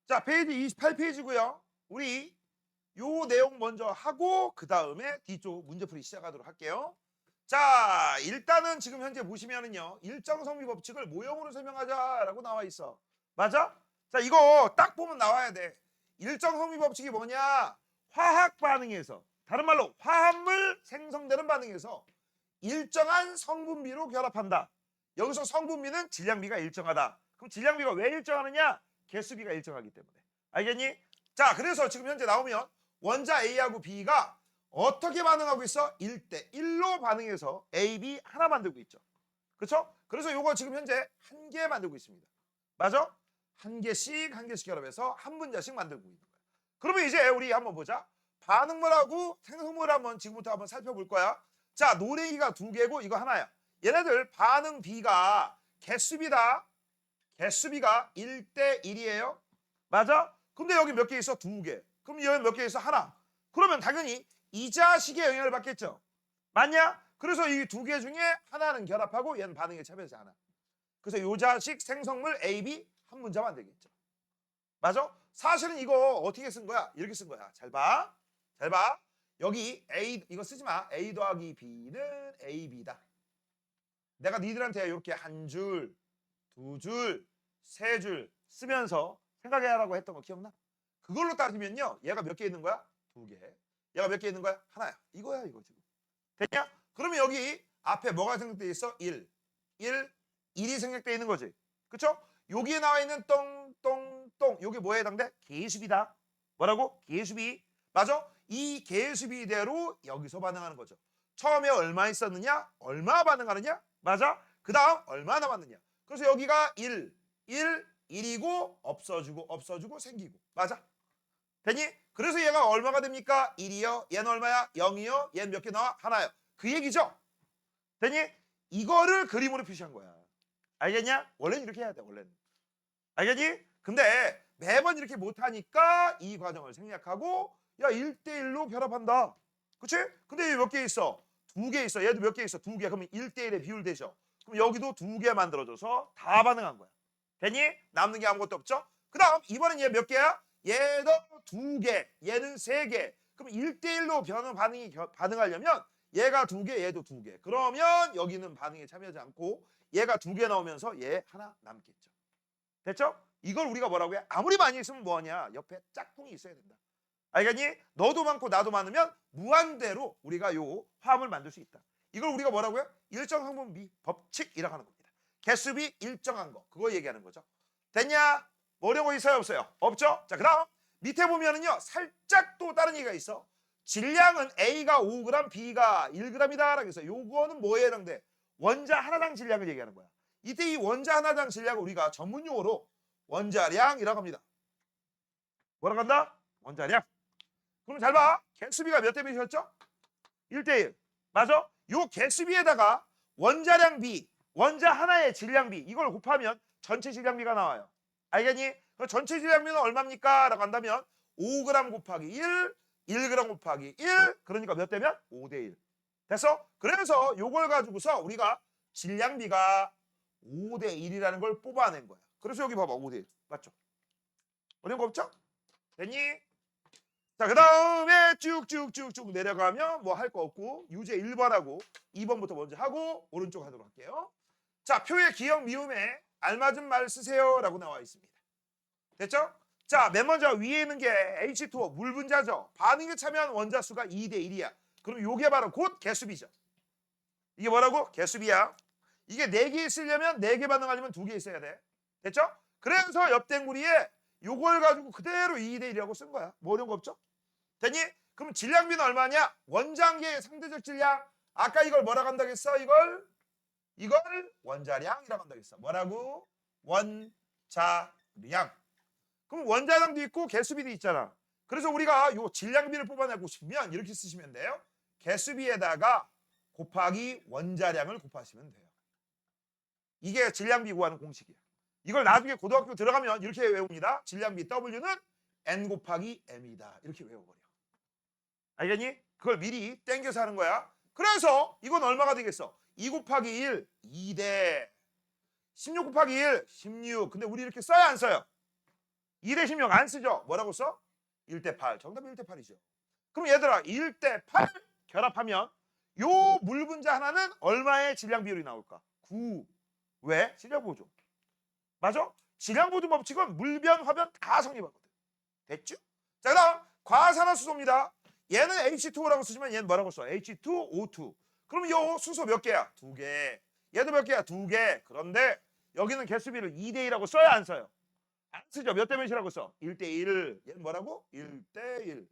자, 페이지 28페이지고요. 우리 요 내용 먼저 하고 그 다음에 뒤쪽 문제풀이 시작하도록 할게요. 자, 일단은 지금 현재 보시면은요. 일정성비 법칙을 모형으로 설명하자라고 나와 있어. 맞아? 자, 이거 딱 보면 나와야 돼. 일정성비 법칙이 뭐냐? 화학 반응에서, 다른 말로 화합물 생성되는 반응에서 일정한 성분비로 결합한다. 여기서 성분비는 질량비가 일정하다. 그럼 질량비가 왜 일정하느냐? 개수비가 일정하기 때문에. 알겠니? 자, 그래서 지금 현재 나오면 원자 A하고 B가 어떻게 반응하고 있어? 1대 1로 반응해서 A, B 하나 만들고 있죠. 그렇죠? 그래서 요거 지금 현재 한 개 만들고 있습니다. 맞아? 한 개씩 결합해서 한 분자씩 만들고 있는 거야. 그러면 이제 우리 한번 보자. 반응물하고 생성물 한번 지금부터 한번 살펴볼 거야. 자, 노래기가 두 개고 이거 하나야. 얘네들 반응 B가 개수비다. 개수비가 1대 1이에요. 맞아? 근데 여기 몇 개 있어? 두 개. 그럼 여기 몇 개 있어? 하나. 그러면 당연히 이 자식의 영향을 받겠죠. 맞냐? 그래서 이 두 개 중에 하나는 결합하고 얘는 반응에 참여하지 않아. 그래서 이 자식 생성물 A, B 한 문자 만들겠죠. 맞아? 사실은 이거 어떻게 쓴 거야? 이렇게 쓴 거야. 잘 봐. 잘 봐. 여기 A 이거 쓰지 마. A 더하기 B는 A, B다. 내가 니들한테 이렇게 한 줄, 두 줄, 세 줄 쓰면서 생각해라고 했던 거 기억나? 그걸로 따지면요. 얘가 몇 개 있는 거야? 두 개. 얘가 몇 개 있는 거야? 하나야. 이거야 이거 지금. 됐냐? 그러면 여기 앞에 뭐가 생략돼 있어? 1. 1이 생략돼 있는 거지. 그쵸? 여기에 나와 있는 똥똥똥 요게 뭐에 해당돼? 개수비다. 뭐라고? 개수비. 맞아? 이 개수비대로 여기서 반응하는 거죠. 처음에 얼마 있었느냐? 얼마 반응하느냐? 맞아? 그 다음 얼마 남았느냐? 그래서 여기가 1, 1이고 없어지고 생기고. 맞아? 되니? 그래서 얘가 얼마가 됩니까? 1이요. 얘는 얼마야? 0이요. 얘는 몇 개 나와? 하나요. 그 얘기죠. 되니? 이거를 그림으로 표시한 거야. 알겠냐? 원래는 이렇게 해야 돼. 원래는. 알겠니? 근데 매번 이렇게 못하니까 이 과정을 생략하고 야 1대1로 결합한다. 그치? 근데 몇 개 있어? 두 개 있어. 얘도 몇 개 있어? 두 개. 그러면 1대1의 비율 되죠. 그럼 여기도 두 개 만들어줘서 다 반응한 거야. 되니? 남는 게 아무것도 없죠? 그 다음 이번엔 얘 몇 개야? 얘도 두 개. 얘는 세 개. 그럼 1대1로 반응하려면 얘가 두 개, 얘도 두 개. 그러면 여기는 반응에 참여하지 않고 얘가 두 개 나오면서 얘 하나 남겠죠. 됐죠? 이걸 우리가 뭐라고 해? 아무리 많이 있으면 뭐하냐? 옆에 짝꿍이 있어야 된다. 알겠니? 너도 많고 나도 많으면 무한대로 우리가 요 화합을 만들 수 있다. 이걸 우리가 뭐라고 해요? 일정 성분비 법칙이라고 하는 겁니다. 개수비 일정한 거. 그거 얘기하는 거죠. 됐냐? 어려운 거 있어요? 없어요? 없죠? 자, 그 다음 밑에 보면은요. 살짝 또 다른 얘기가 있어. 질량은 A가 5g, B가 1g이다. 라고 해서 요거는 뭐에 해당돼? 원자 하나당 질량을 얘기하는 거야. 이때 이 원자 하나당 질량을 우리가 전문 용어로 원자량이라고 합니다. 뭐라고 한다? 원자량. 그럼 잘 봐. 개수비가 몇 대 몇이었죠? 1대1. 맞아? 요 개수비에다가 원자량 비, 원자 하나의 질량 비 이걸 곱하면 전체 질량비가 나와요. 알겠니? 그럼 전체 질량비는 얼마입니까? 라고 한다면 5g 곱하기 1, 1g 곱하기 1 그러니까 몇 대면? 5대1. 됐어? 그래서 요걸 가지고서 우리가 질량비가 5대1이라는 걸 뽑아낸 거야. 그래서 여기 봐봐. 5대1. 맞죠? 어려운 거 없죠? 됐니? 자, 그 다음에 쭉쭉쭉쭉 내려가면 뭐 할 거 없고 유제 1번하고 2번부터 먼저 하고 오른쪽 하도록 할게요. 자, 표의 기억 미음에 알맞은 말 쓰세요 라고 나와 있습니다. 됐죠? 자, 맨 먼저 위에 있는 게 H2O 물 분자죠. 반응에 참여한 원자 수가 2대 1이야. 그럼 요게 바로 곧 개수비죠. 이게 뭐라고? 개수비야. 이게 4개 있으려면 4개 반응하려면 2개 있어야 돼. 됐죠? 그래서 옆댕구리에 요걸 가지고 그대로 2대 1이라고 쓴 거야. 뭐 어려운 거 없죠? 됐니? 그럼 질량비는 얼마냐? 원자계의 상대적 질량. 아까 이걸 뭐라고 한다고 했어? 이걸 원자량이라고 한다고 했어. 뭐라고? 원자량. 그럼 원자량도 있고 개수비도 있잖아. 그래서 우리가 요 질량비를 뽑아내고 싶으면 이렇게 쓰시면 돼요. 개수비에다가 곱하기 원자량을 곱하시면 돼요. 이게 질량비 구하는 공식이야. 이걸 나중에 고등학교 들어가면 이렇게 외웁니다. 질량비 W는 N 곱하기 M이다. 이렇게 외워버려. 알겠니? 그걸 미리 땡겨서 하는 거야. 그래서 이건 얼마가 되겠어? 2 곱하기 1, 2대 16 곱하기 1, 16. 근데 우리 이렇게 써야 안 써요? 2 대 16 안 쓰죠? 뭐라고 써? 1대 8. 정답이 1대 8이죠. 그럼 얘들아 1대 8 결합하면 요 물 분자 하나는 얼마의 질량 비율이 나올까? 9. 왜? 질량 보조. 맞아? 질량 보조 법칙은 물변, 화변 다 성립하거든. 됐죠? 자, 그다음 과산화수소입니다. 얘는 H2O라고 쓰지만 얘는 뭐라고 써? H2O2. 그럼 요 수소 몇 개야? 2개. 얘도 몇 개야? 2개. 그런데 여기는 개수비를 2대 1하고 써야 안 써요? 안 쓰죠. 몇 대 몇이라고 써? 1대 1. 얘는 뭐라고? 1대 1.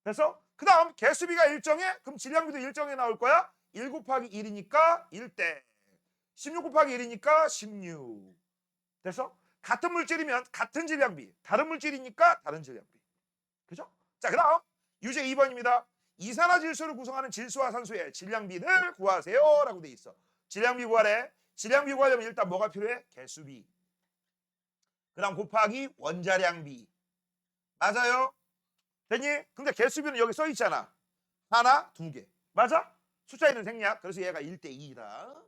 그래서 그 다음 개수비가 일정해? 그럼 질량비도 일정해 나올 거야? 1 곱하기 1이니까 1대 16 곱하기 1이니까 16. 됐어? 같은 물질이면 같은 질량비, 다른 물질이니까 다른 질량비. 그죠? 자, 그 다음 유제 2번입니다. 이산화질소를 구성하는 질소와 산소의 질량비를 구하세요 라고 돼 있어. 질량비 구하래. 질량비 구하려면 일단 뭐가 필요해? 개수비. 그 다음 곱하기 원자량비. 맞아요? 됐니? 근데 개수비는 여기 써 있잖아. 하나, 2개. 맞아? 숫자 있는 생략. 그래서 얘가 1대 2다.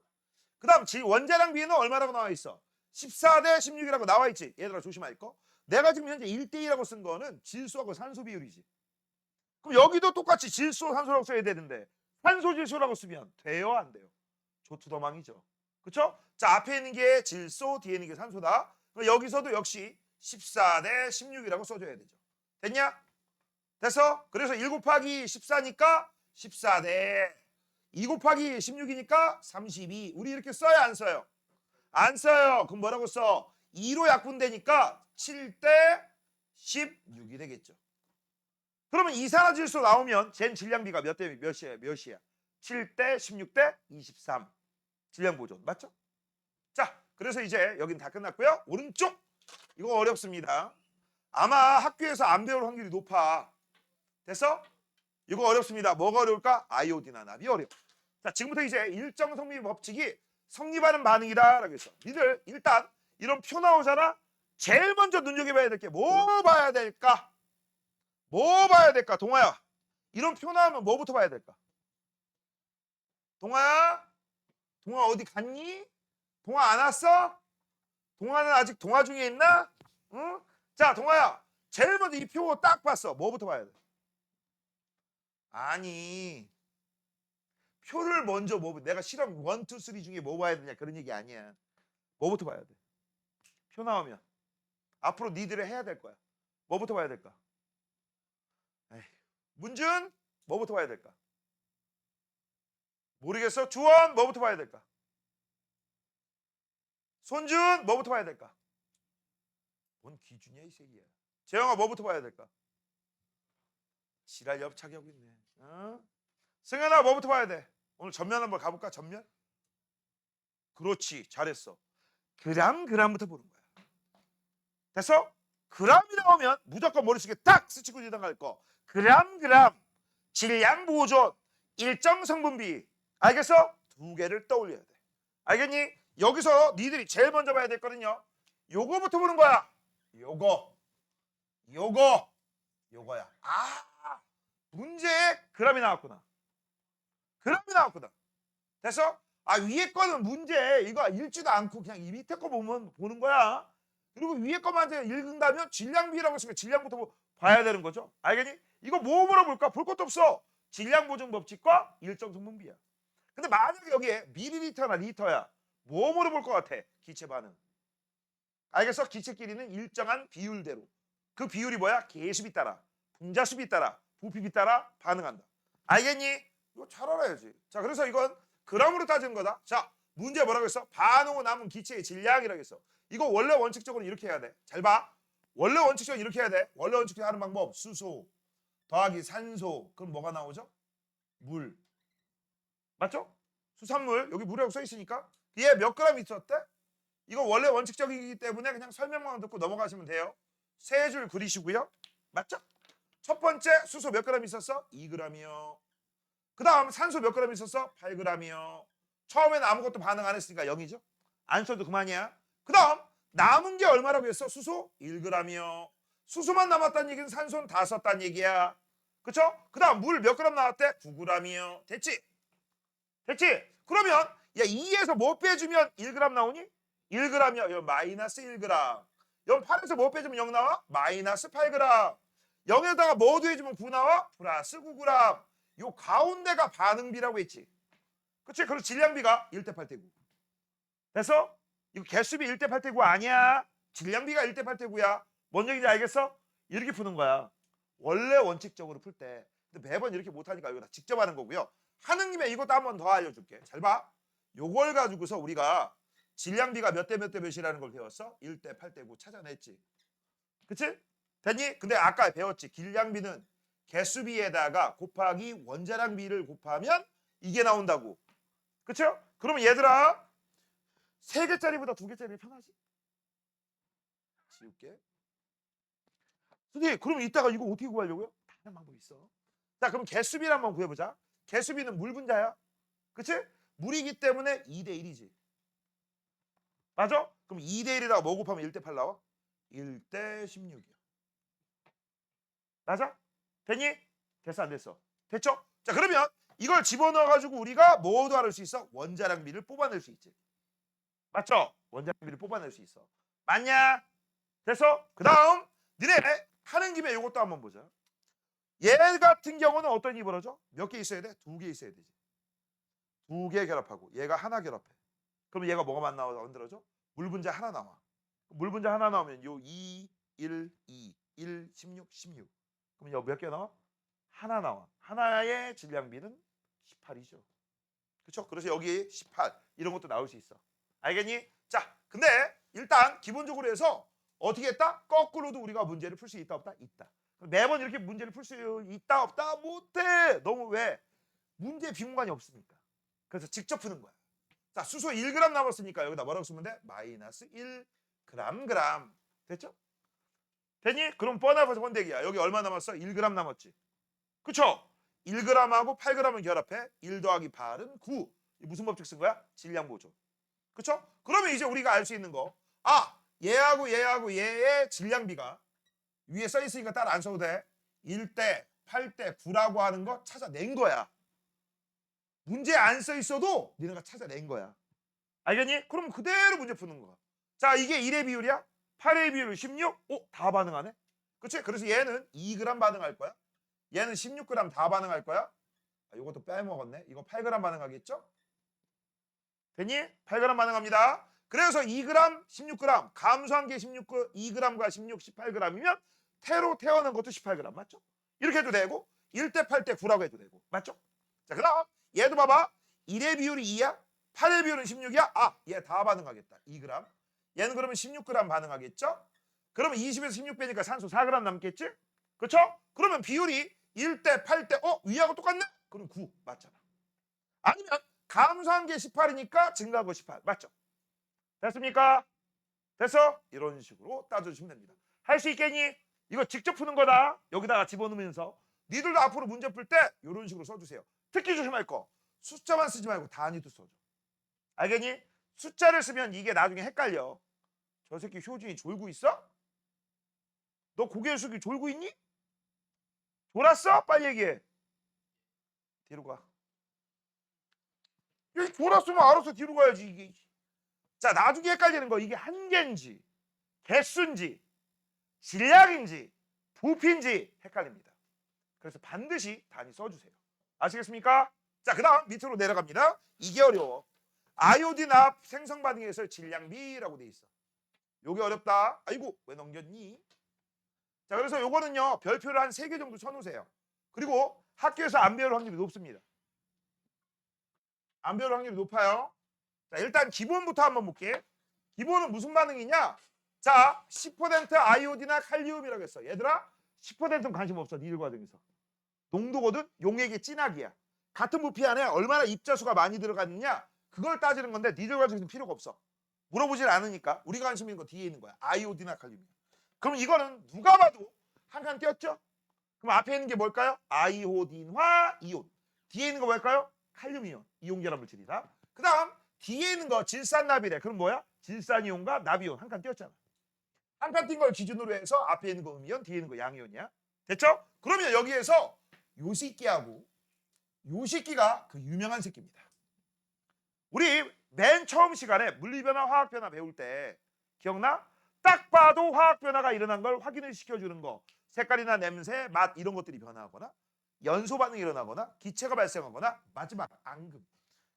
그 다음 원자량비는 얼마라고 나와 있어? 14대 16이라고 나와 있지. 얘들아 조심할 거. 내가 지금 현재 1대 2라고 쓴 거는 질소하고 산소 비율이지. 그럼 여기도 똑같이 질소, 산소라고 써야 되는데 산소, 질소라고 쓰면 돼요? 안 돼요? 조투더망이죠. 그쵸? 자, 앞에 있는 게 질소, 뒤에 있는 게 산소다. 그럼 여기서도 역시 14대 16이라고 써줘야 되죠. 됐냐? 됐어? 그래서 1 곱하기 14니까 14대 2 곱하기 16이니까 32. 우리 이렇게 써야 안 써요? 안 써요. 그럼 뭐라고 써? 2로 약분되니까 7대 16이 되겠죠. 그러면 이산화질소 나오면 젠 질량비가 몇 대 몇이야? 몇이야? 7대 16대 23. 질량 보존. 맞죠? 자, 그래서 이제 여긴 다 끝났고요. 오른쪽. 이거 어렵습니다. 아마 학교에서 안 배울 확률이 높아. 됐어? 이거 어렵습니다. 뭐가 어려울까? 아이오딘 합이 어려워. 자, 지금부터 이제 일정 성립 법칙이 성립하는 반응이다라고 했어. 니들 일단 이런 표 나오잖아. 제일 먼저 눈여겨봐야 될 게 뭐 봐야 될까? 뭐 봐야 될까? 동아야. 이런 표 나오면 뭐부터 봐야 될까? 동아야? 동아 어디 갔니? 동아 안 왔어? 동아는 아직 동화 중에 있나? 응? 자, 동아야. 제일 먼저 이 표 딱 봤어. 뭐부터 봐야 돼? 아니, 표를 먼저 내가 실험 1, 2, 3 중에 뭐 봐야 되냐 그런 얘기 아니야. 뭐부터 봐야 돼? 표 나오면 앞으로 니들이 해야 될 거야. 뭐부터 봐야 될까? 에이, 문준 뭐부터 봐야 될까? 모르겠어. 주원 뭐부터 봐야 될까? 손준 뭐부터 봐야 될까? 뭔 기준이야 이 새끼야. 재영아 뭐부터 봐야 될까? 지랄 옆차기 하고 있네. 어? 승현아 뭐부터 봐야 돼? 오늘 전면 한번 가볼까? 전면? 그렇지, 잘했어. 그람부터 보는 거야. 됐어? 그람이 나오면 무조건 머릿속에 딱 스치고 지나갈 거. 그람 질량 보존 일정 성분비. 알겠어? 2개를 떠올려야 돼. 알겠니? 여기서 니들이 제일 먼저 봐야 될 거는요. 요거부터 보는 거야. 요거야. 아, 문제에 그람이 나왔구나. 됐어? 아, 위에 거는 문제 이거 읽지도 않고 그냥 이 밑에 거 보는 거야. 그리고 위에 거만 읽는다면 질량비라고 했으니까 질량부터 봐야 되는 거죠. 알겠니? 이거 뭐 물어볼까? 볼 것도 없어. 질량 보존 법칙과 일정 성분비야. 근데 만약에 여기에 미리리터나 리터야. 뭐 물어볼 것 같아? 기체 반응. 알겠어? 기체끼리는 일정한 비율대로. 그 비율이 뭐야? 개수비 따라, 분자수비 따라, 부피비 따라 반응한다. 알겠니? 이거 잘 알아야지. 자, 그래서 이건 그람으로 따지는 거다. 자, 문제 뭐라고 했어? 반응 후 남은 기체의 질량이라고 했어. 이거 원래 원칙적으로 이렇게 해야 돼. 잘 봐. 원래 원칙적으로 이렇게 해야 돼. 원래 원칙적으로 하는 방법. 수소 더하기 산소. 그럼 뭐가 나오죠? 물. 맞죠? 수산물. 여기 물이라고 써 있으니까. 얘 몇 그램 있었대? 이거 원래 원칙적이기 때문에 그냥 설명만 듣고 넘어가시면 돼요. 세 줄 그리시고요. 맞죠? 첫 번째 수소 몇 그램 있었어? 2g이요. 그 다음 산소 몇 그램 있었어? 8g이요. 처음에는 아무것도 반응 안 했으니까 0이죠. 안 써도 그만이야. 그 다음 남은 게 얼마라고 했어? 수소 1g이요. 수소만 남았다는 얘기는 산소는 다 썼다는 얘기야. 그쵸? 그 다음 물 몇 그램 나왔대? 9g이요. 됐지? 그러면 야 2에서 뭐 빼주면 1g 나오니? 1g이요. 마이너스 1g. 연 8에서 뭐 빼주면 0 나와? 마이너스 8g. 0에다가 뭐 더해주면 9 나와? 플러스 9g. 요 가운데가 반응비라고 했지. 그치? 그리고 질량비가 1대 8대 9. 됐어? 이거 개수비 1대 8대 9 아니야. 질량비가 1대 8대 9야. 뭔 얘기인지 알겠어? 이렇게 푸는 거야. 원래 원칙적으로 풀 때. 근데 매번 이렇게 못하니까 이거 다 직접 하는 거고요. 하는 김에 이것도 한 번 더 알려줄게. 잘 봐. 요걸 가지고서 우리가 질량비가 몇 대 몇 대 몇이라는 걸 배웠어? 1대 8대 9 찾아냈지. 그치? 됐니? 근데 아까 배웠지. 질량비는 개수비에다가 곱하기 원자량비를 곱하면 이게 나온다고. 그쵸? 그러면 얘들아 3개짜리보다 2개짜리 편하지? 지울게. 선생님 그럼 이따가 이거 어떻게 구하려고요? 다른 방법이 있어. 자 그럼 개수비를 한번 구해보자. 개수비는 물 분자야. 그치? 물이기 때문에 2대 1이지. 맞아? 그럼 2대 1에다가 뭐 곱하면 1대 8 나와? 1대 16이야. 맞아? 됐니? 됐어 안 됐어? 됐죠? 자 그러면 이걸 집어넣어가지고 우리가 뭐도 할 수 있어? 원자량비를 뽑아낼 수 있지. 맞죠? 원자량비를 뽑아낼 수 있어. 맞냐? 됐어? 그 다음 너네 하는 김에 이것도 한번 보자. 얘 같은 경우는 어떤 일이 벌어져? 몇 개 있어야 돼? 2개 있어야 되지. 2개 결합하고 얘가 하나 결합해. 그럼 얘가 뭐가 만들어져? 물 분자 하나 나와. 물 분자 하나 나오면 요 2, 1, 2, 1, 16, 16. 그럼 여기 몇 개 나와? 하나 나와. 하나의 질량비는 18이죠. 그렇죠? 그래서 여기 18 이런 것도 나올 수 있어. 알겠니? 자, 근데 일단 기본적으로 해서 어떻게 했다? 거꾸로도 우리가 문제를 풀 수 있다 없다? 있다. 매번 이렇게 문제를 풀 수 있다 없다? 못해. 너무 왜? 문제 비문관이 없으니까. 그래서 직접 푸는 거야. 자, 수소 1g 남았으니까 여기다 뭐라고 쓰면 돼? 마이너스 1g. 됐죠? 됐니? 그럼 뻔하고 번대기야. 여기 얼마 남았어? 1g 남았지. 그쵸? 1g하고 8g을 결합해. 1 더하기 8은 9. 무슨 법칙 쓴 거야? 질량 보조. 그쵸? 그러면 이제 우리가 알 수 있는 거. 아, 얘하고 얘하고 얘의 질량비가 위에 써 있으니까 따로 안 써도 돼. 1대 8대 9라고 하는 거 찾아낸 거야. 문제 안 써 있어도 니네가 찾아낸 거야. 알겠니? 그럼 그대로 문제 푸는 거야. 자, 이게 1의 비율이야? 8의 비율은 16? 다 반응하네? 그치? 그래서 얘는 2g 반응할 거야. 얘는 16g 다 반응할 거야. 아, 이것도 빼먹었네. 이거 8g 반응하겠죠? 됐니? 8g 반응합니다. 그래서 2g, 16g, 감소한 게 2g과 16, 18g이면 태로 태어난 것도 18g 맞죠? 이렇게 해도 되고 1대 8대 9라고 해도 되고 맞죠? 자, 그 다음 얘도 봐봐. 1의 비율이 2야? 8의 비율은 16이야? 아, 얘 다 반응하겠다. 2g. 얘는 그러면 16g 반응하겠죠? 그러면 20에서 16 빼니까 산소 4g 남겠지? 그렇죠? 그러면 비율이 1대 8대 위하고 똑같네? 그럼 9 맞잖아. 아니면 감소한 게 18이니까 증가한 거 18 맞죠? 됐습니까? 됐어? 이런 식으로 따져주시면 됩니다. 할 수 있겠니? 이거 직접 푸는 거다. 여기다가 집어넣으면서 니들도 앞으로 문제 풀 때 이런 식으로 써주세요. 특히 조심할 거 숫자만 쓰지 말고 단위도 써줘. 알겠니? 숫자를 쓰면 이게 나중에 헷갈려. 저 새끼 효준이 졸고 있어? 너 고개 숙이 졸고 있니? 졸았어? 빨리 얘기해. 뒤로 가. 여기 졸았으면 알아서 뒤로 가야지 이게. 자, 나중에 헷갈리는 거 이게 한계인지 개수인지 질량인지 부피인지 헷갈립니다. 그래서 반드시 단위 써주세요. 아시겠습니까? 자, 그 다음 밑으로 내려갑니다. 이게 어려워. 아이오딘 압 생성 반응에서 질량비라고 돼 있어. 요게 어렵다. 아이고 왜 넘겼니? 자, 그래서 요거는요 별표를 한 3개 정도 쳐놓으세요. 그리고 학교에서 안 배울 확률이 높습니다. 안 배울 확률이 높아요. 자, 일단 기본부터 한번 볼게. 기본은 무슨 반응이냐? 자, 10% 아이오딘이나 칼륨이라고 했어. 얘들아 10%는 관심 없어. 니들 과정에서. 농도거든 용액의 진하기야. 같은 부피 안에 얼마나 입자수가 많이 들어갔느냐 그걸 따지는 건데 니들 과정에서는 필요가 없어. 물어보질 않으니까. 우리가 관심 있는 거 뒤에 있는 거야. 아이오딘이나 칼륨이야. 그럼 이거는 누가 봐도 한 칸 띄었죠? 그럼 앞에 있는 게 뭘까요? 아이오딘화 이온. 뒤에 있는 거 뭘까요? 칼륨이온. 이온 결합 물질이다. 그 다음 뒤에 있는 거 질산납이래. 그럼 뭐야? 질산이온과 나비온 한 칸 띄었잖아. 한 칸 띈 걸 기준으로 해서 앞에 있는 거 음이온, 뒤에 있는 거 양이온이야. 됐죠? 그러면 여기에서 요 새끼하고 요 새끼가 그 유명한 새끼입니다. 우리 맨 처음 시간에 물리변화, 화학변화 배울 때 기억나? 딱 봐도 화학 변화가 일어난 걸 확인을 시켜주는 거. 색깔이나 냄새, 맛 이런 것들이 변화하거나 연소 반응이 일어나거나 기체가 발생하거나 마지막 앙금.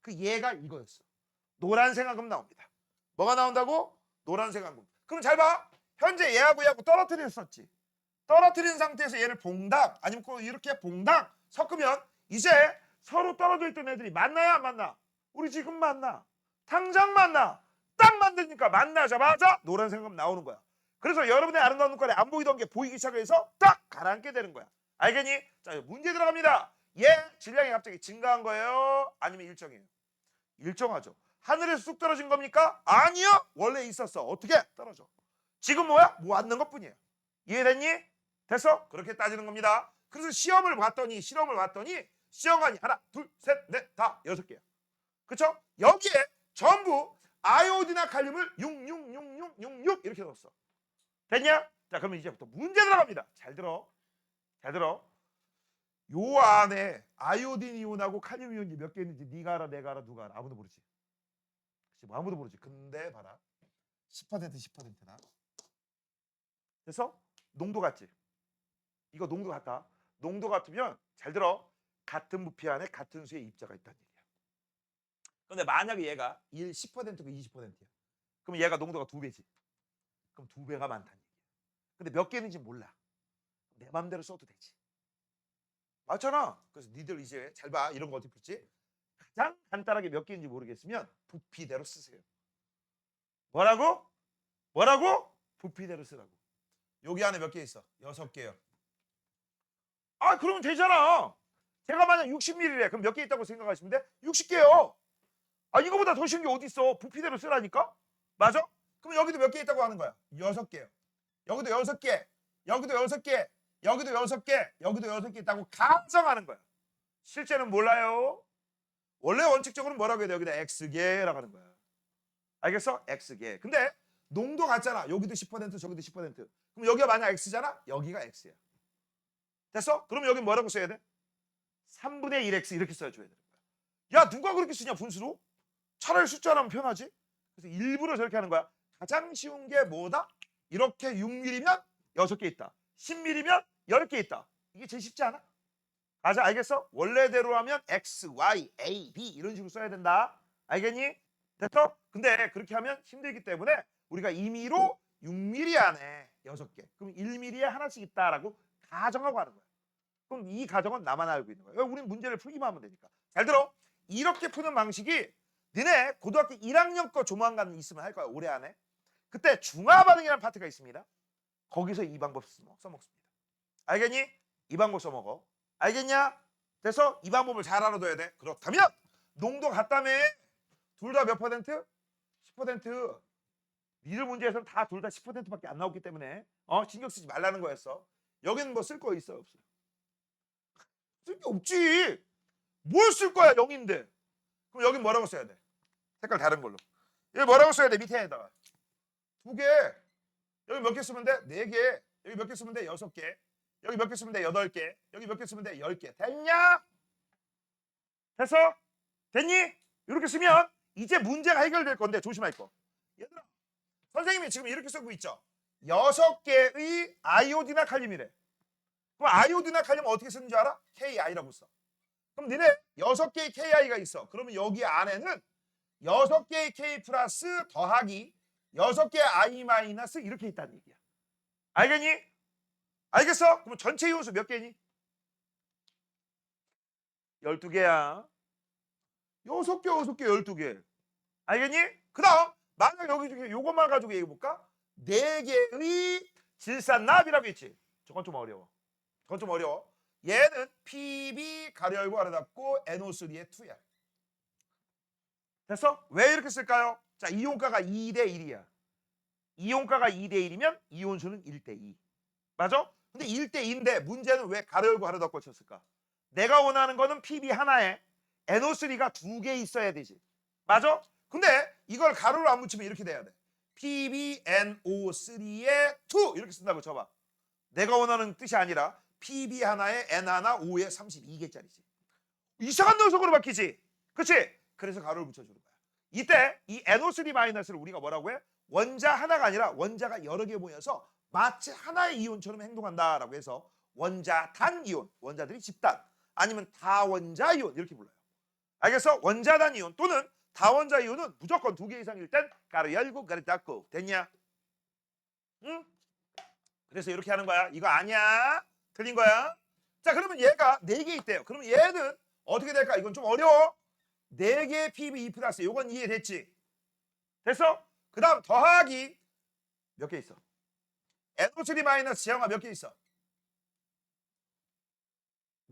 그 얘가 이거였어. 노란색 앙금 나옵니다. 뭐가 나온다고? 노란색 앙금. 그럼 잘 봐. 현재 얘하고 떨어뜨렸었지. 떨어뜨린 상태에서 얘를 봉당 아니면 이렇게 봉당 섞으면 이제 서로 떨어져 있던 애들이 만나야 안 만나? 우리 지금 만나. 당장 만나. 딱 만드니까 만나자마자 노란색 앙금 나오는 거야. 그래서 여러분의 아름다운 눈깔에 안 보이던 게 보이기 시작해서 딱 가라앉게 되는 거야. 알겠니? 자, 문제 들어갑니다. 얘 질량이 갑자기 증가한 거예요? 아니면 일정해요? 일정하죠. 하늘에서 쑥 떨어진 겁니까? 아니요. 원래 있었어. 어떻게? 떨어져. 지금 뭐야? 모았는 것뿐이에요. 이해됐니? 됐어? 그렇게 따지는 겁니다. 그래서 실험을 봤더니 시험관이 하나, 둘, 셋, 넷, 다 6개야. 그쵸? 여기에 전부 아이오디나 칼륨을 666666 이렇게 넣었어. 됐냐? 자, 그러면 이제부터 문제 들어갑니다. 잘 들어. 잘 들어. 요 안에 아이오딘 이온하고 칼륨 이온이 몇 개 있는지 네가 알아, 내가 알아, 누가 알아? 아무도 모르지. 그치? 뭐 아무도 모르지. 근데 봐라. 10%나. 그래서 농도 같지? 이거 농도 같다. 농도 같으면 잘 들어. 같은 부피 안에 같은 수의 입자가 있다는 얘기야. 근데 만약에 얘가 10%고 20%야. 그럼 얘가 농도가 2배지. 그럼 2배가 많다는 얘기야. 근데 몇 개 있는지 몰라. 내 맘대로 써도 되지. 맞잖아. 그래서 니들 이제 잘 봐. 이런 거 어떻게 풀지? 가장 간단하게 몇 개인지 모르겠으면 부피대로 쓰세요. 뭐라고? 부피대로 쓰라고. 여기 안에 몇 개 있어? 6개요. 아, 그러면 되잖아. 제가 만약 60ml래. 그럼 몇 개 있다고 생각하시면 돼? 60개요. 아, 이거보다 더 쉬운 게 어디 있어? 부피대로 쓰라니까? 맞아? 그럼 여기도 몇 개 있다고 하는 거야? 6개요. 여기도 6개. 여기도 6개. 여기도 6개. 여기도 6개 있다고 가정하는 거야. 실제는 몰라요. 원래 원칙적으로는 뭐라고 해야 돼? 여기다 X개라고 하는 거야. 알겠어? X개. 근데 농도 같잖아. 여기도 10%, 저기도 10%. 그럼 여기가 만약 X잖아? 여기가 X야. 됐어? 그럼 여기 뭐라고 써야 돼? 3분의 1X 이렇게 써줘야 되는 거야. 야, 누가 그렇게 쓰냐, 분수로? 차라리 숫자라면 편하지? 그래서 일부러 저렇게 하는 거야. 가장 쉬운 게 뭐다? 이렇게 6mm면 6개 있다. 10mm면 10개 있다. 이게 제일 쉽지 않아? 맞아, 알겠어? 원래대로 하면 X, Y, A, B 이런 식으로 써야 된다. 알겠니? 됐어? 근데 그렇게 하면 힘들기 때문에 우리가 임의로 6mm 안에 6개. 그럼 1mm에 하나씩 있다라고 가정하고 하는 거야. 그럼 이 가정은 나만 알고 있는 거야. 우리는 문제를 풀기만 하면 되니까. 잘 들어. 이렇게 푸는 방식이 너네 고등학교 1학년 거 조만간 있으면 할 거야. 올해 안에. 그때 중화반응이라는 파트가 있습니다. 거기서 이 방법 써먹습니다. 알겠니? 이 방법 써먹어. 알겠냐? 그래서 이 방법을 잘 알아둬야 돼. 그렇다면 농도 같다며. 둘 다 몇 퍼센트? 10%. 니들 문제에서는 다 둘 다 10%밖에 안 나왔기 때문에 신경 쓰지 말라는 거였어. 여기는 뭐 쓸 거 있어 없어요? 쓸 게 없지. 뭘 쓸 거야 0인데. 그럼 여긴 뭐라고 써야 돼? 색깔 다른 걸로. 여기 뭐라고 써야 돼? 밑에다가 2개. 여기 몇 개 쓰면 돼? 4개. 여기 몇 개 쓰면 돼? 6개. 여기 몇 개 쓰면 돼? 8개. 여기 몇 개 쓰면 돼? 10개. 됐냐? 됐어? 됐니? 이렇게 쓰면 이제 문제가 해결될 건데 조심할 거. 얘들아, 선생님이 지금 이렇게 쓰고 있죠. 6개의 아이오디나 칼륨이래. 그럼 아이오디나 칼륨 어떻게 쓰는 줄 알아? KI라고 써. 그럼 니네 6개의 KI가 있어. 그러면 여기 안에는 6개의 K 플러스 더하기 6개의 I 마이너스 이렇게 있다는 얘기야. 알겠니? 알겠어? 그럼 전체 이온수 몇 개니? 12개야. 6개, 6개, 12개. 알겠니? 그 다음 만약 여기 중에 요것만 가지고 얘기해볼까? 4개의 질산납이라고 있지. 저건 좀 어려워. 얘는 PB 가로 열고 가로 닫고 NO3의 2야. 됐어? 왜 이렇게 쓸까요? 자, 이온가가 2대 1이야. 이온가가 2대 1이면 이온수는 1대 2. 맞아? 근데 1대 2인데 문제는 왜 가로 열고 가로 닫고 쳤을까? 내가 원하는 거는 PB 하나에 NO3가 2개 있어야 되지. 맞아? 근데 이걸 가로로 안 붙이면 이렇게 돼야 돼. PbNO3의 2 이렇게 쓴다고 쳐봐. 내가 원하는 뜻이 아니라 PB 하나에 N 하나 5에 32개짜리지. 이상한 녀석으로 바뀌지. 그치? 그래서 가로를 붙여주는 거야. 이때 이 NO3 마이너스를 우리가 뭐라고 해? 원자 하나가 아니라 원자가 여러 개 모여서 마치 하나의 이온처럼 행동한다라고 해서 원자단 이온, 원자들이 집단, 아니면 다원자 이온 이렇게 불러요. 알겠어? 원자단 이온 또는 다원자 이온은 무조건 2개 이상일 땐 가로 열고 가로 닫고. 됐냐? 응? 그래서 이렇게 하는 거야. 이거 아니야. 틀린 거야. 자, 그러면 얘가 4개 있대요. 그러면 얘는 어떻게 될까? 이건 좀 어려워. 4개 PB 2 플러스. 요건 이해됐지? 됐어? 그 다음 더하기 몇 개 있어? NO3 마이너스 제형아 몇 개 있어?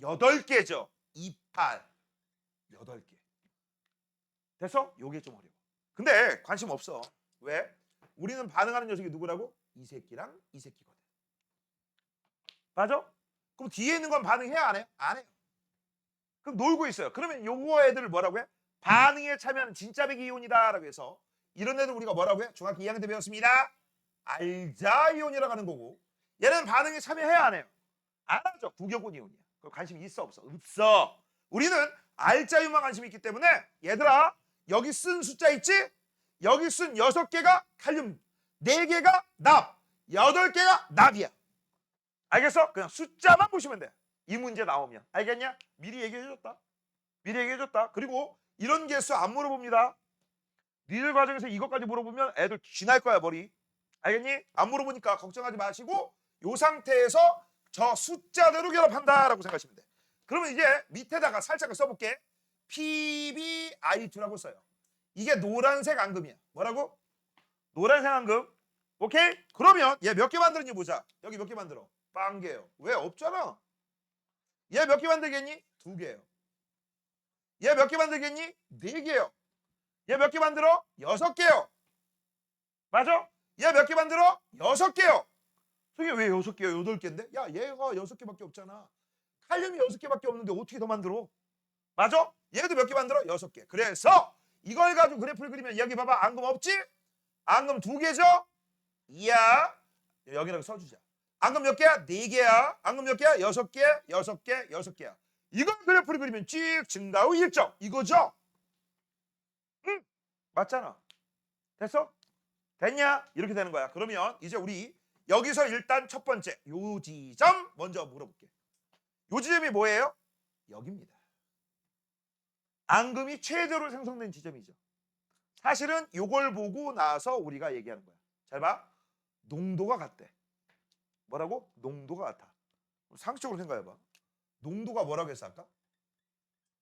8개죠. 28. 8개. 됐어? 요게 좀 어려워. 근데 관심 없어. 왜? 우리는 반응하는 녀석이 누구라고? 이 새끼랑 이 새끼거든. 맞아? 그럼 뒤에 있는 건 반응해야 안 해요? 안 해요. 그럼 놀고 있어요. 그러면 요거 애들을 뭐라고 해? 반응에 참여하는 진짜 배기 이온이다라고 해서 이런 애들 우리가 뭐라고 해? 중학교 2학년 때 배웠습니다. 알자 이온이라고 하는 거고, 얘는 반응에 참여해야 안 해요? 안 하죠. 구격온 이온이야. 그 관심 있어 없어? 없어. 우리는 알자 이온만 관심이 있기 때문에 얘들아 여기 쓴 숫자 있지? 여기 쓴 6개가 칼륨, 4개가 납, 8개가 납이야. 알겠어? 그냥 숫자만 보시면 돼. 이 문제 나오면. 알겠냐? 미리 얘기해줬다. 미리 얘기해줬다. 그리고 이런 개수 안 물어봅니다. 니들 과정에서 이것까지 물어보면 애들 쥐날 거야 머리. 알겠니? 안 물어보니까 걱정하지 마시고 이 상태에서 저 숫자대로 결합한다라고 생각하시면 돼. 그러면 이제 밑에다가 살짝 써볼게. PbI2라고 써요. 이게 노란색 앙금이야. 뭐라고? 노란색 앙금. 오케이? 그러면 얘 몇 개 만들었니 보자. 여기 몇 개 만들어? 빵 개요. 왜? 없잖아. 얘 몇 개 만들겠니? 2개요. 얘 몇 개 만들겠니? 4개요. 얘 몇 개 만들어? 6개요. 맞아? 얘 몇 개 만들어? 6개요. 저게 왜 6개요? 8개인데? 야, 얘가 6개밖에 없잖아. 칼륨이 6개밖에 없는데 어떻게 더 만들어? 맞아? 얘도 몇 개 만들어? 6개. 그래서 이걸 가지고 그래프를 그리면 여기 봐봐. 앙금 없지? 앙금 2개죠? 이야. 여기다가 써주자. 앙금 몇 개야? 4개야. 앙금 몇 개야? 6개, 6개, 6개야. 이걸 그래프를 그리면 쭉 증가 후 일정. 이거죠? 응. 맞잖아. 됐어? 됐냐? 이렇게 되는 거야. 그러면 이제 우리 여기서 일단 첫 번째 요 지점 먼저 물어볼게. 요 지점이 뭐예요? 여기입니다. 앙금이 최대로 생성된 지점이죠. 사실은 요걸 보고 나서 우리가 얘기하는 거야. 잘 봐. 농도가 같대. 뭐라고? 농도가 같아. 상식적으로 생각해봐. 농도가 뭐라고 했어 아까?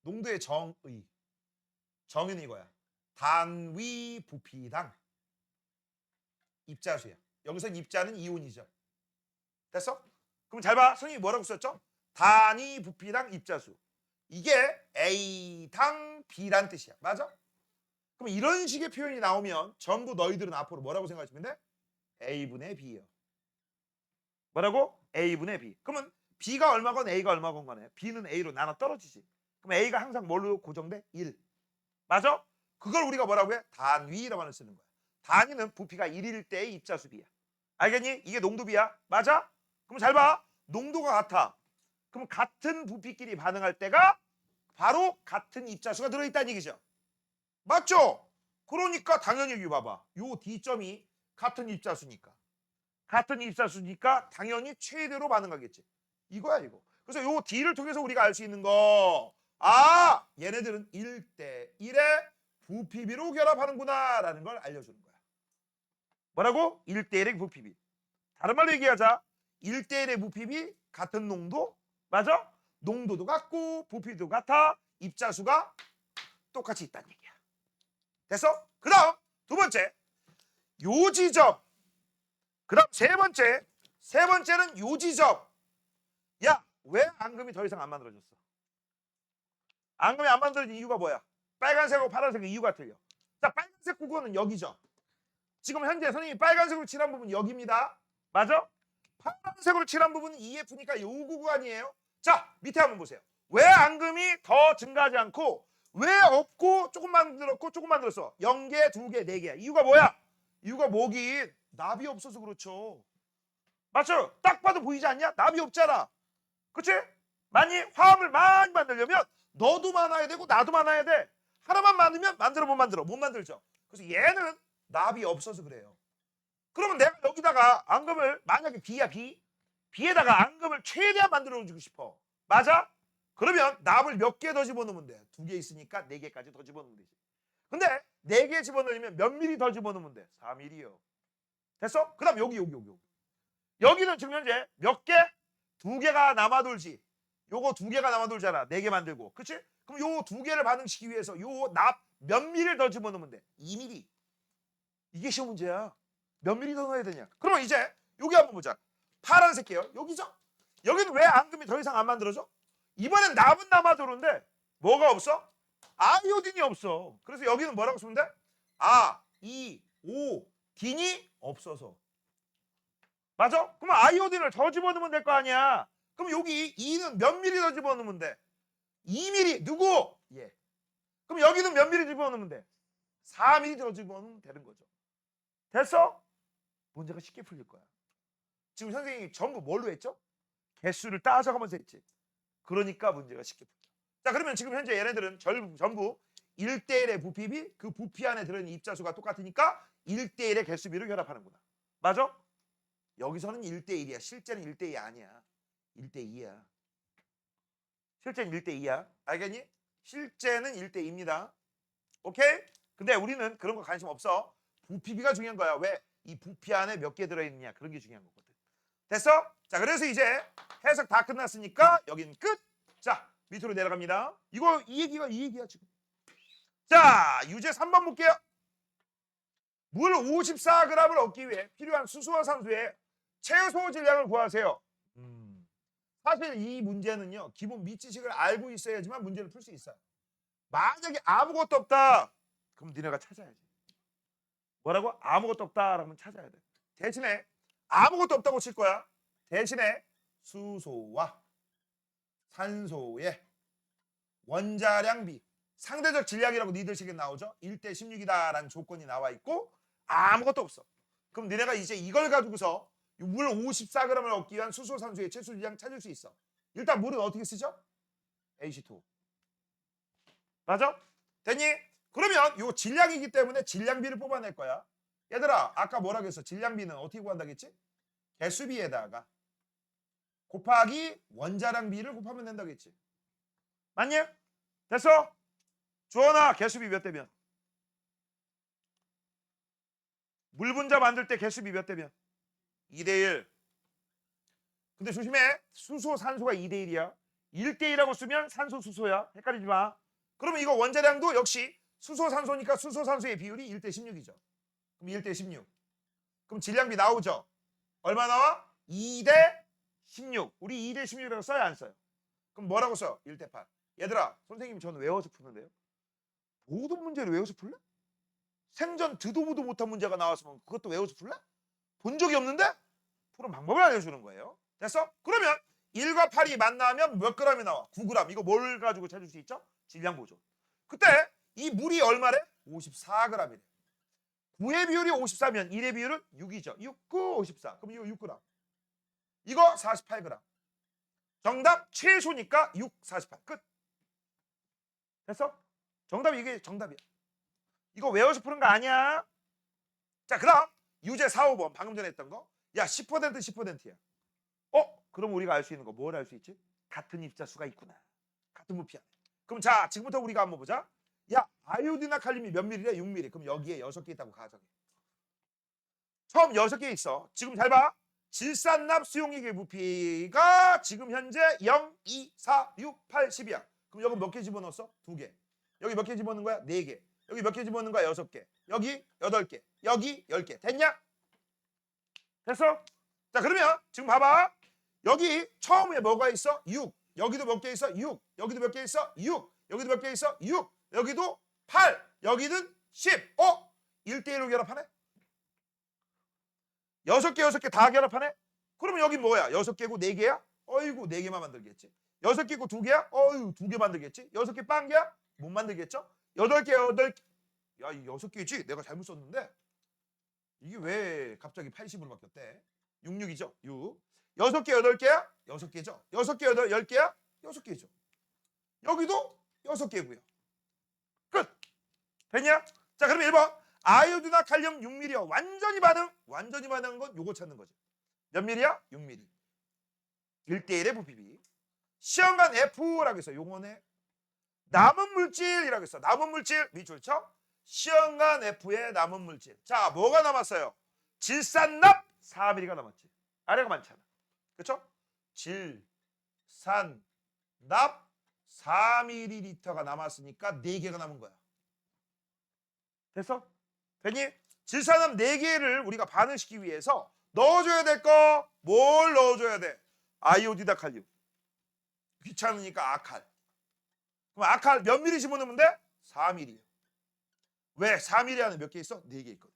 농도의 정의. 정의는 이거야. 단위 부피당 입자수야. 여기서 입자는 이온이죠. 됐어? 그럼 잘 봐. 선생님이 뭐라고 썼죠? 단위 부피당 입자수. 이게 A당 B란 뜻이야. 맞아? 그럼 이런 식의 표현이 나오면 전부 너희들은 앞으로 뭐라고 생각하시면 돼? A분의 B요. 뭐라고? A분의 B. 그러면 B가 얼마건 A가 얼마건 간에 B는 A로 나눠 떨어지지. 그럼 A가 항상 뭘로 고정돼? 1. 맞아? 그걸 우리가 뭐라고 해? 단위라고 하는 쓰는 거야. 단위는 부피가 1일 때의 입자수 비야. 알겠니? 이게 농도비야. 맞아? 그럼 잘 봐. 농도가 같아. 그럼 같은 부피끼리 반응할 때가 바로 같은 입자수가 들어있다는 얘기죠. 맞죠? 그러니까 당연히 여기 봐봐. 요 D점이 같은 입자수니까. 같은 입자수니까 당연히 최대로 반응하겠지. 이거야 이거. 그래서 요 D를 통해서 우리가 알 수 있는 거. 아, 얘네들은 1대1의 부피비로 결합하는구나 라는 걸 알려주는 거야. 뭐라고? 1대1의 부피비. 다른 말로 얘기하자. 1대1의 부피비 같은 농도. 맞아? 농도도 같고 부피도 같아. 입자수가 똑같이 있다는 얘기야. 됐어? 그 다음 두 번째 요 지점. 그 다음 세 번째는 요 지점. 야, 왜 앙금이 더 이상 안 만들어졌어? 앙금이 안 만들어진 이유가 뭐야? 빨간색하고 파란색의 이유가 틀려. 자, 빨간색 구간은 여기죠. 지금 현재 선생님이 빨간색으로 칠한 부분은 여기입니다. 맞아? 파란색으로 칠한 부분은 EF니까 요 구간이에요. 자, 밑에 한번 보세요. 왜 앙금이 더 증가하지 않고 왜 없고 조금 만들었고 조금 만들었어? 0개, 2개, 4개. 이유가 뭐야? 이유가 뭐긴? 납이 없어서 그렇죠. 맞죠? 딱 봐도 보이지 않냐? 납이 없잖아. 그치? 많이 화합을 많이 만들려면 너도 많아야 되고 나도 많아야 돼. 하나만 많으면 만들어 못 만들어. 못 만들죠. 그래서 얘는 납이 없어서 그래요. 그러면 내가 여기다가 앙금을 만약에 B야 B. B에다가 앙금을 최대한 만들어주고 싶어. 맞아? 그러면 납을 몇 개 더 집어넣으면 돼? 2개 있으니까 4개까지 더 집어넣으면 되지. 근데 4개 집어넣으면 몇 미리 더 집어넣으면 돼? 4mm요. 됐어? 그 다음 여기. 여기는 지금 현재 몇 개? 2개가 남아돌지. 요거 2개가 남아돌잖아. 4개 만들고. 그치? 그럼 요 2개를 반응시키기 위해서 요 납 몇 미리를 더 집어넣으면 돼? 2mm. 이게 시험 문제야. 몇 미리 더 넣어야 되냐? 그러면 이제 여기 한번 보자. 파란색이에요. 여기죠? 여기는 왜 앙금이 더 이상 안 만들어져? 이번엔 납은 남아도는데 뭐가 없어? 아이오딘이 없어. 그래서 여기는 뭐라고 쓰면 돼? 아, 이, 오, 딘이 없어서. 맞아? 그럼 아이오딘을 더 집어넣으면 될 거 아니야. 그럼 여기 2는 몇 미리 더 집어넣으면 돼? 2mm. 누구? 예. 그럼 여기는 몇 미리 집어넣으면 돼? 4mm 더 집어넣으면 되는 거죠. 됐어? 문제가 쉽게 풀릴 거야. 지금 선생님이 전부 뭘로 했죠? 개수를 따져가면서 했지. 그러니까 문제가 쉽게 풀려. 자, 그러면 지금 현재 얘네들은 전부 1대1의 부피비, 그 부피 안에 들어있는 입자수가 똑같으니까 1대1의 개수비를 결합하는구나. 맞아? 여기서는 1대1이야. 실제는 1대2 아니야. 1대2야. 실제는 1대2야. 알겠니? 실제는 1대2입니다. 오케이? 근데 우리는 그런 거 관심 없어. 부피비가 중요한 거야. 왜? 이 부피 안에 몇 개 들어있느냐. 그런 게 중요한 거거든. 됐어? 자, 그래서 이제 해석 다 끝났으니까 여긴 끝. 자, 밑으로 내려갑니다. 이 얘기야 지금. 자, 유제 3번 볼게요. 물 54g을 얻기 위해 필요한 수소와 산소의 최소 질량을 구하세요. 사실 이 문제는요, 기본 밑지식을 알고 있어야지만 문제를 풀 수 있어요. 만약에 아무것도 없다, 그럼 니네가 찾아야지. 뭐라고? 아무것도 없다 그러면 찾아야 돼. 대신에 아무것도 없다고 칠 거야. 대신에 수소와 산소의 원자량비, 상대적 질량이라고 니들 식에 나오죠. 1대 16이다라는 조건이 나와 있고 아무것도 없어. 그럼 니네가 이제 이걸 가지고서 물 54g을 얻기 위한 수소, 산소의 최소 질량 찾을 수 있어. 일단 물은 어떻게 쓰죠? H2O. 맞아? 됐니? 그러면 요 질량이기 때문에 질량비를 뽑아낼 거야. 얘들아, 아까 뭐라고 했어? 질량비는 어떻게 구한다겠지? 개수비에다가 곱하기 원자량비를 곱하면 된다겠지. 맞니? 됐어? 주원아, 개수비 몇 대면? 물 분자 만들 때 개수비 몇 대면? 2대1. 근데 조심해. 수소, 산소가 2대1이야. 1대1이라고 쓰면 산소, 수소야. 헷갈리지 마. 그러면 이거 원자량도 역시 수소, 산소니까 수소, 산소의 비율이 1대 16이죠. 그럼 1대 16. 그럼 질량비 나오죠? 얼마 나와? 2대 16. 우리 2대 16이라고 써야 안 써요? 그럼 뭐라고 써? 1대 8. 얘들아, 선생님이 저는 외워서 푸는데요. 모든 문제를 외워서 풀래? 생전 듣도 보도 못한 문제가 나왔으면 그것도 외워서 풀래? 본 적이 없는데? 푸는 방법을 알려주는 거예요. 됐어? 그러면 1과 8이 만나면 몇 g이 나와? 9g. 이거 뭘 가지고 찾을 수 있죠? 질량 보죠. 그때 이 물이 얼마래? 54g이래. 9의 비율이 54면 1의 비율은 6이죠. 6, 9, 54. 그럼 이거 6g. 이거 48g. 정답 최소니까 6, 48. 끝. 됐어? 정답이 이게 정답이야. 이거 외워서 푸는 거 아니야. 자, 그 다음 유제 4, 5번 방금 전에 했던 거. 야, 10% 10%야. 그럼 우리가 알 수 있는 거 뭘 알 수 있지? 같은 입자수가 있구나. 같은 부피 안에. 그럼 자, 지금부터 우리가 한번 보자. 야, 아이오딘이나 칼륨이 몇 밀리래? 6mm. 그럼 여기에 6개 있다고 가정해. 처음 6개 있어. 지금 잘 봐. 질산납 수용액의 부피가 지금 현재 0, 2, 4, 6, 8, 10이야. 그럼 여기 몇 개 집어넣었어? 2개. 여기 몇 개 집어넣은 거야? 4개. 여기 몇 개 집어넣은 거야? 6개. 여기 8개. 여기 10개. 됐냐? 됐어? 자, 그러면 지금 봐봐. 여기 처음에 뭐가 있어? 6. 여기도 몇 개 있어? 6. 여기도 몇 개 있어? 6. 여기도 몇 개 있어? 6. 여기도 8. 여기는 10. 1대1로 결합하네? 6개, 6개 다 결합하네? 그러면 여기 뭐야? 6개고 4개야? 어이구, 4개만 만들겠지. 6개고 2개야? 어이구, 2개 만들겠지. 6개 빵개야? 못 만들겠죠? 8개, 8개. 야, 이 6개지? 내가 잘못 썼는데. 이게 왜 갑자기 80으로 바뀌었대? 66이죠? 6. 6개, 8개야? 6개죠. 6개, 10개야? 6개죠. 여기도 6개고요. 끝. 됐냐? 자, 그럼 1번. 아이오디나 칼륨 6mm요. 완전히 반응한 건 요거 찾는 거죠. 몇 mm야? 6mm. 1대1의 부피비. 시험관 F라고 했어요. 용어네. 남은 물질이라고 했어. 남은 물질 밑줄쳐. 시험관 F의 남은 물질. 자, 뭐가 남았어요? 질산납 4mm가 남았지. 아래가 많잖아. 그렇죠? 질산납 4ml가 남았으니까 4개가 남은 거야. 됐어? 됐니? 질산납 4개를 우리가 반응시키기 위해서 넣어줘야 될 거, 뭘 넣어줘야 돼? 아이오디다 칼륨. 귀찮으니까 아칼. 그럼 아칼 몇 미리 집어넣으면 돼? 4mm요. 왜? 4mm 안에 몇 개 있어? 4개 있거든.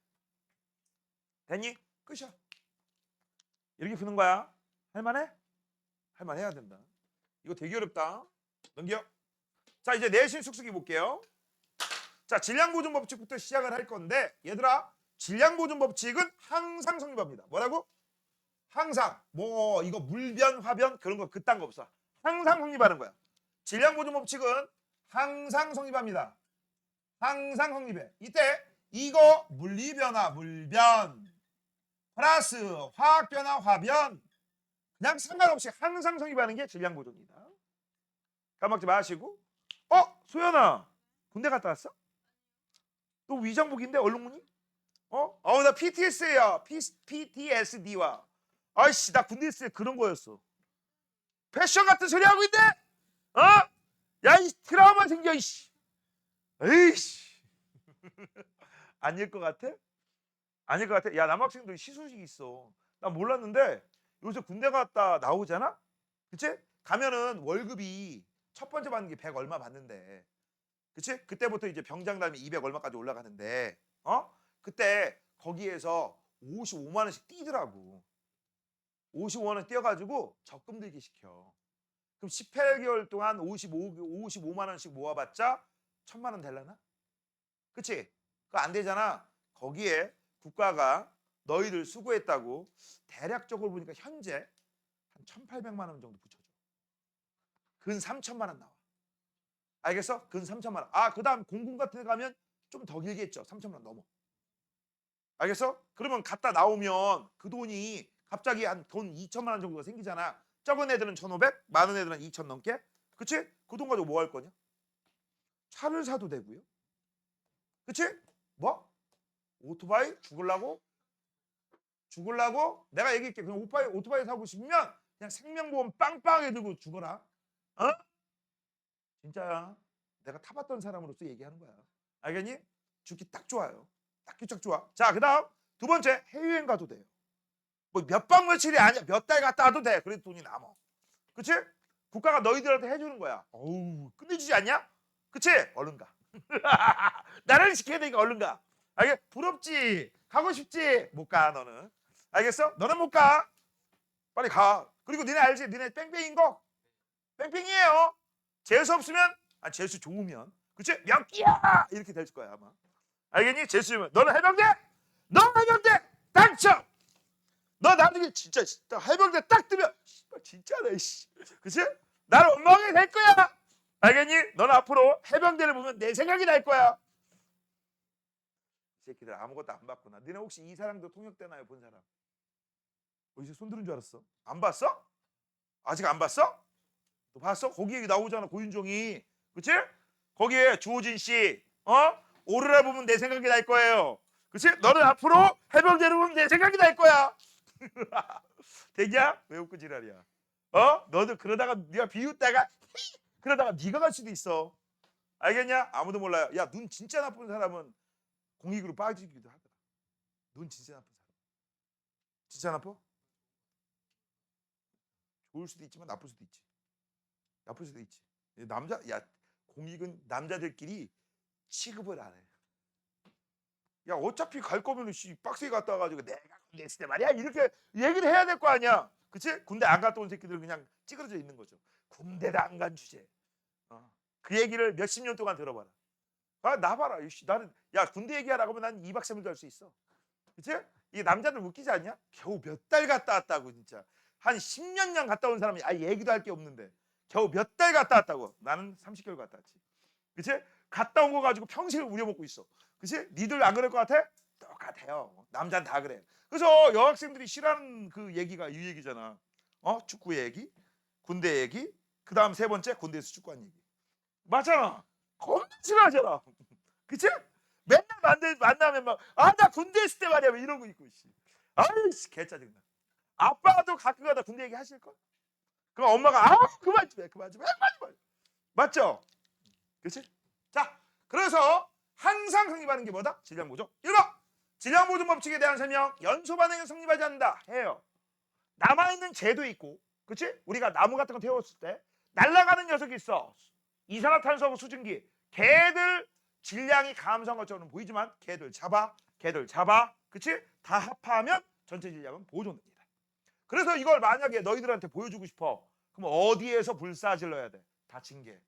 됐니? 끝이야. 이렇게 푸는 거야. 할만해? 할만해야 된다. 이거 되게 어렵다. 넘겨. 자, 이제 내신 숙식이 볼게요. 자, 질량보존 법칙부터 시작을 할 건데, 얘들아, 질량보존 법칙은 항상 성립합니다. 뭐라고? 항상. 뭐 이거 물변, 화변 그런 거 그딴 거 없어. 항상 성립하는 거야. 질량보존 법칙은 항상 성립합니다. 항상 성립해. 이때 이거 물리변화, 물변 플러스 화학변화, 화변 그냥 상관없이 항상 성립하는 게 질량보존이다. 까먹지 마시고. 소연아, 군대 갔다 왔어? 너 위장복인데 얼룩무늬? 나 PTSD야. PTSD와. 아이씨, 나 군대 있을 때 그런 거였어. 패션 같은 소리 하고 있네? 야, 이 트라우마 생겨, 이씨. 에이씨. 아닐 것 같아? 아닐 것 같아? 야, 남학생들 시소식 있어. 나 몰랐는데 요새 군대 갔다 나오잖아? 그치? 가면은 월급이 첫 번째 받는 게 100 얼마 받는데. 그치? 그때부터 이제 병장 달면 200 얼마까지 올라가는데, 그때 거기에서 55만 원씩 뛰더라고. 55만 원 뛰어가지고 적금 들기 시켜. 그럼 18개월 동안 55만 원씩 모아봤자 1000만 원 되려나? 그치? 그거 안 되잖아. 거기에 국가가 너희들 수고했다고 대략적으로 보니까 현재 한 1800만 원 정도 붙여줘. 근 3000만 원 나와. 알겠어? 근 3000만 원. 그 다음 공군 같은 데 가면 좀 더 길겠죠. 3000만 원 넘어. 알겠어? 그러면 갔다 나오면 그 돈이 갑자기 한 돈 2천만 원 정도가 생기잖아. 적은 애들은 1500, 많은 애들은 2000 넘게. 그치? 그 돈 가지고 뭐 할 거냐? 차를 사도 되고요. 그치? 뭐? 오토바이? 죽을라고? 내가 얘기할게. 그냥 오토바이 사고 싶으면 그냥 생명보험 빵빵하게 들고 죽어라. 진짜야. 내가 타봤던 사람으로서 얘기하는 거야. 알겠니? 죽기 딱 좋아요. 딱 좋아. 자, 그 다음 두 번째, 해외여행 가도 돼요. 뭐 몇 박 며칠이 아니야. 몇 달 갔다 와도 돼. 그래도 돈이 남아. 그치? 국가가 너희들한테 해주는 거야. 어우, 끝내주지 않냐? 그치? 얼른 가. 나를 시켜야 되니까 얼른 가. 알겠? 부럽지? 가고 싶지? 못 가, 너는. 알겠어? 너는 못 가. 빨리 가. 그리고 니네 알지? 니네 뺑뺑인 거? 뺑뺑이에요. 재수 없으면, 재수 좋으면, 그치? 몇 끼야! 이렇게 될 거야, 아마. 알겠니? 재수 좋으면. 너는 해병대? 너 해병대! 당첨! 너 나중에 진짜 해병대 딱 뜨면 진짜네, 씨. 그치? 나를 원망하게 될 거야. 알겠니? 너는 앞으로 해병대를 보면 내 생각이 날 거야. 이 새끼들 아무것도 안 봤구나. 너네 혹시 이 사람도 통역되나요? 본 사람? 이제 손 들은 줄 알았어. 안 봤어? 아직 안 봤어? 너 봤어? 거기에 나오잖아, 고윤종이. 그치? 거기에 주호진 씨, 오르라 보면 내 생각이 날 거예요. 그치? 너는 앞으로 해병대를 보면 내 생각이 날 거야. 되냐? 왜 웃고 지랄이야? 너도 그러다가 네가 비웃다가 그러다가 네가 갈 수도 있어. 알겠냐? 아무도 몰라요. 야, 눈 진짜 나쁜 사람은 공익으로 빠지기도 하더라. 눈 진짜 나쁜 사람. 진짜 나빠? 좋을 수도 있지만 나쁠 수도 있지. 나쁠 수도 있지. 공익은 남자들끼리 취급을 안 해. 야, 어차피 갈 거면 빡세게 갔다 와가지고 내가 군대 있을 때 말이야 이렇게 얘기를 해야 될 거 아니야. 그치? 군대 안 갔다 온 새끼들은 그냥 찌그러져 있는 거죠. 군대를 안 간 주제. 그 얘기를 몇십 년 동안 들어봐라. 나 봐라. 나는 군대 얘기하라고 하면 난 2박 3일도 할 수 있어. 그치? 이게 남자들 웃기지 않냐? 겨우 몇 달 갔다 왔다고 진짜. 한 10몇 년 갔다 온 사람이 얘기도 할 게 없는데 겨우 몇 달 갔다 왔다고. 나는 30개월 갔다 왔지. 그치? 갔다 온 거 가지고 평생을 우려먹고 있어. 그치? 니들 안 그럴 것 같아? 똑같아요. 남자는 다 그래. 그래서 여학생들이 싫어하는 그 얘기가 이 얘기잖아. 축구 얘기, 군대 얘기, 그 다음 세 번째 군대에서 축구한 얘기. 맞잖아. 겁나 싫어하잖아. 그치? 맨날 만나면 막, 나 군대 있을 때 말이야. 왜 이러고 있고, 씨. 아이씨, 개짜증나. 아빠도 가끔 가다 군대 얘기 하실걸? 그럼 엄마가, 그만 좀 해, 그만 좀 해, 그만 좀 해. 맞죠? 그치? 자, 그래서 항상 성립하는 게 뭐다? 질량보존. 1번, 질량보존 법칙에 대한 설명. 연소 반응이 성립하지 않는다. 해요. 남아있는 재도 있고, 그치? 우리가 나무 같은 거 태웠을 때 날아가는 녀석이 있어. 이산화탄소하고 수증기. 걔들 질량이 감소한 것처럼 보이지만 걔들 잡아, 그치? 다 합하면 전체 질량은 보존됩니다. 그래서 이걸 만약에 너희들한테 보여주고 싶어. 그럼 어디에서 불사질러야 돼? 닫힌 게.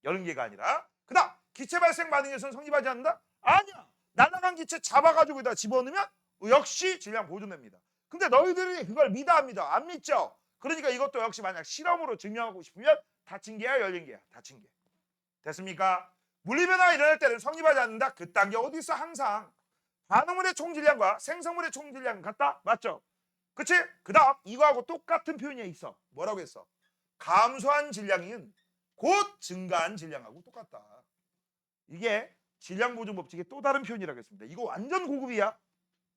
여는 게가 아니라. 그 다음 기체 발생 반응에서는 성립하지 않는다? 아니야. 날아간 기체 잡아가지고 여기다 집어넣으면 역시 질량 보존됩니다. 근데 너희들이 그걸 믿어 안 믿어? 안 믿죠? 그러니까 이것도 역시 만약 실험으로 증명하고 싶으면 닫힌 게야 열린 게야? 닫힌 게. 됐습니까? 물리변화가 일어날 때는 성립하지 않는다? 그딴 게 어디 있어? 항상 반응물의 총질량과 생성물의 총질량은 같다? 맞죠? 그치? 그 다음 이거하고 똑같은 표현이 있어. 뭐라고 했어? 감소한 질량인 곧 증가한 질량하고 똑같다. 이게 질량보존 법칙의 또 다른 표현이라고 했습니다. 이거 완전 고급이야.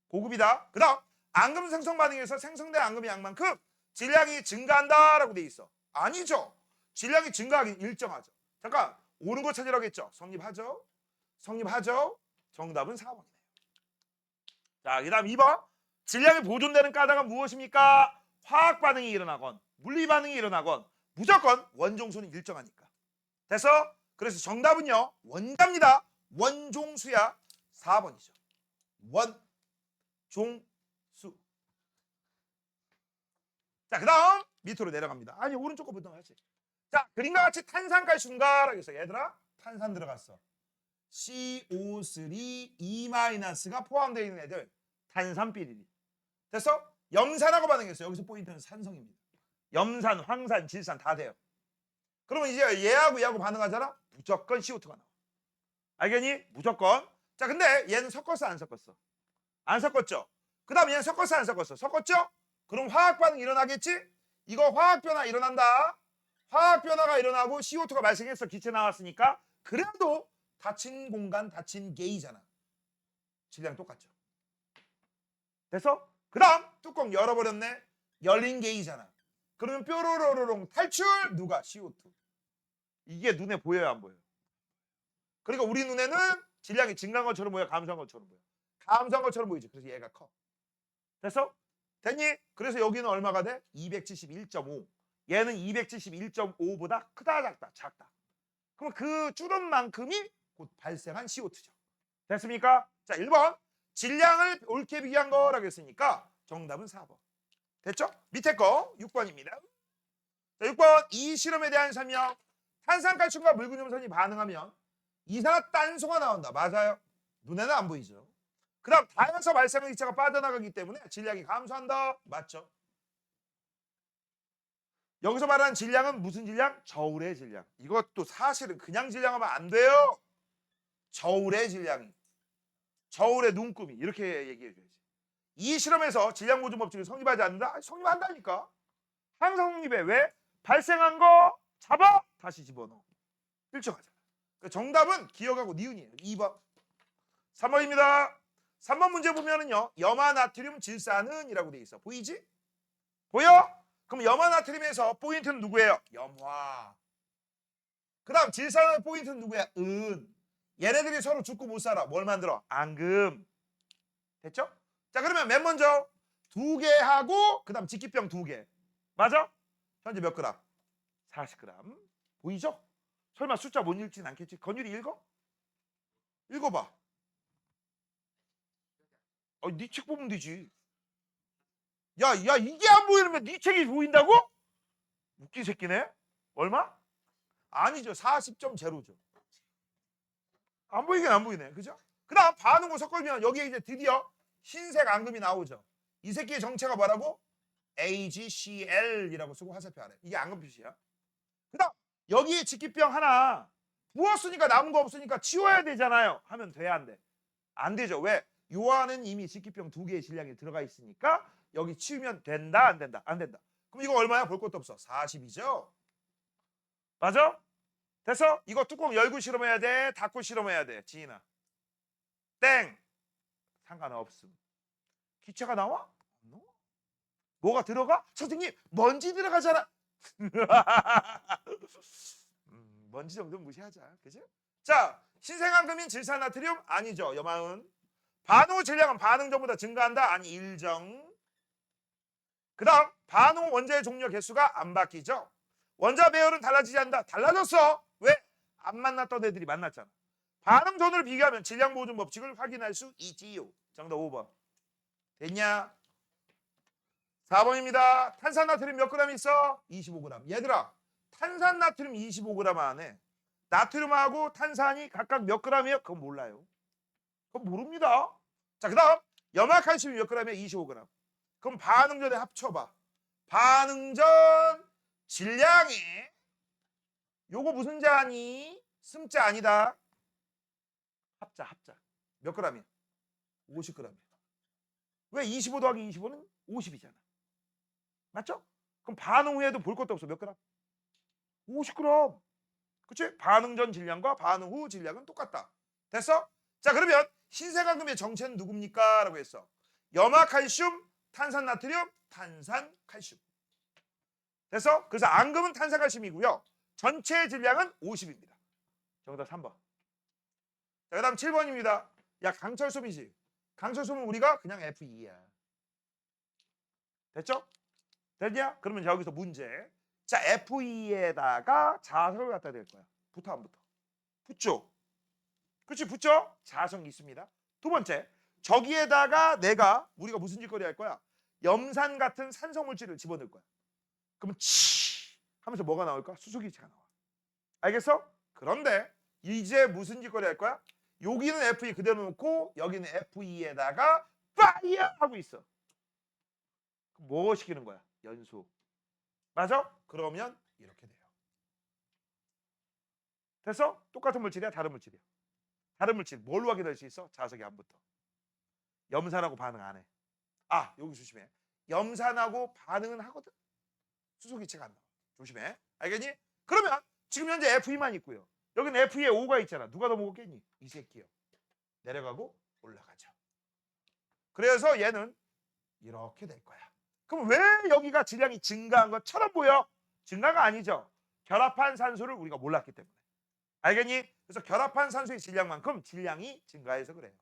고급이다. 그 다음 앙금 생성 반응에서 생성된 앙금의 양만큼 질량이 증가한다라고 돼 있어. 아니죠. 질량이 증가하긴 일정하죠. 잠깐 옳은 거 찾으라고 했죠. 성립하죠. 성립하죠. 정답은 4번이네요. 자, 그 다음 2번. 질량이 보존되는 까닭은 무엇입니까? 화학 반응이 일어나건 물리 반응이 일어나건 무조건 원종수는 일정하니까. 됐어? 그래서 정답은요. 원자입니다. 원종수야. 4번이죠. 원종수. 자, 그 다음 밑으로 내려갑니다. 아니 오른쪽 거부터 하지. 자, 그림과 같이 탄산가스인가라고 했어. 얘들아 탄산 들어갔어. CO3 E-가 포함되어 있는 애들 탄산비리리. 됐어? 염산하고 반응했어요. 여기서 포인트는 산성입니다. 염산, 황산, 질산 다 돼요. 그러면 이제 얘하고 얘하고 반응하잖아? 무조건 CO2가 나와. 알겠니? 무조건. 자, 근데 얘는 섞었어 안 섞었어? 안 섞었죠? 그 다음 얘는 섞었어 안 섞었어? 섞었죠? 그럼 화학 반응 일어나겠지? 이거 화학 변화 일어난다. 화학 변화가 일어나고 CO2가 발생해서 기체 나왔으니까 그래도 닫힌 공간, 닫힌 게이잖아. 질량 똑같죠? 됐어? 그 다음 뚜껑 열어버렸네. 열린 게이잖아. 그러면 뾰로로로롱 탈출. 누가? CO2. 이게 눈에 보여요 안 보여요? 그러니까 우리 눈에는 질량이 증가한 것처럼 보여, 감소한 것처럼 보여. 감소한 것처럼 보이지. 그래서 얘가 커. 됐어? 됐니? 그래서 여기는 얼마가 돼? 271.5. 얘는 271.5보다 크다 작다? 작다. 그럼 그 줄은 만큼이 곧 발생한 CO2죠. 됐습니까? 자, 1번. 질량을 옳게 비교한 거라고 했으니까 정답은 4번. 됐죠? 밑에 거 6번입니다. 자, 6번. 이 실험에 대한 설명. 탄산칼슘과 묽은염산이 반응하면 이산화탄소가 나온다. 맞아요. 눈에는 안 보이죠. 그 다음 다연서 발생한 기체가 빠져나가기 때문에 질량이 감소한다. 맞죠? 여기서 말하는 질량은 무슨 질량? 저울의 질량. 이것도 사실은 그냥 질량하면 안 돼요. 저울의 질량이. 저울의 눈금이. 이렇게 얘기해줘야지. 이 실험에서 질량보존 법칙을 성립하지 않는다? 아니, 성립한다니까. 항상 성립해. 왜? 발생한 거 잡아 다시 집어넣어. 일정하잖아. 그러니까 정답은 기억하고 니은이에요. 2번. 3번입니다. 3번 문제 보면은요. 염화나트륨 질산은 이라고 돼 있어. 보이지? 보여? 그럼 염화나트륨에서 포인트는 누구예요? 염화. 그 다음 질산의 포인트는 누구야? 은. 얘네들이 서로 죽고 못 살아. 뭘 만들어? 앙금. 됐죠? 자, 그러면 맨 먼저 2개 하고 그 다음 직기병 2개. 맞아? 현재 몇 그램? 40g. 보이죠? 설마 숫자 못 읽진 않겠지? 건율이 읽어? 읽어봐. 네 책 보면 되지. 야, 이게 안 보이면 네 책이 보인다고? 웃긴 새끼네. 얼마? 아니죠. 40.0죠. 안 보이긴 안 보이네. 그죠? 그 다음 반응구 섞으면 여기에 이제 드디어 흰색 앙금이 나오죠. 이 새끼의 정체가 뭐라고? AgCl이라고 쓰고 화살표 아래. 이게 앙금 표시야. 그 다음 여기에 직기병 하나 부었으니까 남은 거 없으니까 치워야 되잖아요. 하면 돼야 안 돼? 안 되죠. 왜? 요 안에는 이미 직기병 2개의 질량이 들어가 있으니까 여기 치우면 된다, 안 된다? 안 된다. 그럼 이거 얼마야? 볼 것도 없어. 40이죠? 맞아? 됐어? 이거 뚜껑 열고 실험해야 돼? 닫고 실험해야 돼? 지인아. 땡! 상관없음. 기체가 나와? 뭐가 들어가? 선생님, 먼지 들어가잖아. 먼지 정도는 무시하자. 그죠? 자, 신생황금인 질산나트륨 아니죠. 여마은. 반응 후 질량은 반응 전보다 증가한다. 아니, 일정. 그 다음 반응 후 원자의 종류 개수가 안 바뀌죠. 원자 배열은 달라지지 않는다. 달라졌어. 왜? 안 만났던 애들이 만났잖아. 반응 전후를 비교하면 질량 보존 법칙을 확인할 수 있지요. 정답 5번. 됐냐? 4번입니다. 탄산나트륨 몇 그램 있어? 25g. 얘들아, 탄산나트륨 25g 안에 나트륨하고 탄산이 각각 몇 g이에요? 그건 몰라요. 그건 모릅니다. 자, 그 다음 염화칼슘이 몇 g이에요? 25g. 그럼 반응 전에 합쳐봐. 반응 전 질량이 요거 무슨 자니? 승자 아니다. 합자. 몇 g이야? 50g이야. 왜 25 더하기 25는 50이잖아. 맞죠? 그럼 반응 후에도 볼 것도 없어. 몇 그램? 50g. 그치? 반응 전 질량과 반응 후 질량은 똑같다. 됐어? 자, 그러면 신생황금의 정체는 누굽니까? 라고 했어. 염화칼슘, 탄산나트륨, 탄산칼슘. 됐어? 그래서 앙금은 탄산칼슘이고요. 전체 질량은 50입니다. 정답 3번. 자, 그 다음 7번입니다. 야, 강철솜이지. 강철솜은 우리가 그냥 F2야. 됐죠? 됐냐? 그러면 여기서 문제. 자, F2에다가 자석을 갖다 댈 거야. 붙어 안 붙어? 붙죠? 그치, 붙죠? 자석이 있습니다. 두 번째, 저기에다가 우리가 무슨 짓거리 할 거야? 염산 같은 산성물질을 집어넣을 거야. 그러면 치 하면서 뭐가 나올까? 수소기체가 나와. 알겠어? 그런데 이제 무슨 짓거리 할 거야? 여기는 F2 그대로 놓고 여기는 F2에다가 파이어 하고 있어. 뭐 시키는 거야? 연소. 맞아? 그러면 이렇게 돼요. 됐어? 똑같은 물질이야? 다른 물질이야? 다른 물질. 뭘로 확인할 수 있어? 자석이 안 붙어. 염산하고 반응 안 해. 아, 여기 조심해. 염산하고 반응은 하거든. 수소기체가 안 나와. 조심해. 알겠니? 그러면 지금 현재 F2만 있고요. 여기는 F2에 O가 있잖아. 누가 더 먹었겠니? 이 새끼요. 내려가고 올라가죠. 그래서 얘는 이렇게 될 거야. 그럼 왜 여기가 질량이 증가한 것처럼 보여? 증가가 아니죠. 결합한 산소를 우리가 몰랐기 때문에. 알겠니? 그래서 결합한 산소의 질량만큼 질량이 증가해서 그래요.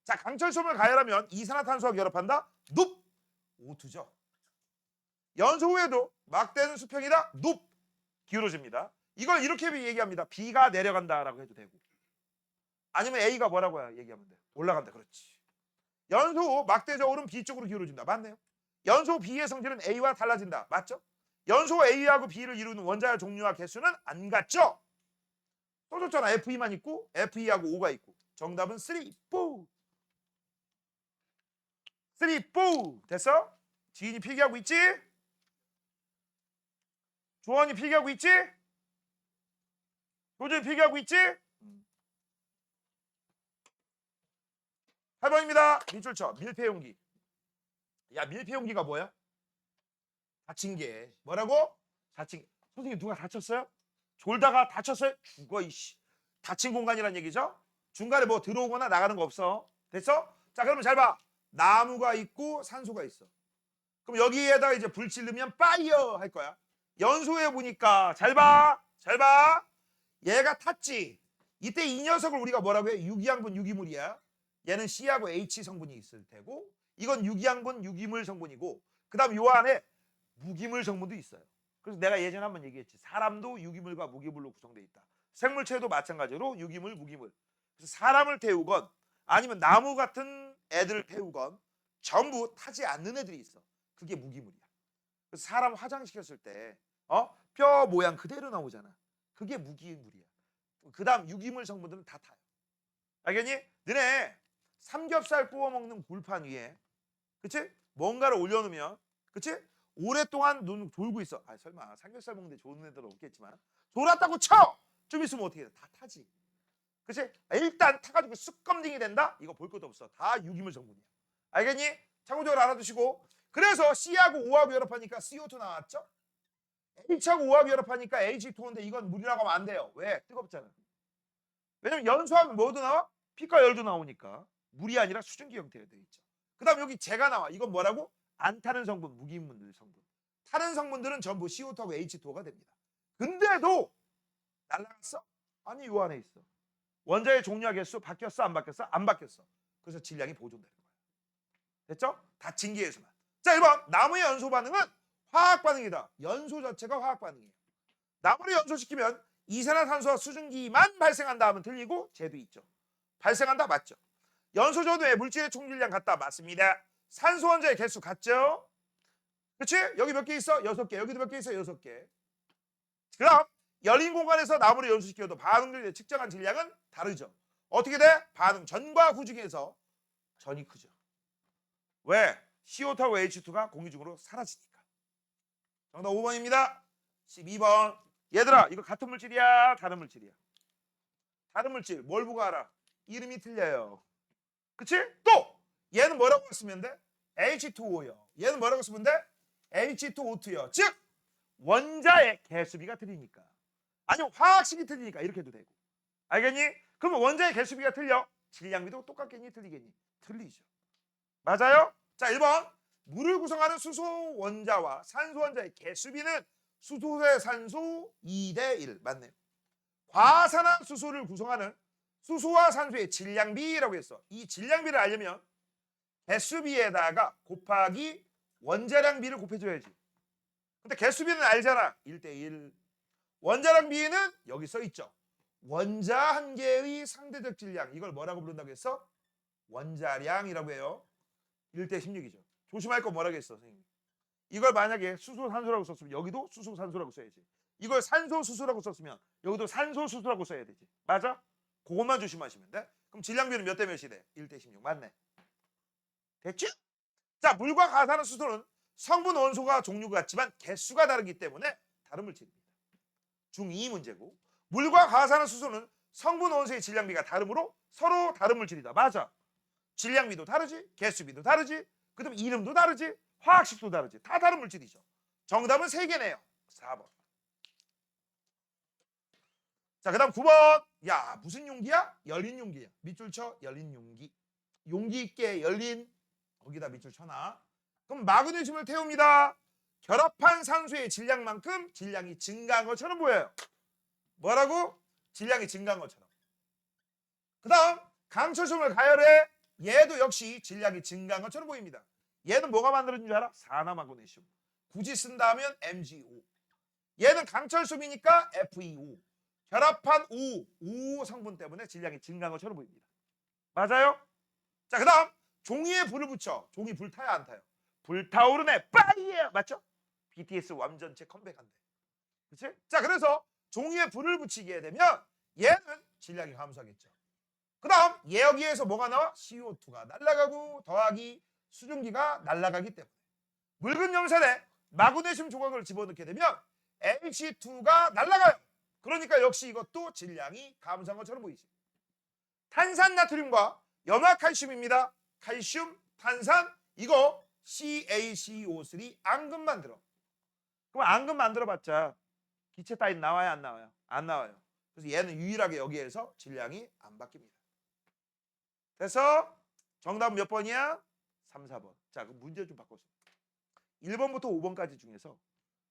자, 강철솜을 가열하면 이산화탄소와 결합한다? 눕! O2죠. 연소 후에도 막대는 수평이다? 눕! 기울어집니다. 이걸 이렇게 얘기합니다. B가 내려간다라고 해도 되고. 아니면 A가 뭐라고 얘기하면 돼? 올라간다. 그렇지. 연소 후 막대저울은 B 쪽으로 기울어진다. 맞네요. 연소 B의 성질은 A와 달라진다. 맞죠? 연소 A하고 B를 이루는 원자의 종류와 개수는 안 같죠? 또 줬잖아. F2만 있고 F2하고 O가 있고. 정답은 3, 4. 3, 4. 됐어? 지인이 필기하고 있지? 조원이 필기하고 있지? 도저히 필기하고 있지? 8번입니다. 밑줄쳐. 밀폐용기. 야, 밀폐용기가 뭐야? 다친 게. 뭐라고? 다친 게. 선생님 누가 다쳤어요? 졸다가 다쳤어요? 죽어 이씨. 닫힌 공간이란 얘기죠? 중간에 뭐 들어오거나 나가는 거 없어. 됐어? 자, 그러면 잘 봐. 나무가 있고 산소가 있어. 그럼 여기에다가 이제 불 지르면 파이어 할 거야. 연소해 보니까 잘 봐. 잘 봐. 얘가 탔지. 이때 이 녀석을 우리가 뭐라고 해? 유기양분 유기물이야. 얘는 C하고 H 성분이 있을 테고 이건 유기양분 유기물 성분이고 그 다음 요 안에 무기물 성분도 있어요. 그래서 내가 예전에 한번 얘기했지. 사람도 유기물과 무기물로 구성되어 있다. 생물체도 마찬가지로 유기물, 무기물. 그래서 사람을 태우건 아니면 나무 같은 애들을 태우건 전부 타지 않는 애들이 있어. 그게 무기물이야. 그래서 사람 화장시켰을 때 뼈 모양 그대로 나오잖아. 그게 무기물이야. 그 다음 유기물 성분들은 다 타요. 알겠니? 너네 삼겹살 구워 먹는 굴판 위에 그치? 뭔가를 올려놓으면 그치? 오랫동안 눈 돌고 있어. 아, 설마 삼겹살 먹는데 좋은 애들은 없겠지만 돌았다고 쳐! 좀 있으면 어떻게 돼? 다 타지. 그치? 일단 타가지고 습검딩이 된다? 이거 볼 것도 없어. 다 유기물 성분이야. 알겠니? 참고적으로 알아두시고. 그래서 C하고 O하고 결합하니까 CO2 나왔죠? H하고 O하고 결합하니까 H2O인데 이건 물이라고 하면 안 돼요. 왜? 뜨겁잖아. 왜냐면 연소하면 뭐도 나와? 피과 열도 나오니까. 물이 아니라 수증기 형태가 되어 있죠. 그 다음 여기 재가 나와. 이건 뭐라고? 안 타는 성분, 무기물 성분. 타는 성분들은 전부 CO2하고 H2O가 됩니다. 근데도 날라갔어? 아니 요 안에 있어. 원자의 종류와 개수 바뀌었어? 안 바뀌었어? 안 바뀌었어. 그래서 질량이 보존되는 거야. 됐죠? 닫힌 기에서만. 자 1번 나무의 연소 반응은 화학 반응이다. 연소 자체가 화학 반응이에요. 나무를 연소시키면 이산화탄소와 수증기만 발생한다 하면 틀리고 쟤도 있죠. 발생한다 맞죠? 연소 전후에 물질의 총질량 같다 맞습니다. 산소 원자의 개수 같죠? 그렇지? 여기 몇 개 있어? 6개. 여기도 몇 개 있어? 6개. 그럼 열린 공간에서 나무를 연소시켜도 반응률에 측정한 질량은 다르죠. 어떻게 돼? 반응 전과 후 중에서 전이 크죠. 왜? CO2하고 H2가 공기 중으로 사라지니까. 정답 5번입니다. 12번. 얘들아 이거 같은 물질이야? 다른 물질이야? 다른 물질. 뭘 보고 알아? 이름이 틀려요. 그치? 또 얘는 뭐라고 쓰면 돼? H2O요. 얘는 뭐라고 쓰면 돼? H2O2요. 즉 원자의 개수비가 틀리니까. 아니면 화학식이 틀리니까 이렇게 해도 되고. 알겠니? 그러면 원자의 개수비가 틀려. 질량비도 똑같겠니? 틀리겠니? 틀리죠. 맞아요? 자 1번. 물을 구성하는 수소 원자와 산소 원자의 개수비는 수소 대 산소 2대 1. 맞네요. 과산화 수소를 구성하는 수소와 산소의 질량비라고 했어. 이 질량비를 알려면 개수비에다가 곱하기 원자량비를 곱해줘야지. 근데 개수비는 알잖아. 1대1. 원자량비는 여기 써 있죠. 원자 한 개의 상대적 질량. 이걸 뭐라고 부른다고 했어? 원자량이라고 해요. 1대16이죠. 조심할 거 뭐라고 했어, 선생님? 이걸 만약에 수소 산소라고 썼으면 여기도 수소 산소라고 써야지. 이걸 산소 수소라고 썼으면 여기도 산소 수소라고 써야 되지. 맞아? 그것만 조심하시면 돼. 그럼 질량비는 몇 대 몇이 돼? 1대16. 맞네. 됐지? 자, 물과 가산화 수소는 성분 원소가 종류가 같지만 개수가 다르기 때문에 다른 물질입니다. 중2 문제고 물과 가산화 수소는 성분 원소의 질량비가 다르므로 서로 다른 물질이다. 맞아. 질량비도 다르지, 개수비도 다르지, 그다음 이름도 다르지, 화학식도 다르지. 다 다른 물질이죠. 정답은 3개네요. 4번. 자, 그다음 9번. 야, 무슨 용기야? 열린 용기야. 밑줄 쳐. 열린 용기. 용기 있게 열린 거기다 밑줄 쳐놔. 그럼 마그네슘을 태웁니다. 결합한 산소의 질량만큼 질량이 증가한 것처럼 보여요. 뭐라고? 질량이 증가한 것처럼. 그 다음 강철솜을 가열해. 얘도 역시 질량이 증가한 것처럼 보입니다. 얘는 뭐가 만들어진 줄 알아? 산화마그네슘. 굳이 쓴다면 MgO. 얘는 강철솜이니까 FeO. 결합한 O 성분 때문에 질량이 증가한 것처럼 보입니다. 맞아요? 자, 그 다음 종이에 불을 붙여. 종이 불타야 안 타요? 불타오르네. 빠이에 맞죠? BTS 완전체 컴백한대. 그치? 자, 그래서 종이에 불을 붙이게 되면 얘는 질량이 감소하겠죠. 그 다음 여기에서 뭐가 나와? CO2가 날아가고 더하기 수증기가 날아가기 때문에 묽은 염산에 마그네슘 조각을 집어넣게 되면 H2가 날아가요. 그러니까 역시 이것도 질량이 감소한 것처럼 보이지. 탄산나트륨과 염화칼슘입니다. 칼슘, 탄산, 이거 CaCO3 앙금 만들어. 그럼 앙금 만들어봤자 기체 따윈 나와요? 안 나와요? 안 나와요. 그래서 얘는 유일하게 여기에서 질량이 안 바뀝니다. 그래서 정답은 몇 번이야? 3, 4번. 자, 그럼 문제 좀 바꿔서 1번부터 5번까지 중에서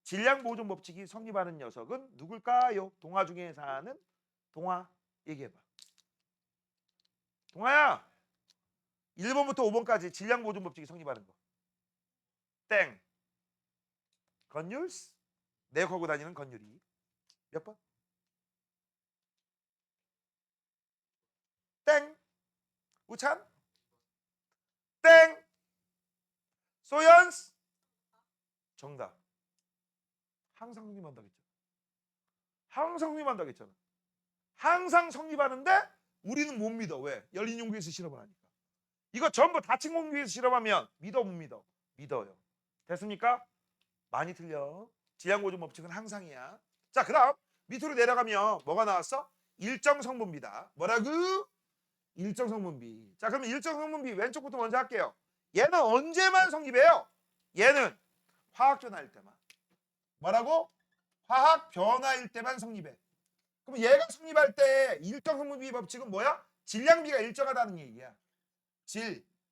질량 보존 법칙이 성립하는 녀석은 누굴까요? 동화 중에 사는 동화 얘기해봐. 동화야. 1번부터 5번까지 질량 보존 법칙이 성립하는 거. 땡. 건율스? 내 걸고 다니는 건율이. 몇 번? 땡. 우찬? 땡. 소연스? 정답. 항상 성립한다고 했잖아. 항상 성립한다고 했잖아. 항상 성립하는데 우리는 못 믿어. 왜? 열린 용기에서 실험을 하니까. 이거 전부 닫힌 공기에서 실험하면 믿어 못 믿어? 믿어요. 됐습니까? 많이 틀려. 질량 보존 법칙은 항상이야. 자, 그 다음 밑으로 내려가면 뭐가 나왔어? 일정 성분비다. 뭐라고? 일정 성분비. 자, 그럼 일정 성분비 왼쪽부터 먼저 할게요. 얘는 언제만 성립해요? 얘는 화학 변화일 때만. 뭐라고? 화학 변화일 때만 성립해. 그럼 얘가 성립할 때 일정 성분비 법칙은 뭐야? 질량비가 일정하다는 얘기야.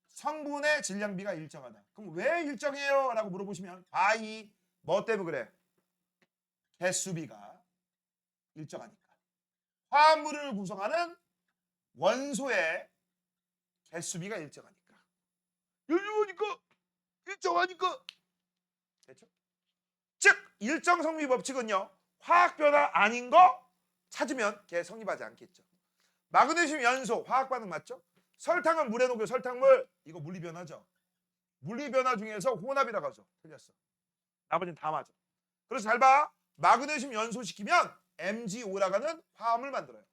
성분의 질량비가 일정하다. 그럼 왜 일정해요? 라고 물어보시면 바이 뭐 때문에 그래? 개수비가 일정하니까. 화합물을 구성하는 원소의 개수비가 일정하니까. 일정하니까. 됐죠? 즉 일정 성립 법칙은요. 화학 변화 아닌 거 찾으면 걔 성립하지 않겠죠. 마그네슘 연소 화학 반응 맞죠? 설탕은 물에 녹여 설탕물 이거 물리 변화죠. 물리 변화 중에서 혼합이라고 하죠. 틀렸어. 나머지는 다 맞아. 그래서 잘 봐. 마그네슘 연소시키면 MgO라고 하는 화합을 만들어요.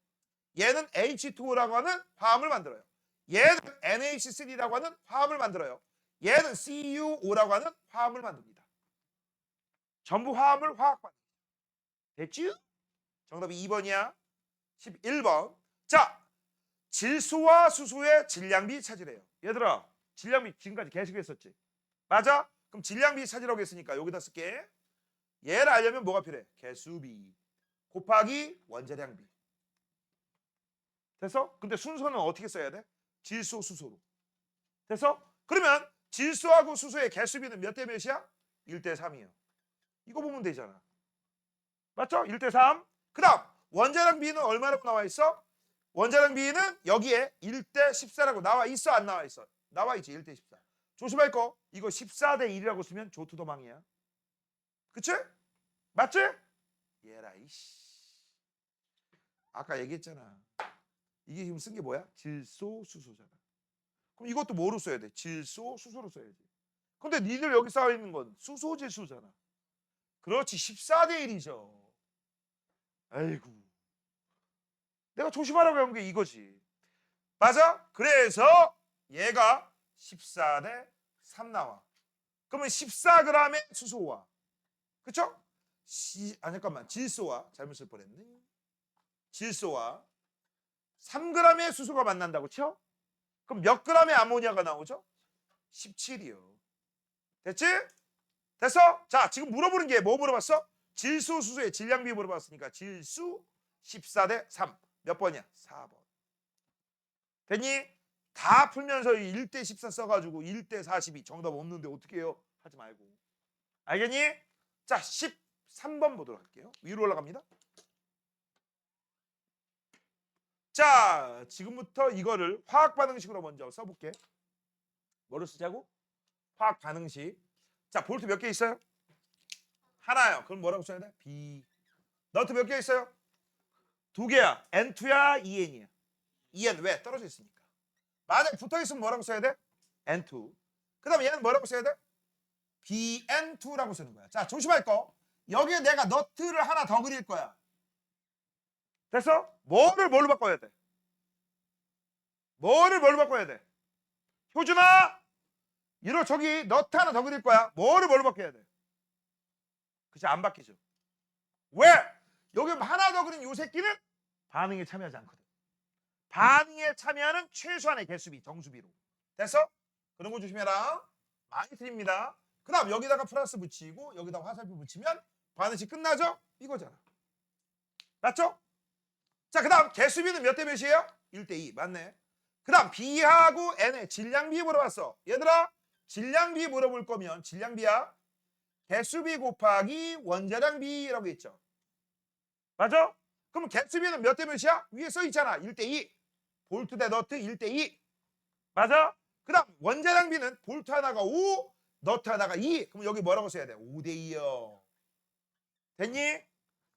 얘는 H2O라고 하는 화합을 만들어요. 얘는 NH3라고 하는 화합을 만들어요. 얘는 CuO라고 하는 화합을 만듭니다. 전부 화합을 화학 반응. 됐지? 정답이 2번이야. 11번. 자, 질소와 수소의 질량비 찾으래요. 얘들아, 질량비 지금까지 계속 했었지? 맞아? 그럼 질량비 찾으라고 했으니까 여기다 쓸게. 얘를 알려면 뭐가 필요해? 개수비 곱하기 원자량비. 됐어? 근데 순서는 어떻게 써야 돼? 질소, 수소로. 됐어? 그러면 질소하고 수소의 개수비는 몇 대 몇이야? 1대 3이에요. 이거 보면 되잖아. 맞죠? 1대 3. 그 다음 원자량비는 얼마라고 나와 있어? 원자량비는 여기에 1대 14라고 나와 있어? 안 나와 있어? 나와 있지. 1대 14. 조심할 거. 이거 14대 1이라고 쓰면 조투더망이야. 그치? 맞지? 얘라 이씨. 아까 얘기했잖아. 이게 지금 쓴 게 뭐야? 질소, 수소잖아. 그럼 이것도 뭐로 써야 돼? 질소, 수소로 써야지. 근데 니들 여기 쌓여 있는 건 수소, 질소잖아. 그렇지. 14대 1이죠. 아이고. 내가 조심하라고 한 게 이거지. 맞아? 그래서 얘가 14대 3 나와. 그러면 14g의 수소와 그쵸? 잠깐만. 질소와 잘못 쓸 뻔했네. 질소와 3g의 수소가 만난다고 쳐? 그럼 몇 g의 아모니아가 나오죠? 17이요. 됐지? 됐어? 자, 지금 물어보는 게 뭐 물어봤어? 질소, 수소의 질량비 물어봤으니까 질수 14대 3. 몇 번이야? 4번. 됐니? 다 풀면서 1대 14 써가지고 1대 42 정답 없는데 어떻게 해요? 하지 말고. 알겠니? 자, 13번 보도록 할게요. 위로 올라갑니다. 자, 지금부터 이거를 화학 반응식으로 먼저 써볼게. 뭐를 쓰자고? 화학 반응식. 자, 볼트 몇 개 있어요? 하나요. 그럼 뭐라고 써야 돼? B. 너트 몇 개 있어요? 2개야. N2야, EN이야. EN 왜? 떨어져 있으니까. 만약 붙어 있으면 뭐라고 써야 돼? N2. 그 다음에 얘는 뭐라고 써야 돼? BN2라고 쓰는 거야. 자, 조심할 거. 여기에 내가 너트를 하나 더 그릴 거야. 됐어? 뭐를 뭘로 바꿔야 돼? 뭐를 뭘로 바꿔야 돼? 효준아! 이로 저기 너트 하나 더 그릴 거야. 뭐를 뭘로 바꿔야 돼? 그치, 안 바뀌죠. 왜? 여기 하나 더 그린 요 새끼는 반응에 참여하지 않거든. 반응에 참여하는 최소한의 개수비, 정수비로. 됐어? 그런 거 조심해라. 많이 틀립니다. 그 다음 여기다가 플러스 붙이고 여기다가 화살표 붙이면 반응식 끝나죠? 이거잖아. 맞죠? 자, 그 다음 개수비는 몇 대 몇이에요? 1대 2. 맞네. 그 다음 B하고 N의 질량비 물어봤어. 얘들아, 질량비 물어볼 거면 질량비야. 개수비 곱하기 원자량비라고 했죠. 맞아? 그럼 개수비는 몇 대 몇이야? 위에 써 있잖아. 1대 2. 볼트 대 너트 1대 2. 맞아? 그 다음 원자량비는 볼트 하나가 5, 너트 하나가 2. 그럼 여기 뭐라고 써야 돼? 5대 2요. 됐니?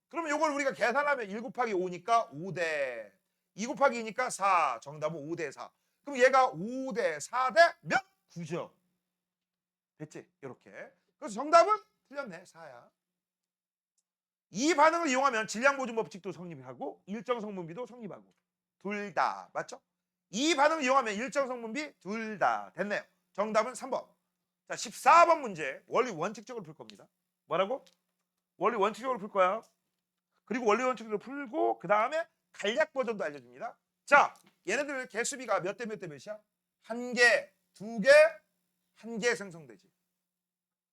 그럼 이걸 우리가 계산하면 1 곱하기 5니까 5대 2 곱하기 2니까 4. 정답은 5대 4. 그럼 얘가 5대 4대 몇? 9죠. 됐지? 이렇게. 그래서 정답은 틀렸네. 4야. 이 반응을 이용하면 질량보존 법칙도 성립하고 일정 성분비도 성립하고 둘 다 맞죠? 이 반응을 이용하면 일정 성분비 둘 다 됐네요. 정답은 3번. 자, 14번 문제 원리 원칙적으로 풀 겁니다. 뭐라고? 원리 원칙적으로 풀 거야. 그리고 원리 원칙적으로 풀고 그 다음에 간략 버전도 알려줍니다. 자, 얘네들 개수비가 몇 대 몇 대 몇이야? 1개, 2개, 1개 생성되지.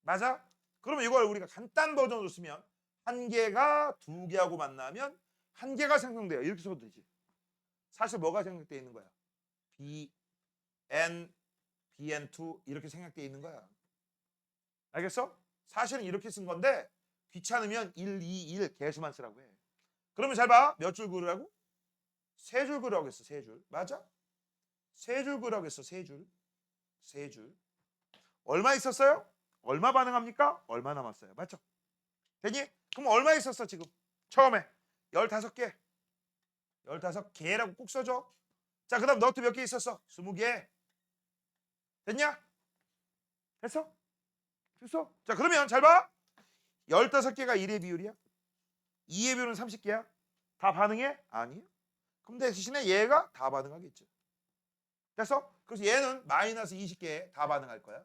맞아? 그러면 이걸 우리가 간단 버전으로 쓰면 1개가 2개하고 만나면 1개가 생성돼요. 이렇게 써도 되지. 사실 뭐가 생각되어 있는 거야? bn, bn2 이렇게 생각되어 있는 거야. 알겠어? 사실은 이렇게 쓴 건데 귀찮으면 1, 2, 1 개수만 쓰라고 해. 그러면 잘 봐. 몇 줄 그으라고? 3줄 그으라고 했어. 3줄. 맞아? 3줄 그으라고 했어. 3줄. 3줄. 얼마 있었어요? 얼마 반응합니까? 얼마 남았어요. 맞죠? 되니? 그럼 얼마 있었어 지금? 처음에 15개. 15개라고 꼭 써줘. 자, 그 다음 너트 몇 개 있었어? 20개. 됐냐? 됐어? 됐어? 자, 그러면 잘 봐. 15개가 1의 비율이야. 2의 비율은 30개야. 다 반응해? 아니요. 그럼 대신에 얘가 다 반응하겠죠. 됐어? 그래서 얘는 마이너스 20개 다 반응할 거야.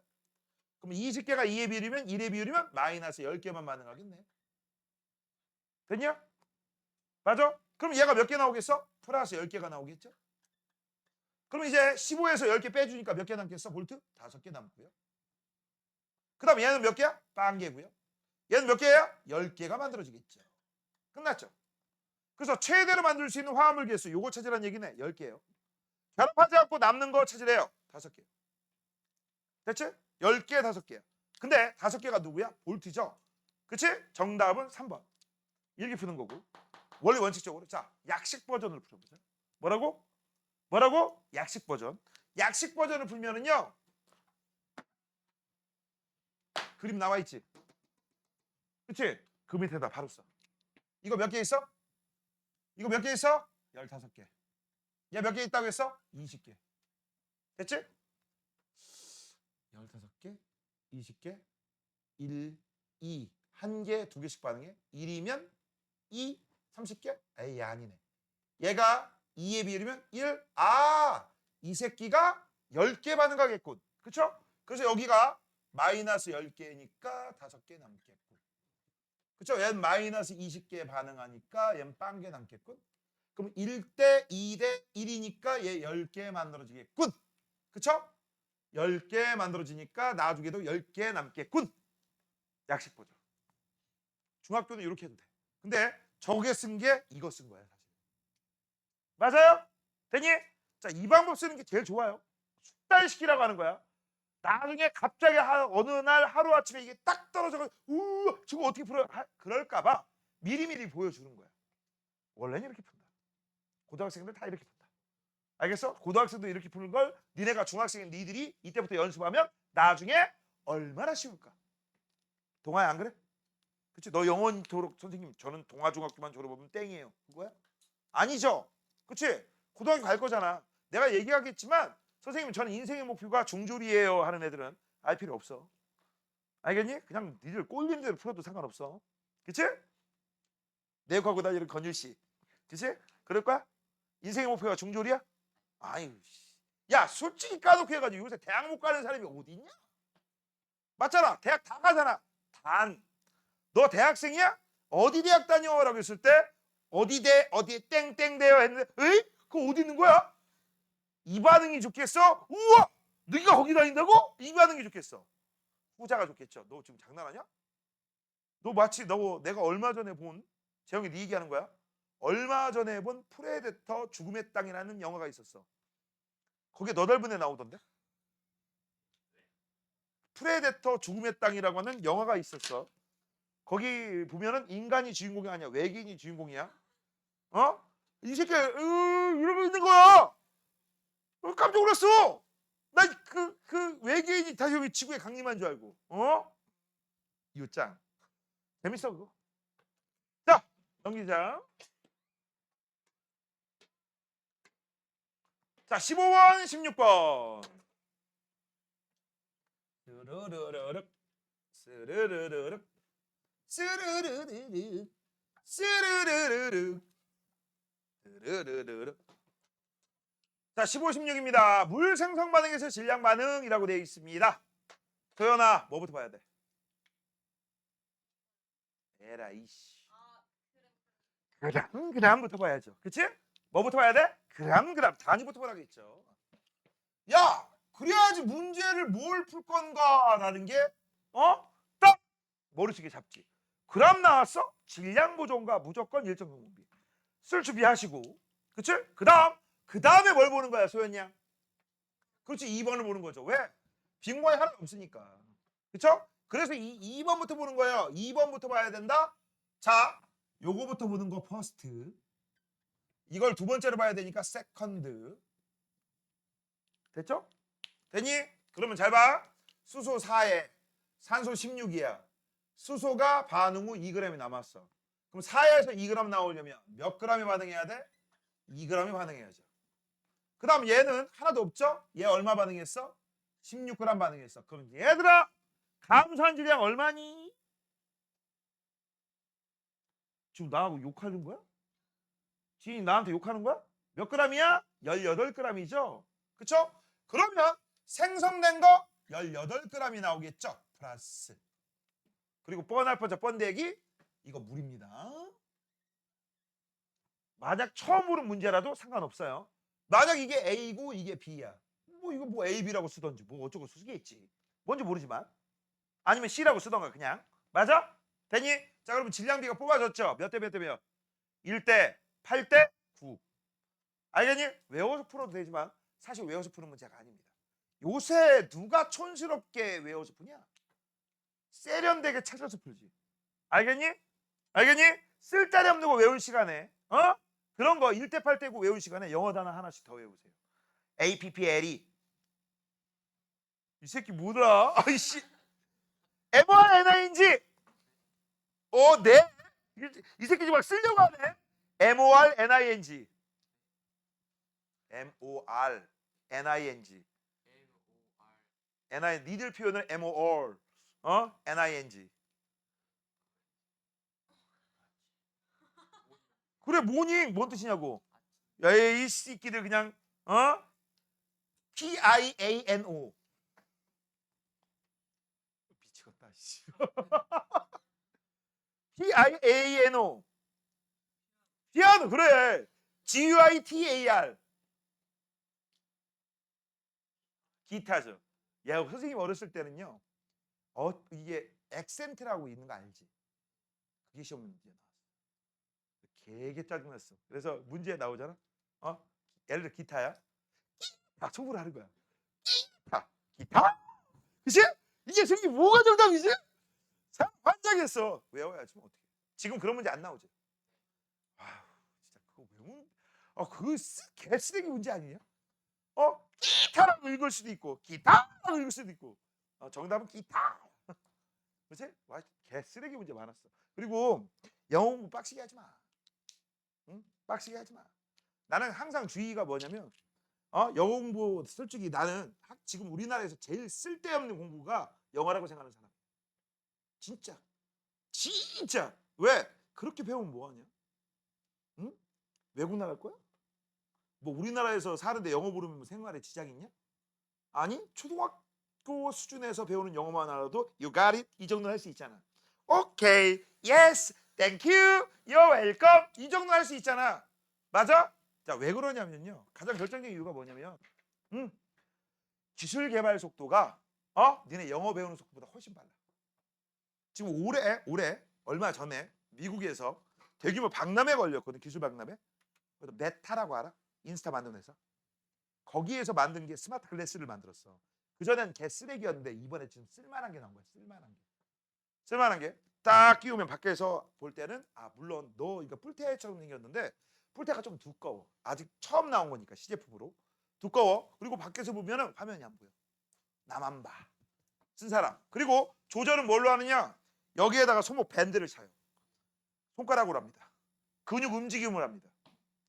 그럼 20개가 2의 비율이면 1의 비율이면 마이너스 10개만 반응하겠네. 됐냐? 맞아? 그럼 얘가 몇 개 나오겠어? 플러스 10개가 나오겠죠? 그럼 이제 15에서 10개 빼주니까 몇 개 남겠어? 볼트? 5개 남고요. 그 다음 얘는 몇 개야? 빵개고요. 얘는 몇 개야? 10개가 만들어지겠죠. 끝났죠? 그래서 최대로 만들 수 있는 화합물 개수 요거 찾으라는 얘기네. 10개예요. 결합하지 않고 남는 거 찾으래요. 5개. 됐지? 10개 5개야. 근데 5개가 누구야? 볼트죠. 그치? 정답은 3번. 이렇게 푸는 거고. 원래 원칙적으로. 자, 약식 버전으로 풀어보자. 뭐라고? 뭐라고? 약식 버전. 약식 버전을 풀면은요. 그림 나와 있지? 그치? 그 밑에다 바로 써. 이거 몇 개 있어? 이거 몇 개 있어? 15개. 얘 몇 개 있다고 했어? 20개. 됐지? 15개, 20개, 1, 2. 한 개, 2개씩 반응해. 1이면 2, 30개? 에이, 아니네. 얘가 2의 비율이면 1. 아, 이 새끼가 10개 반응하겠군. 그쵸? 그래서 여기가 마이너스 10개니까 5개 남겠군. 그쵸? 얘는 마이너스 20개 반응하니까 얘는 빵개 남겠군. 그럼 1대 2대 1이니까 얘 10개 만들어지겠군. 그쵸? 10개 만들어지니까 나중에도 10개 남겠군. 약식 버전. 중학교는 이렇게 해도 돼. 근데 저게 쓴 게 이거 쓴 거야 사실. 맞아요? 되니? 자, 이 방법 쓰는 게 제일 좋아요. 숙달시키라고 하는 거야. 나중에 갑자기 어느 날 하루아침에 이게 딱 떨어져서 저거 어떻게 풀어요? 그럴까 봐 미리미리 보여주는 거야. 원래는 이렇게 푼다. 고등학생들 다 이렇게 푼다. 알겠어? 고등학생도 이렇게 푸는 걸 니네가 중학생인 니들이 이때부터 연습하면 나중에 얼마나 쉬울까? 동아야 안 그래? 그치? 너 영어 졸업 선생님 저는 동아중학교만 졸업하면 땡이에요. 그거야? 아니죠? 그치? 고등학교 갈 거잖아. 내가 얘기하겠지만 선생님 저는 인생의 목표가 중졸이에요 하는 애들은 알 필요 없어. 알겠니? 그냥 니들 꼴리는 대로 풀어도 상관없어. 그치? 내 과거 다니는 건율씨. 그치? 그럴 거야? 인생의 목표가 중졸이야? 아유, 야 솔직히 까놓고 해가지고 요새 대학 못 가는 사람이 어디 있냐? 맞잖아. 대학 다 가잖아. 너 대학생이야? 어디 대학 다녀? 라고 했을 때 어디 땡땡 대요 했는데 에이? 그거 어디 있는 거야? 이 반응이 좋겠어? 우와! 네가 거기 다닌다고? 이 반응이 좋겠어. 후자가 좋겠죠. 너 지금 장난하냐? 너 마치 내가 얼마 전에 본 재영이 네 얘기하는 거야? 얼마 전에 본 프레데터 죽음의 땅이라는 영화가 있었어. 거기에 너덜 애 나오던데? 프레데터 죽음의 땅이라고 하는 영화가 있었어. 거기 보면은 인간이 주인공이 아니야. 외계인이 주인공이야. 어? 이 새끼 이러고 있는 거야. 깜짝 놀랐어. 나 그 외계인이 다시 여기 지구에 강림한 줄 알고. 이웃장. 재밌어 그거. 자, 넘기자. 자, 15번, 16번. 스르르르륵. 스르르르륵. 스르르르륵. 스르르르륵. 스르르르륵. 자, 15, 16입니다. 물 생성 반응에서 질량 반응이라고 되어 있습니다. 도연아, 뭐부터 봐야 돼? 에라이씨. 그다음부터 봐야죠. 그치? 뭐부터 봐야 돼? 그람 단위부터 보라겠죠. 야, 그래야지 문제를 뭘 풀 건가라는 게 딱 머릿속에 잡지. 그람 나왔어? 질량 보존과 무조건 일정 공비 쓸 준비하시고, 그치? 그 다음에 뭘 보는 거야, 소연이 양? 그렇지, 2번을 보는 거죠. 왜? 빈공간이 하나도 없으니까. 그쵸? 그래서 2번부터 보는 거예요. 2번부터 봐야 된다. 자, 요거부터 보는 거 퍼스트. 이걸 두 번째로 봐야 되니까 세컨드. 됐죠? 됐니? 그러면 잘 봐. 수소 4에 산소 16이야. 수소가 반응 후 2g이 남았어. 그럼 4에서 2g 나오려면 몇 g이 반응해야 돼? 2g이 반응해야죠. 그 다음 얘는 하나도 없죠? 얘 얼마 반응했어? 16g 반응했어. 그럼 얘들아, 감소한 질량 얼마니? 지금 나하고 욕하는 거야? 지인이 나한테 욕하는 거야? 몇 g이야? 18g이죠? 그쵸? 그러면 생성된 거 18g이 나오겠죠? 플러스. 그리고 뻔할 뻔자 뻔대기, 이거 물입니다. 만약 처음 물은 문제라도 상관없어요. 만약 이게 A고 이게 B야. 뭐 이거 뭐 A, B라고 쓰던지 뭐 어쩌고 쓰겠지. 뭔지 모르지만. 아니면 C라고 쓰던가 그냥. 맞아? 되니? 자, 그러면 질량비가 뽑아졌죠? 몇 대 몇 대 몇? 1대 8대 9. 알겠니? 외워서 풀어도 되지만 사실 외워서 푸는 문제가 아닙니다. 요새 누가 촌스럽게 외워서 푸냐? 세련되게 찾아서 풀지. 알겠니? 알겠니? 쓸데리 없는 거 외울 시간에 그런 거 1대 8대 9 외울 시간에 영어 단어 하나씩 더 외우세요. APPLE. 이 새끼 뭐더라? 아이씨. MORNING. 네. 이 새끼 지금 막 쓰려고 하네. MORNING. MORNING. 니들 표현은 MOR. NING. 그래, 모닝 뭔 뜻이냐고. 야, 이 새끼들 그냥 PIANO. 미치겠다. 씨. PIANO. 피아노. 그래. GUITAR. 기타죠. 야, 선생님 어렸을 때는요. 이게 액센트라고 있는 거 알지? 그게 시험 문제 나왔어. 되게 짜증났어. 그래서 문제 나오잖아. 예를 들어 기타야. 딱 속으로 하는 거야. 기타. 그치? 이게 선생님 뭐가 정답이지? 환장했어. 외워야지 뭐 어떻게. 지금 그런 문제 안 나오지. 아, 진짜 그거 외우면 그거 개쓰레기 문제 아니냐? 기타라고 읽을 수도 있고 기타라고 읽을 수도 있고 정답은 기타. 그치? 와, 개쓰레기 문제 많았어. 그리고 영어 공부 빡시게 하지 마. 응? 빡시게 하지 마. 나는 항상 주의가 뭐냐면 영어 공부 솔직히 나는 지금 우리나라에서 제일 쓸데없는 공부가 영어라고 생각하는 사람. 진짜. 진짜. 왜? 그렇게 배우면 뭐하냐? 응? 외국 나갈 거야? 뭐 우리나라에서 사는데 영어 모르면 뭐 생활에 지장이 있냐? 아니, 초등학교 수준에서 배우는 영어만 알아도 You got it? 이 정도 할 수 있잖아. 오케이, yes, thank you, you're welcome 이 정도 할 수 있잖아. 맞아? 자, 왜 그러냐면요. 가장 결정적인 이유가 뭐냐면 기술 개발 속도가 니네 영어 배우는 속도보다 훨씬 빨라. 지금 올해 얼마 전에 미국에서 대규모 박람회 걸렸거든. 기술 박람회. 그래서 메타라고 알아? 인스타 만든 회사. 거기에서 만든 게 스마트 글래스를 만들었어. 그전엔 개쓰레기였는데 이번에 지금 쓸만한 게 나온 거야. 쓸만한 게. 딱 끼우면 밖에서 볼 때는 물론 너 이거 뿔테처럼 생겼는데 뿔테가 좀 두꺼워. 아직 처음 나온 거니까 시제품으로. 두꺼워. 그리고 밖에서 보면은 화면이 안 보여. 나만 봐. 쓴 사람. 그리고 조절은 뭘로 하느냐? 여기에다가 손목 밴드를 차요. 손가락으로 합니다. 근육 움직임을 합니다.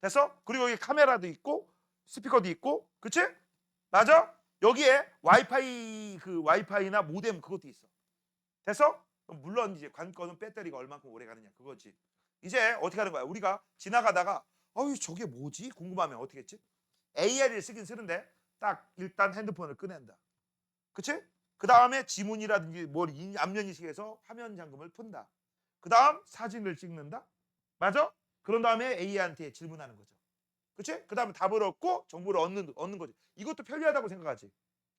됐어? 그리고 여기 카메라도 있고 스피커도 있고, 그치? 맞아? 여기에 와이파이나 모뎀 그것도 있어. 됐어? 물론 이제 관건은 배터리가 얼만큼 오래 가느냐 그거지. 이제 어떻게 하는 거야? 우리가 지나가다가 저게 뭐지? 궁금하면 어떻게 했지? AR을 쓰긴 쓰는데 딱 일단 핸드폰을 꺼낸다. 그치? 그 다음에 지문이라든지 뭘 안면 인식해서 화면 잠금을 푼다. 그 다음 사진을 찍는다. 맞아? 그런 다음에 AI한테 질문하는 거죠. 그치? 그 다음에 답을 얻고 정보를 얻는 거지. 이것도 편리하다고 생각하지.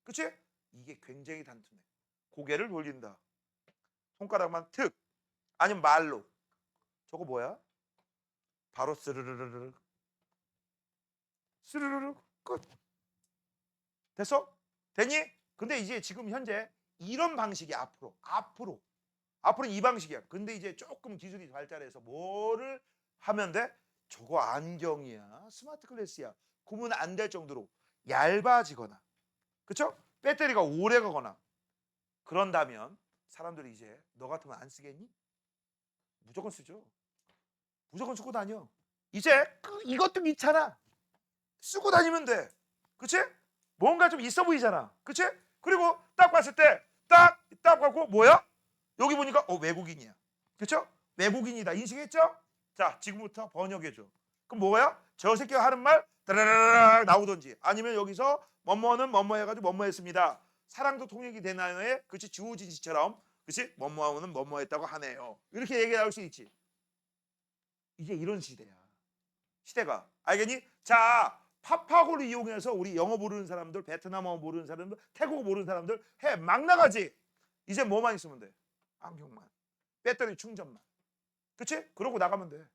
그치? 이게 굉장히 단순해. 고개를 돌린다. 손가락만 특. 아니면 말로. 저거 뭐야? 바로 스르르르르. 스르르르. 끝. 됐어? 됐니? 근데 이제 지금 현재 이런 방식이 앞으로는 이 방식이야. 근데 이제 조금 기술이 발달해서 뭐를 하면 돼? 저거 안경이야. 스마트 글래스야. 구분 안 될 정도로 얇아지거나, 그쵸? 배터리가 오래 가거나 그런다면 사람들이 이제 너 같으면 안 쓰겠니? 무조건 쓰죠. 무조건 쓰고 다녀. 이제 이것도 귀찮아. 쓰고 다니면 돼. 그치? 뭔가 좀 있어 보이잖아. 그치? 그리고 딱 봤을 때 딱 갖고 뭐야? 여기 보니까 외국인이야. 그쵸? 외국인이다. 인식했죠? 자, 지금부터 번역해줘. 그럼 뭐야? 저 새끼가 하는 말 따라라락 나오던지, 아니면 여기서 뭐뭐는 뭐뭐 해가지고 뭐뭐 했습니다. 사랑도 통역이 되나요에 그치? 주어진시처럼 그치? 뭐뭐하고는 뭐뭐 했다고 하네요. 이렇게 얘기 나올 수 있지. 이제 이런 시대가 알겠니? 자, 팝하고를 이용해서 우리 영어 모르는 사람들, 베트남어 모르는 사람들, 태국어 모르는 사람들 막 나가지. 이제 뭐만 있으면 돼? 안경만, 배터리 충전만. 그치? 그러고 나가면 돼.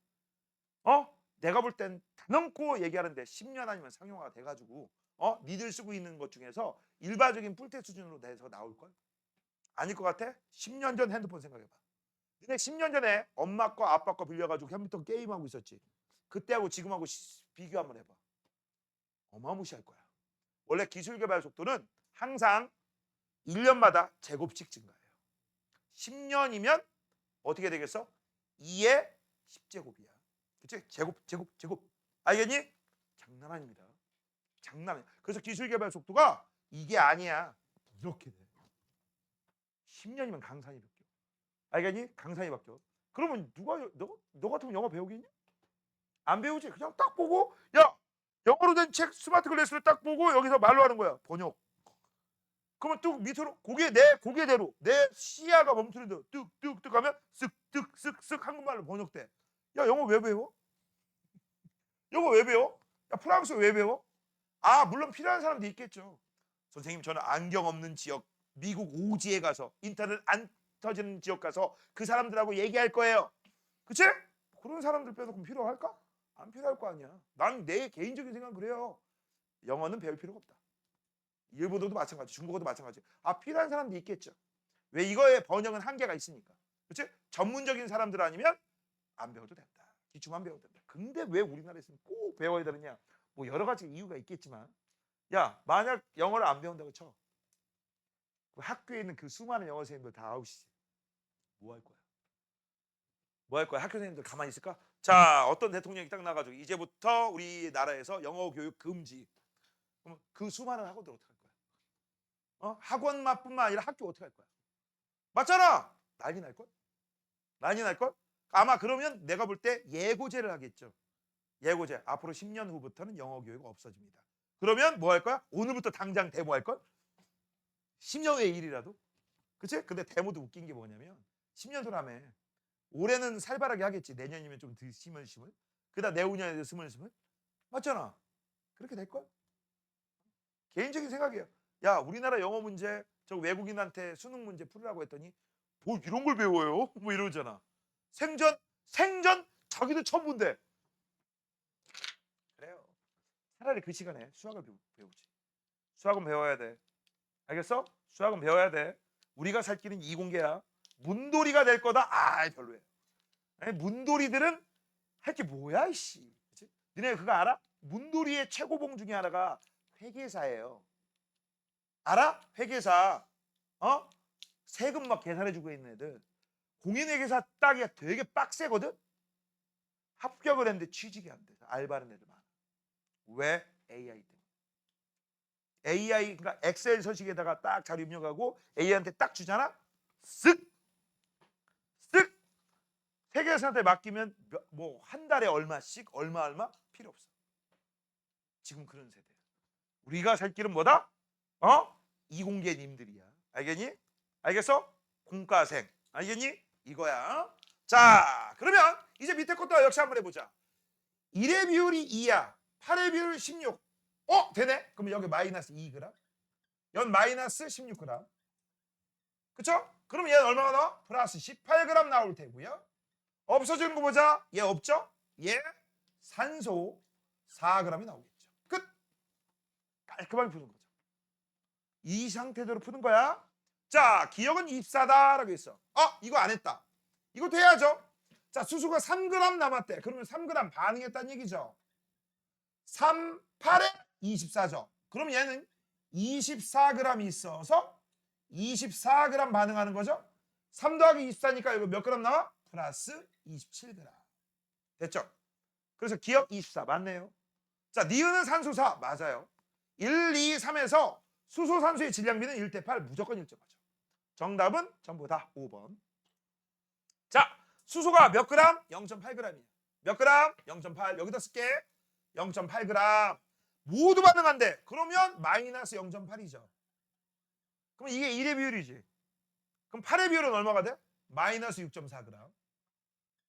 내가 볼 땐 단언코 얘기하는데 10년 아니면 상용화가 돼가지고 니들 쓰고 있는 것 중에서 일반적인 뿔테 수준으로 돼서 나올걸? 아닐 것 같아? 10년 전 핸드폰 생각해봐. 근데 10년 전에 엄마 거 아빠 거 빌려가지고 컴퓨터 게임하고 있었지. 그때하고 지금하고 비교 한번 해봐. 어마무시할 거야. 원래 기술 개발 속도는 항상 1년마다 제곱씩 증가해요. 10년이면 어떻게 되겠어? 2의 10제곱이야. 그치? 제곱. 알겠니? 장난 아닙니다. 장난 아니야. 그래서 기술 개발 속도가 이게 아니야. 이렇게 돼. 10년이면 강산이 바뀌어. 알겠니? 강산이 바뀌어. 그러면 너 같으면 영어 배우겠니? 안 배우지. 그냥 딱 보고, 야, 영어로 된 책 스마트 글래스를 딱 보고 여기서 말로 하는 거야. 번역. 그러면 뚝 밑으로 고개대로 내 시야가 멈추는 대로 뚝뚝뚝 하면 쓱쓱쓱쓱 한국말로 번역돼. 야, 영어 왜 배워? 영어 왜 배워? 야, 프랑스어 왜 배워? 아, 물론 필요한 사람도 있겠죠. 선생님, 저는 안경 없는 지역, 미국 오지에 가서 인터넷 안 터지는 지역 가서 그 사람들하고 얘기할 거예요. 그치? 그런 사람들 빼놓고 필요할까? 안 필요할 거 아니야. 난 내 개인적인 생각은 그래요. 영어는 배울 필요가 없다. 일본어도 마찬가지, 중국어도 마찬가지. 아, 필요한 사람도 있겠죠. 왜? 이거의 번역은 한계가 있으니까. 그치? 전문적인 사람들 아니면 안 배워도 된다. 기초만 배워도 된다. 근데 왜 우리나라에서는 꼭 배워야 되느냐? 뭐 여러 가지 이유가 있겠지만, 야, 만약 영어를 안 배운다고 쳐. 그 학교에 있는 그 수많은 영어 선생님들 다 아웃이지. 뭐 할 거야? 뭐 할 거야? 학교 선생님들 가만히 있을까? 자, 어떤 대통령이 딱 나가지고 이제부터 우리나라에서 영어 교육 금지. 그럼 그 수많은 학원들 어떻게 할 거야? 학원만뿐만 아니라 학교 어떻게 할 거야? 맞잖아. 난리 날 걸? 난리 날 걸? 아마 그러면 내가 볼 때 예고제를 하겠죠. 예고제. 앞으로 10년 후부터는 영어 교육 없어집니다. 그러면 뭐 할 거야? 오늘부터 당장 데모할 걸? 10년 후의 일이라도. 그치? 근데 데모도 웃긴 게 뭐냐면 10년 후라며. 올해는 살벌하게 하겠지. 내년이면 좀 스멀스멀. 그다음 내후년에 스멀스멀. 맞잖아. 그렇게 될 걸? 개인적인 생각이에요. 야, 우리나라 영어 문제 저 외국인한테 수능 문제 풀으라고 했더니 뭐 이런 걸 배워요? 뭐 이러잖아. 생전 자기도 처음 본대. 그래요. 차라리 그 시간에 수학을 배우지. 수학은 배워야 돼. 알겠어? 수학은 배워야 돼. 우리가 살 길은 이공계야. 문돌이가 될 거다. 아, 별로야. 아니, 문돌이들은 할 게 뭐야, 이씨. 그치? 너네 그거 알아? 문돌이의 최고봉 중에 하나가 회계사예요. 알아? 회계사. 세금 막 계산해주고 있는 애들. 공인회계사 따기가 되게 빡세거든? 합격을 했는데 취직이 안 돼. 알바하는 애들 많아. 왜? AI 때문에. AI, 그러니까 엑셀 서식에다가 딱 자료 입력하고 AI한테 딱 주잖아? 쓱! 쓱! 회계사한테 맡기면 뭐 한 달에 얼마씩, 얼마 필요 없어. 지금 그런 세대. 우리가 살 길은 뭐다? 이공계님들이야. 알겠니? 알겠어? 공과생. 알겠니? 이거야. 자, 그러면 이제 밑에 것도 역시 한번 해보자. 1의 비율이 2야. 8의 비율 16. 되네. 그럼 여기 마이너스 2g. 연 마이너스 16g. 그쵸? 그럼 얘는 얼마가 나와? 플러스 18g 나올 테고요. 없어지는 거 보자. 얘 없죠? 얘 산소 4g이 나오겠죠. 끝. 깔끔하게 푸는 거죠. 이 상태대로 푸는 거야. 자, 기억은 24다라고 했어. 이거 안 했다. 이것도 해야죠. 자, 수소가 3g 남았대. 그러면 3g 반응했다는 얘기죠. 3, 8에 24죠. 그럼 얘는 24g 있어서 24g 반응하는 거죠. 3 더하기 24니까 이거 몇 g 나와? 플러스 27g. 됐죠? 그래서 기억 24 맞네요. 자, 니은은 산소 4 맞아요. 1, 2, 3에서 수소 산소의 질량비는 1대8 무조건 일정하죠. 정답은 전부 다 5번. 자, 수소가 몇 그램? 0.8g이에요. 몇 그램? 0.8. 여기다 쓸게. 0.8g. 모두 반응한대. 그러면 마이너스 0.8이죠. 그럼 이게 1의 비율이지. 그럼 8의 비율은 얼마가 돼? 마이너스 6.4g.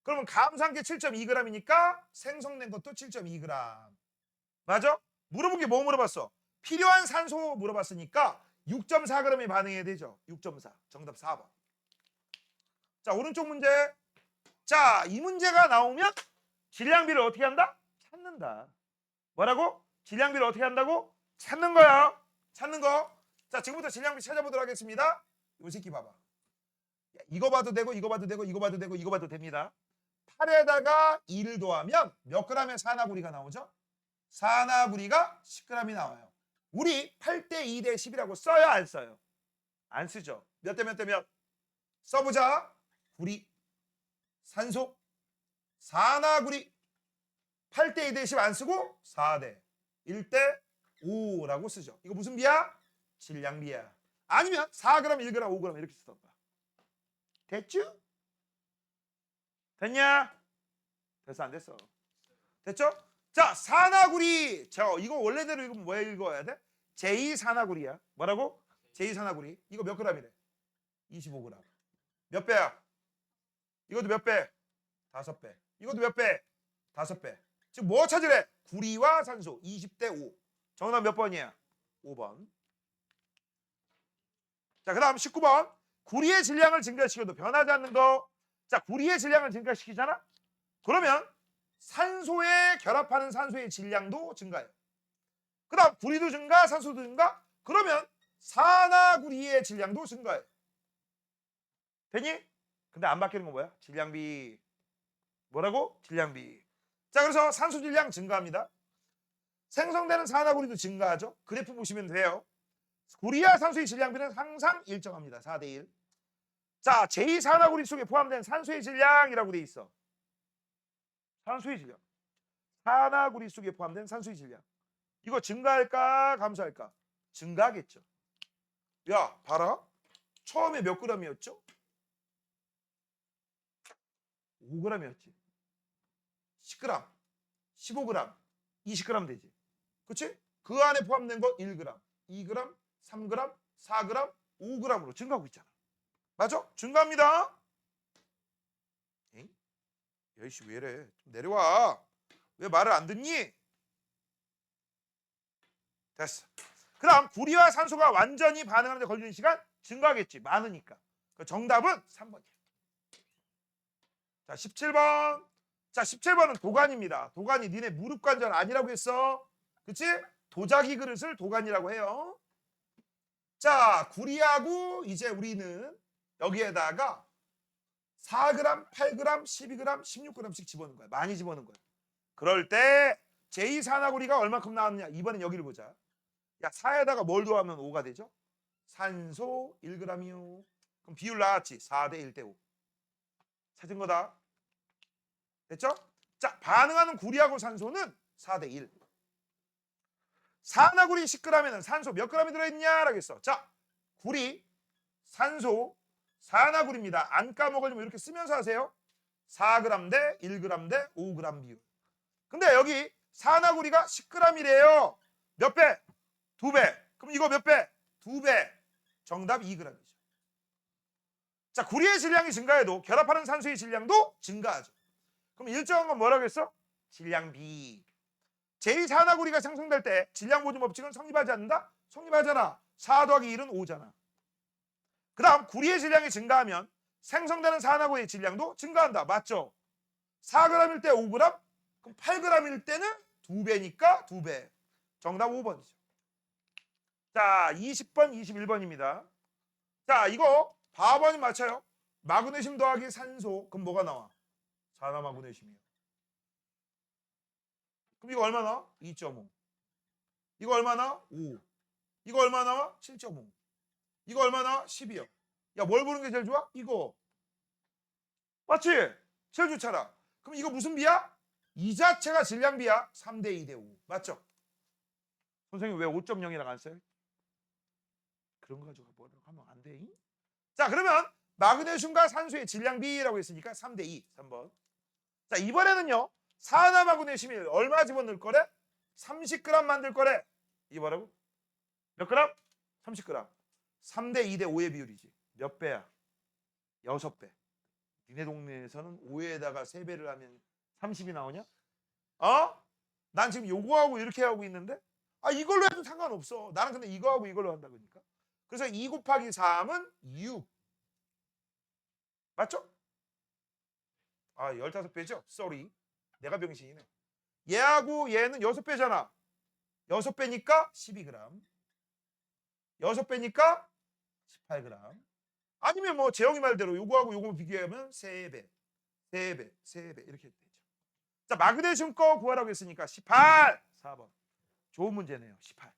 그러면 감산계 7.2g이니까 생성된 것도 7.2g. 맞아? 물어본 게 뭐 물어봤어? 필요한 산소 물어봤으니까 6.4g이 반응해야 되죠. 6.4. 정답 4번. 자, 오른쪽 문제. 자, 이 문제가 나오면 질량비를 어떻게 한다? 찾는다. 뭐라고? 질량비를 어떻게 한다고? 찾는 거야. 찾는 거. 자, 지금부터 질량비 찾아보도록 하겠습니다. 이 새끼 봐봐. 이거 봐도 되고 이거 봐도 되고 이거 봐도 되고 이거 봐도 됩니다. 8에다가 2를 더하면 몇 g의 산화구리가 나오죠? 산화구리가 10g이 나와요. 우리 8대 2대 10이라고 써요? 안 써요? 안 쓰죠. 몇 대 몇 대 몇? 써보자. 구리, 산소, 산화구리. 8대 2대 10 안 쓰고 4대 1대 5라고 쓰죠. 이거 무슨 비야? 질량비야. 아니면 4g, 1g, 5g 이렇게 쓰던가. 됐죠? 됐냐? 됐어 안 됐어? 됐죠? 자, 산화구리. 이거 원래대로 이거 뭐 읽어야 돼? 제2산화구리야. 뭐라고? 제2산화구리. 이거 몇 g이래? 25g. 몇 배야? 이것도 몇 배? 5배. 이것도 몇 배? 5배. 지금 뭐 찾으래? 구리와 산소 20대 5. 정답 몇 번이야? 5번. 자, 그 다음 19번. 구리의 질량을 증가시켜도 변하지 않는 거. 자, 구리의 질량을 증가시키잖아? 그러면 산소에 결합하는 산소의 질량도 증가해요. 그 다음 구리도 증가, 산소도 증가? 그러면 산화구리의 질량도 증가해요. 되니? 근데 안 바뀌는 건 뭐야? 질량비. 뭐라고? 질량비. 자, 그래서 산소 질량 증가합니다. 생성되는 산화구리도 증가하죠. 그래프 보시면 돼요. 구리와 산소의 질량비는 항상 일정합니다. 4대 1. 자, 제2산화구리 속에 포함된 산소의 질량이라고 돼 있어. 산소의 질량. 산화구리 속에 포함된 산소의 질량. 이거 증가할까? 감소할까? 증가하겠죠. 야, 봐라. 처음에 몇 g이었죠? 5g이었지. 10g, 15g, 20g 되지. 그치? 그 안에 포함된 거 1g, 2g, 3g, 4g, 5g으로 증가하고 있잖아. 맞아? 증가합니다. 에이? 야이씨 왜 이래? 좀 내려와. 왜 말을 안 듣니? 됐어. 그 다음 구리와 산소가 완전히 반응하는 데 걸리는 시간 증가하겠지. 많으니까. 정답은 3번이야. 자, 17번. 자, 17번은 도관입니다. 도관이 니네 무릎 관절 아니라고 했어. 그치? 도자기 그릇을 도관이라고 해요. 자, 구리하고 이제 우리는 여기에다가 4g, 8g, 12g, 16g씩 집어넣는 거야. 많이 집어넣는 거야. 그럴 때 제2산화구리가 얼마큼 나왔느냐? 이번엔 여기를 보자. 야, 4에다가 뭘 더하면 5가 되죠? 산소 1g이요. 그럼 비율 나왔지? 4대 1대 5. 찾은 거다. 됐죠? 자, 반응하는 구리하고 산소는 4대 1. 산화구리 10g에는 산소 몇 g이 들어있냐? 라고 했어. 자, 구리, 산소, 산화구리입니다. 안 까먹으려면 이렇게 쓰면서 하세요. 4g 대 1g 대 5g 비율. 근데 여기 산화구리가 10g이래요. 몇 배? 2배. 그럼 이거 몇 배? 2배. 정답 2g이죠. 자, 구리의 질량이 증가해도 결합하는 산소의 질량도 증가하죠. 그럼 일정한 건 뭐라고 했어? 질량비. 제2산화구리가 생성될 때 질량 보존 법칙은 성립하지 않는다? 성립하잖아. 4 더하기 1은 5잖아. 그 다음 구리의 질량이 증가하면 생성되는 산화구의 질량도 증가한다. 맞죠? 4g일 때 5g? 그럼 8g일 때는 2배니까 2배. 정답 5번이죠. 자, 20번, 21번입니다. 자, 이거 바보님 맞춰요. 마그네슘 더하기 산소. 그럼 뭐가 나와? 산화마그네슘이요. 그럼 이거 얼마 나와? 2.5. 이거 얼마 나와? 5. 이거 얼마 나와? 7.5. 이거 얼마 나와? 12요. 야, 뭘 보는 게 제일 좋아? 이거. 맞지? 제일 좋잖아. 그럼 이거 무슨 비야? 이 자체가 질량비야. 3대 2대 5. 맞죠? 선생님 왜 5.0이라고 안 써요? 그런 거 가지고 뭐라고 하면 안 돼. 자, 그러면 마그네슘과 산소의 질량비라고 했으니까 3대 2. 3번. 자, 이번에는요. 산화마그네슘이 얼마 집어넣을 거래? 30g 만들 거래. 이게 뭐라고? 몇 그램? 30g. 3대 2대 5의 비율이지. 몇 배야? 6배. 니네 동네에서는 5에다가 3배를 하면 30이 나오냐? 어? 난 지금 요거하고 이렇게 하고 있는데 이걸로 해도 상관없어. 나는 근데 이거하고 이걸로 한다 그러니까. 그래서 2 곱하기 3은 6. 맞죠? 15배죠? 쏘리. 내가 병신이네. 얘하고 얘는 6배잖아. 6배니까 12g. 6배니까 18g. 아니면 뭐 재영이 말대로 요거하고 요거 비교하면 3배. 3배. 3배. 이렇게 되죠. 자, 마그네슘 거 구하라고 했으니까 18. 4번. 좋은 문제네요. 18.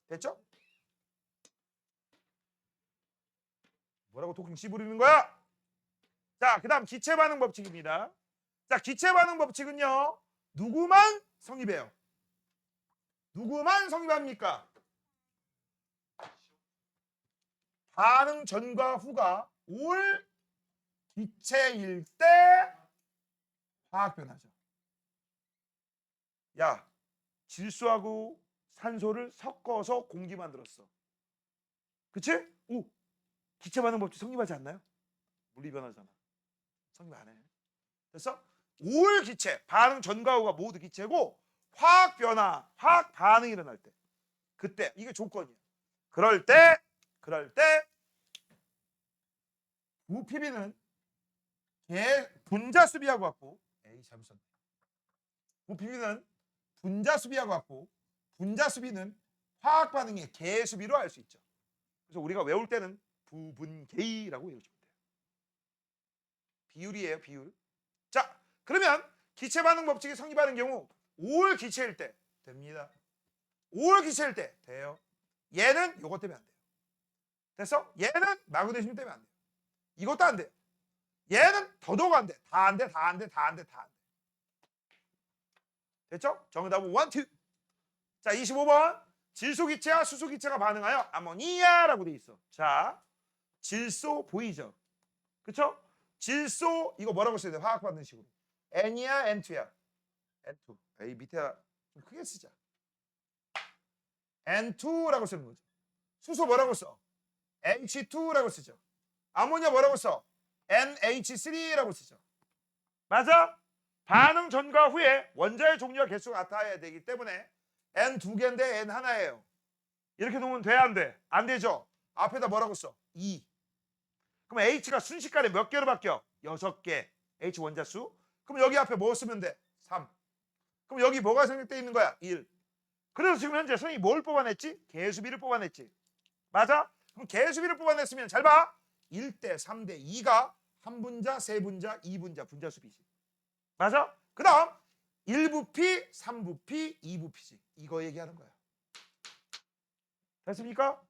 됐죠? 뭐라고 토킹 씨부리는 거야? 자, 그 다음 기체 반응 법칙입니다. 자, 기체 반응 법칙은요. 누구만 성립해요? 누구만 성립합니까? 반응 전과 후가 올 기체일 때 화학 변화죠. 야, 질소하고 산소를 섞어서 공기 만들었어. 그치? 오, 기체 반응 법칙 성립하지 않나요? 물리 변화잖아. 성립 안 해. 됐어? 올 기체, 반응 전과 후가 모두 기체고 화학 변화, 화학 반응이 일어날 때 그때 이게 조건이야. 그럴 때 부피비는 분자 수비하고 같고 잘못 썼네. 부피비는 분자 수비하고 같고 분자 수비는 화학 반응의 개 수비로 알 수 있죠. 그래서 우리가 외울 때는 부분계라고 외우시면 돼요. 비율이에요, 비율. 자, 그러면 기체 반응 법칙이 성립하는 경우 올 기체일 때 됩니다. 올 기체일 때 돼요. 얘는 요것 때문에 안 돼요. 됐어? 얘는 마그네슘 때문에 안 돼요. 이것도 안 돼요. 얘는 더더욱 안 돼. 다 안 돼, 다 안 돼, 다 안 돼, 다 안 돼. 됐죠? 정답은 1, 2. 자, 25번. 질소 기체와 수소 기체가 반응하여 아모니아라고 돼 있어. 자, 질소 보이죠? 그쵸? 질소 이거 뭐라고 써야 돼? 화학 반응식으로. N이야, N2야. N2. 에이, 밑에 좀 크게 쓰자. N2라고 쓰는 거죠. 수소 뭐라고 써? H2라고 쓰죠. 아모니아 뭐라고 써? NH3라고 쓰죠. 맞아? 반응 전과 후에 원자의 종류와 개수가 같아야 되기 때문에 N 2개인데 N 하나예요. 이렇게 놓으면 돼, 안 돼? 안 되죠? 앞에다 뭐라고 써? 2. 그럼 H가 순식간에 몇 개로 바뀌어? 6개. H 원자수. 그럼 여기 앞에 뭐 쓰면 돼? 3. 그럼 여기 뭐가 생략되어 있는 거야? 1. 그래서 지금 현재 선생님이 뭘 뽑아냈지? 개수비를 뽑아냈지. 맞아? 그럼 개수비를 뽑아냈으면 잘 봐. 1대 3대 2가 한 분자, 세 분자, 2분자 분자 수비지. 맞아? 그 다음 1부피, 3부피, 2부피지. 이거 얘기하는 거야. 됐습니까?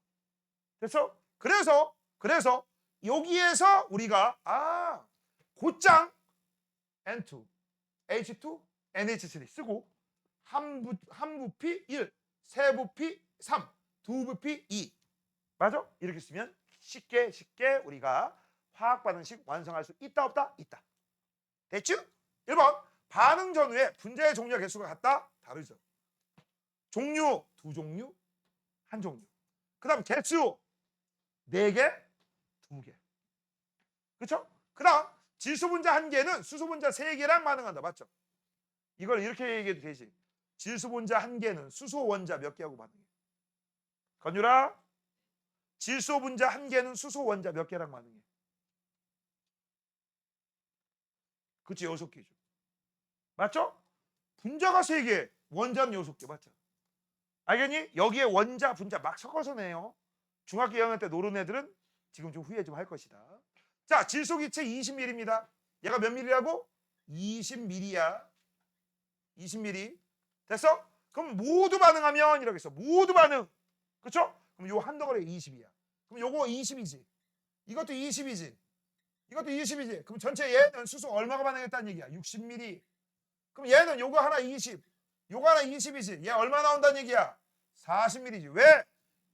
됐어? 그래서 여기에서 우리가 곧장 N2, H2, NH3 쓰고 한 부피 1, 세 부피 3, 두 부피 2. 맞아? 이렇게 쓰면 쉽게 우리가 화학 반응식 완성할 수 있다 없다? 있다. 됐죠? 1번 반응 전후에 분자의 종류와 개수가 같다? 다르죠. 종류 2종류, 1종류. 그 다음 개수 4개, 2개. 그렇죠? 그 다음 질소 분자 1개는 수소 분자 3개랑 반응한다. 맞죠? 이걸 이렇게 얘기해도 되지. 질소 분자 한 개는 수소 원자 몇 개하고 반응해? 건유라, 질소 분자 한 개는 수소 원자 몇 개랑 반응해? 그치, 6개죠. 맞죠? 분자가 3개, 원자는 6개, 맞죠? 알겠니? 여기에 원자, 분자 막 섞어서 내요. 중학교 2학년 때 노는 애들은 지금 좀 후회 좀 할 것이다. 자, 질소기체 20ml입니다. 얘가 몇 ml라고? 20ml야. 20ml. 됐어? 그럼 모두 반응하면 이렇게 써. 모두 반응. 그쵸? 그럼 요 한 덩어리가 20이야. 그럼 요거 20이지. 이것도 20이지. 이것도 20이지. 그럼 전체 얘는 수소 얼마가 반응했다는 얘기야? 60ml. 그럼 얘는 요거 하나 20. 요거 하나 20이지. 얘 얼마 나온다는 얘기야? 40ml지. 왜?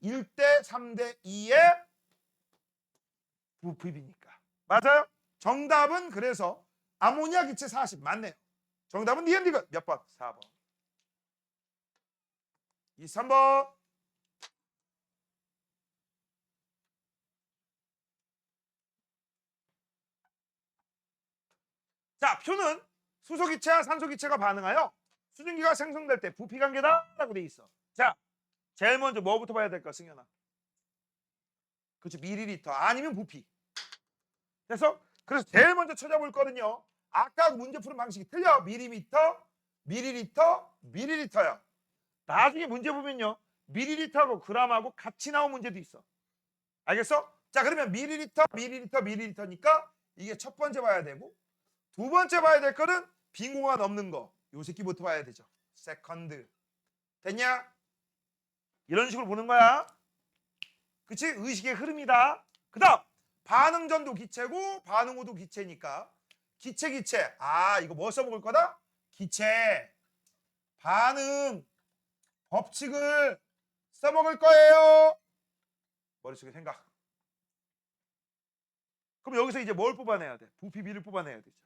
1대 3대 2의 부피비니까. 맞아요? 정답은 그래서 아모니아 기체 40 맞네요. 정답은 니은디귿 몇 번? 4번. 23번. 자, 표는 수소기체와 산소기체가 반응하여 수증기가 생성될 때 부피관계다라고 돼 있어. 자, 제일 먼저 뭐부터 봐야 될까, 승현아? 그렇죠, 밀리리터 아니면 부피. 그래서 제일 먼저 찾아볼 거는요. 아까 문제 푸는 방식이 틀려. 밀리미터, 밀리리터, 밀리리터야. 나중에 문제 보면요. 밀리리터하고 그람하고 같이 나온 문제도 있어. 알겠어? 자, 그러면 밀리리터, 밀리리터, 밀리리터니까 이게 첫 번째 봐야 되고, 두 번째 봐야 될 거는 빈 공간 없는 거. 요 새끼부터 봐야 되죠. 세컨드. 됐냐? 이런 식으로 보는 거야. 그치? 의식의 흐름이다. 그 다음 반응 전도 기체고 반응 후도 기체니까 기체. 아, 이거 뭐 써먹을 거다? 기체. 반응 법칙을 써먹을 거예요. 머릿속에 생각. 그럼 여기서 이제 뭘 뽑아내야 돼? 부피비를 뽑아내야 되죠.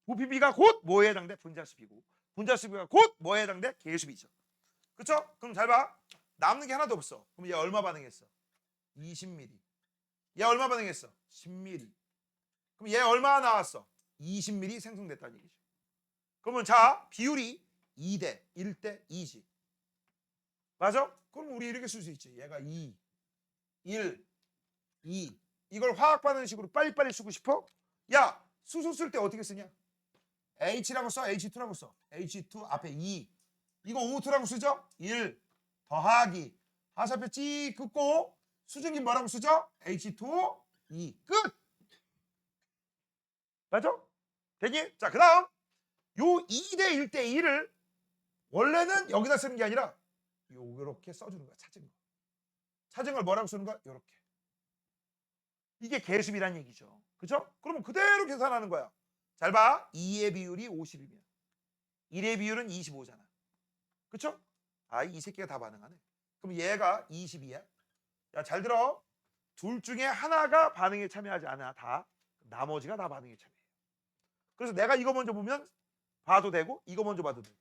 부피비가 곧 뭐에 해당돼? 분자수비고, 분자수비가 곧 뭐에 해당돼? 계수비죠. 그쵸? 그럼 잘 봐. 남는 게 하나도 없어. 그럼 얘 얼마 반응했어? 20ml. 얘 얼마 반응했어? 10ml. 그럼 얘 얼마 나왔어? 20ml 생성됐다는 얘기죠. 그러면 자, 비율이 2대 1대 2지. 맞아? 그럼 우리 이렇게 쓸 수 있지. 얘가 2, 1, 2. 이걸 화학 반응식으로 빨리빨리 쓰고 싶어? 야, 수소 쓸 때 어떻게 쓰냐? H라고 써, H2라고 써. H2 앞에 2. 이거 O2라고 쓰죠? 1 더하기. 하사표 찍 긋고 수증기 뭐라고 쓰죠? H2O 2. 끝! 맞아? 되니? 자, 그 다음 요 2대 1대 2를 원래는 여기다 쓰는 게 아니라 요렇게 써주는 거야. 찾은 거. 찾은 걸 뭐라고 쓰는 거야? 요렇게. 이게 계수비란 얘기죠. 그죠? 그러면 그대로 계산하는 거야. 잘 봐. 2의 비율이 50이면 1의 비율은 25잖아. 그쵸? 아, 이 새끼가 다 반응하네. 그럼 얘가 22야. 야, 잘 들어. 둘 중에 하나가 반응에 참여하지 않아. 다. 나머지가 다 반응에 참여해요. 그래서 내가 이거 먼저 보면 봐도 되고 이거 먼저 봐도 되고.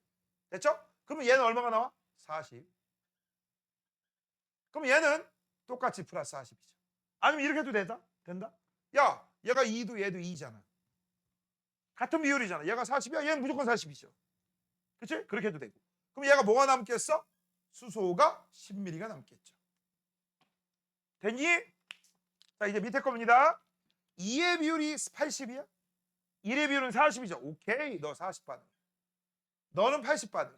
됐죠? 그러면 얘는 얼마가 나와? 40. 그럼 얘는 똑같이 플러스 40이죠. 아니면 이렇게 해도 된다? 야, 얘가 2도 얘도 2잖아. 같은 비율이잖아. 얘가 40이야. 얘는 무조건 40이죠. 그치? 그렇게 해도 되고. 그럼 얘가 뭐가 남겠어? 수소가 10ml가 남겠죠. 됐니? 자, 이제 밑에 겁니다. 2의 비율이 80이야? 1의 비율은 40이죠. 오케이, 너 40 반응. 너는 80 반응.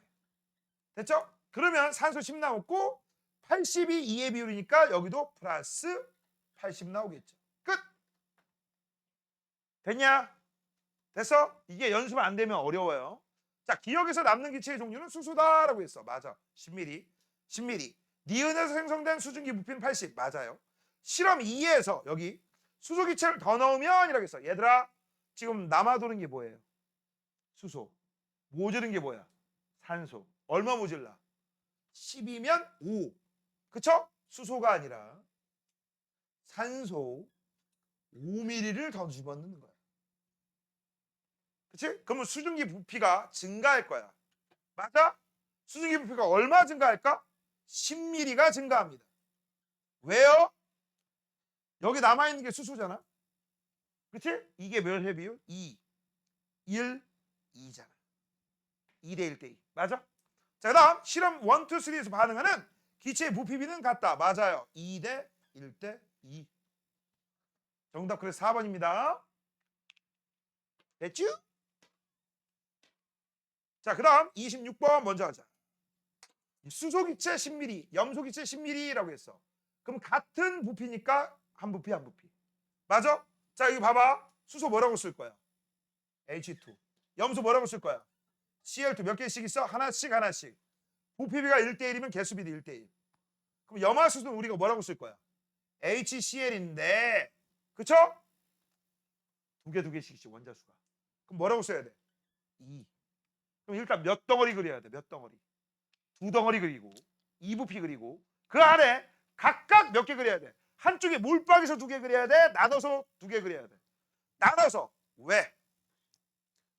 됐죠? 그러면 산소 10 나왔고 80이 2의 비율이니까 여기도 플러스 80 나오겠죠. 끝! 됐냐? 됐어? 이게 연습 안 되면 어려워요. 자, 기억에서 남는 기체의 종류는 수소다라고 했어. 맞아. 10ml. 10ml. 니은에서 생성된 수증기 부피는 80. 맞아요. 실험 2에서 여기 수소 기체를 더 넣으면 이라고 했어. 얘들아, 지금 남아도는 게 뭐예요? 수소. 모자른 게 뭐야? 산소. 얼마 모질라? 10이면 5. 그쵸? 수소가 아니라 산소 5ml를 더 집어넣는 거야. 그치? 그러면 수증기 부피가 증가할 거야. 맞아? 수증기 부피가 얼마 증가할까? 10ml가 증가합니다. 왜요? 여기 남아있는 게 수소잖아. 그치? 이게 몇 회 비율? 2, 1, 2잖아. 2대 1대 2. 맞아? 자, 그다음 실험 1, 2, 3에서 반응하는 기체의 부피비는 같다. 맞아요. 2대 1대 2. 정답 그래서 4번입니다. 됐죠? 자, 그다음 26번 먼저 하자. 수소기체 10mm, 염소기체 10mm라고 했어. 그럼 같은 부피니까 한 부피 한 부피. 맞아? 자, 여기 봐봐. 수소 뭐라고 쓸 거야? H2. 염소 뭐라고 쓸 거야? Cl2 몇 개씩 있어? 하나씩 하나씩. 부피비가 1대1이면 개수비도 1대1. 그럼 염화수소는 우리가 뭐라고 쓸 거야? HCl인데, 그쵸? 두 개씩씩 원자수가. 그럼 뭐라고 써야 돼? 2. 그럼 일단 몇 덩어리 그려야 돼? 몇 덩어리? 2덩어리 그리고 2부피 그리고 그 안에 각각 몇 개 그려야 돼? 한쪽에 몰빵해서 2개 그려야 돼? 나눠서 2개 그려야 돼? 나눠서. 왜?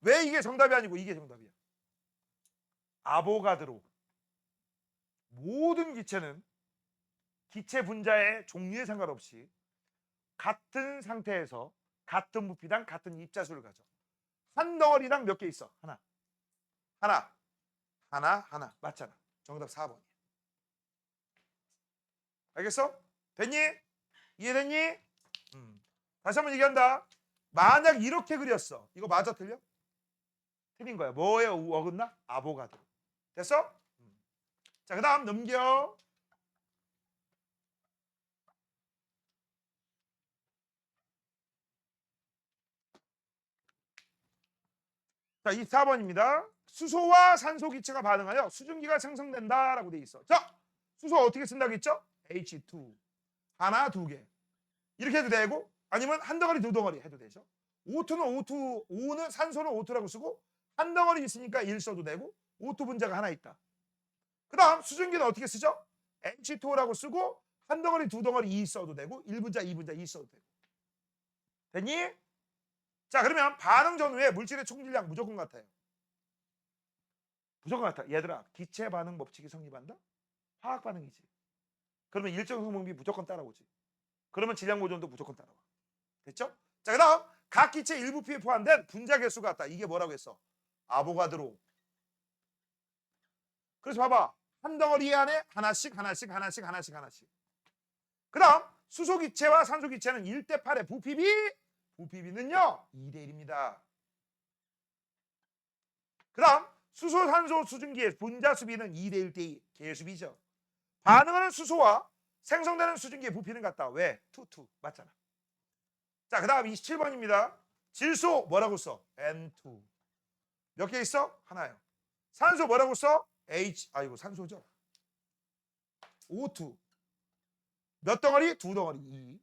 왜 이게 정답이 아니고 이게 정답이야? 아보가드로. 모든 기체는 기체 분자의 종류에 상관없이 같은 상태에서 같은 부피당 같은 입자수를 가져. 한 덩어리당 몇 개 있어? 하나. 하나. 맞잖아. 정답 4번이야. 알겠어? 됐니? 이해됐니? 다시 한번 얘기한다. 만약 이렇게 그렸어. 이거 맞아 틀려? 틀린 거야. 뭐에 어긋나? 아보가드로. 됐어? 자, 그 다음 넘겨. 자, 24번입니다. 수소와 산소 기체가 반응하여 수증기가 생성된다라고 돼 있어. 자, 수소 어떻게 쓴다고 했죠? H2. 하나, 2개. 이렇게 해도 되고 아니면 한 덩어리, 2덩어리 해도 되죠. O2는 산소는 O2라고 쓰고 한 덩어리 있으니까 1 써도 되고 O2 분자가 하나 있다. 그 다음 수증기는 어떻게 쓰죠? H2O라고 쓰고 한 덩어리, 2덩어리 2 써도 되고 1분자, 2분자 2 써도 되고. 됐니? 자, 그러면 반응 전후에 물질의 총질량 무조건 같아요. 무조건 같아. 얘들아, 기체 반응 법칙이 성립한다? 화학 반응이지. 그러면 일정 성분비 무조건 따라오지. 그러면 질량 보존도 무조건 따라와. 됐죠? 자, 그다음 각 기체 일부피에 포함된 분자 개수가 같다. 이게 뭐라고 했어? 아보가드로. 그래서 봐봐. 한 덩어리 안에 하나씩. 그다음 수소 기체와 산소 기체는 1대 8의 부피비는요 2대 1입니다. 그다음 수소, 산소, 수증기의 분자 수비는 2대 1대 2 개수비죠. 반응하는 수소와 생성되는 수증기의 부피는 같다. 왜? 2 맞잖아. 자, 그다음 27번입니다. 질소 뭐라고 써? N2. 몇 개 있어? 하나요. 산소 뭐라고 써? 산소죠. O2. 몇 덩어리? 2덩어리. 2.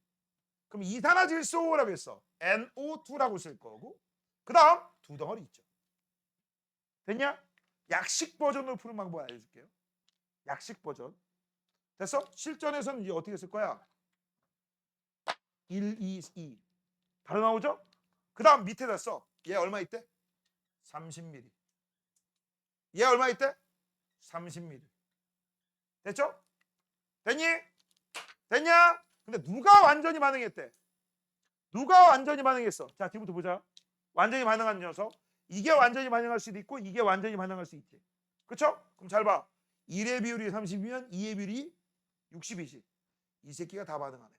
그럼 이산화질소라고 했어. NO2라고 쓸 거고. 그다음 2덩어리 있죠. 됐냐? 약식 버전으로 푸는 방법 알려줄게요. 약식 버전. 됐어? 실전에서는 이제 어떻게 쓸 거야? 1, 2, 2. 바로 나오죠? 그 다음 밑에다 써. 얘 얼마 있대? 30ml. 얘 얼마 있대? 30ml. 됐죠? 됐니? 됐냐? 근데 누가 완전히 반응했대? 누가 완전히 반응했어? 자, 뒤부터 보자. 완전히 반응한 녀석. 이게 완전히 반응할 수도 있고 이게 완전히 반응할 수 있지. 그렇죠? 그럼 잘 봐. 1의 비율이 30이면 2의 비율이 60이지. 이 새끼가 다 반응하네.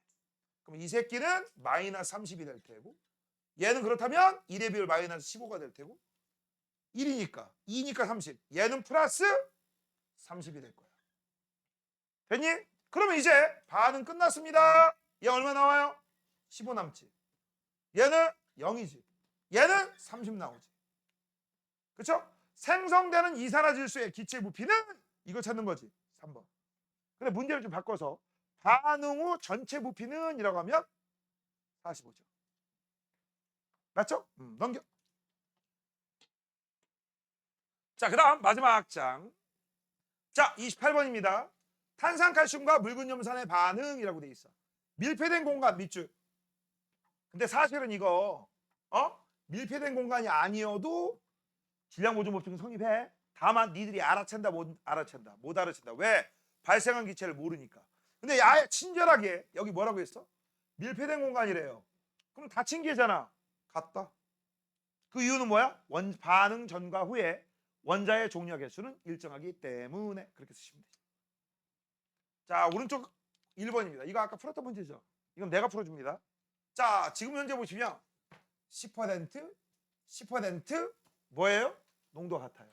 그럼 이 새끼는 마이너스 30이 될 테고 얘는 그렇다면 1의 비율 마이너스 15가 될 테고 1이니까 2니까 30. 얘는 플러스 30이 될 거야. 됐니? 그러면 이제 반응 끝났습니다. 얘 얼마 나와요? 15 남지. 얘는 0이지. 얘는 30 나오지. 그렇죠? 생성되는 이산화질소의 기체 부피는 이거 찾는 거지. 3번. 근데 문제를 좀 바꿔서 반응 후 전체 부피는 이라고 하면 45죠. 맞죠? 넘겨. 자, 그 다음 마지막 장. 자, 28번입니다. 탄산칼슘과 묽은 염산의 반응이라고 돼 있어. 밀폐된 공간 밑줄. 근데 사실은 이거 밀폐된 공간이 아니어도 질량 보존 법칙은 성립해. 다만 니들이 알아챈다 못 알아챈다. 못 알아챈다. 왜? 발생한 기체를 모르니까. 근데 아예 친절하게 여기 뭐라고 했어? 밀폐된 공간이래요. 그럼 닫힌 게잖아. 같다. 그 이유는 뭐야? 반응 전과 후에 원자의 종류와 개수는 일정하기 때문에 그렇게 쓰시면 되죠. 자, 오른쪽 1번입니다. 이거 아까 풀었던 문제죠. 이건 내가 풀어줍니다. 자, 지금 현재 보시면 10% 뭐예요? 농도가 같아요.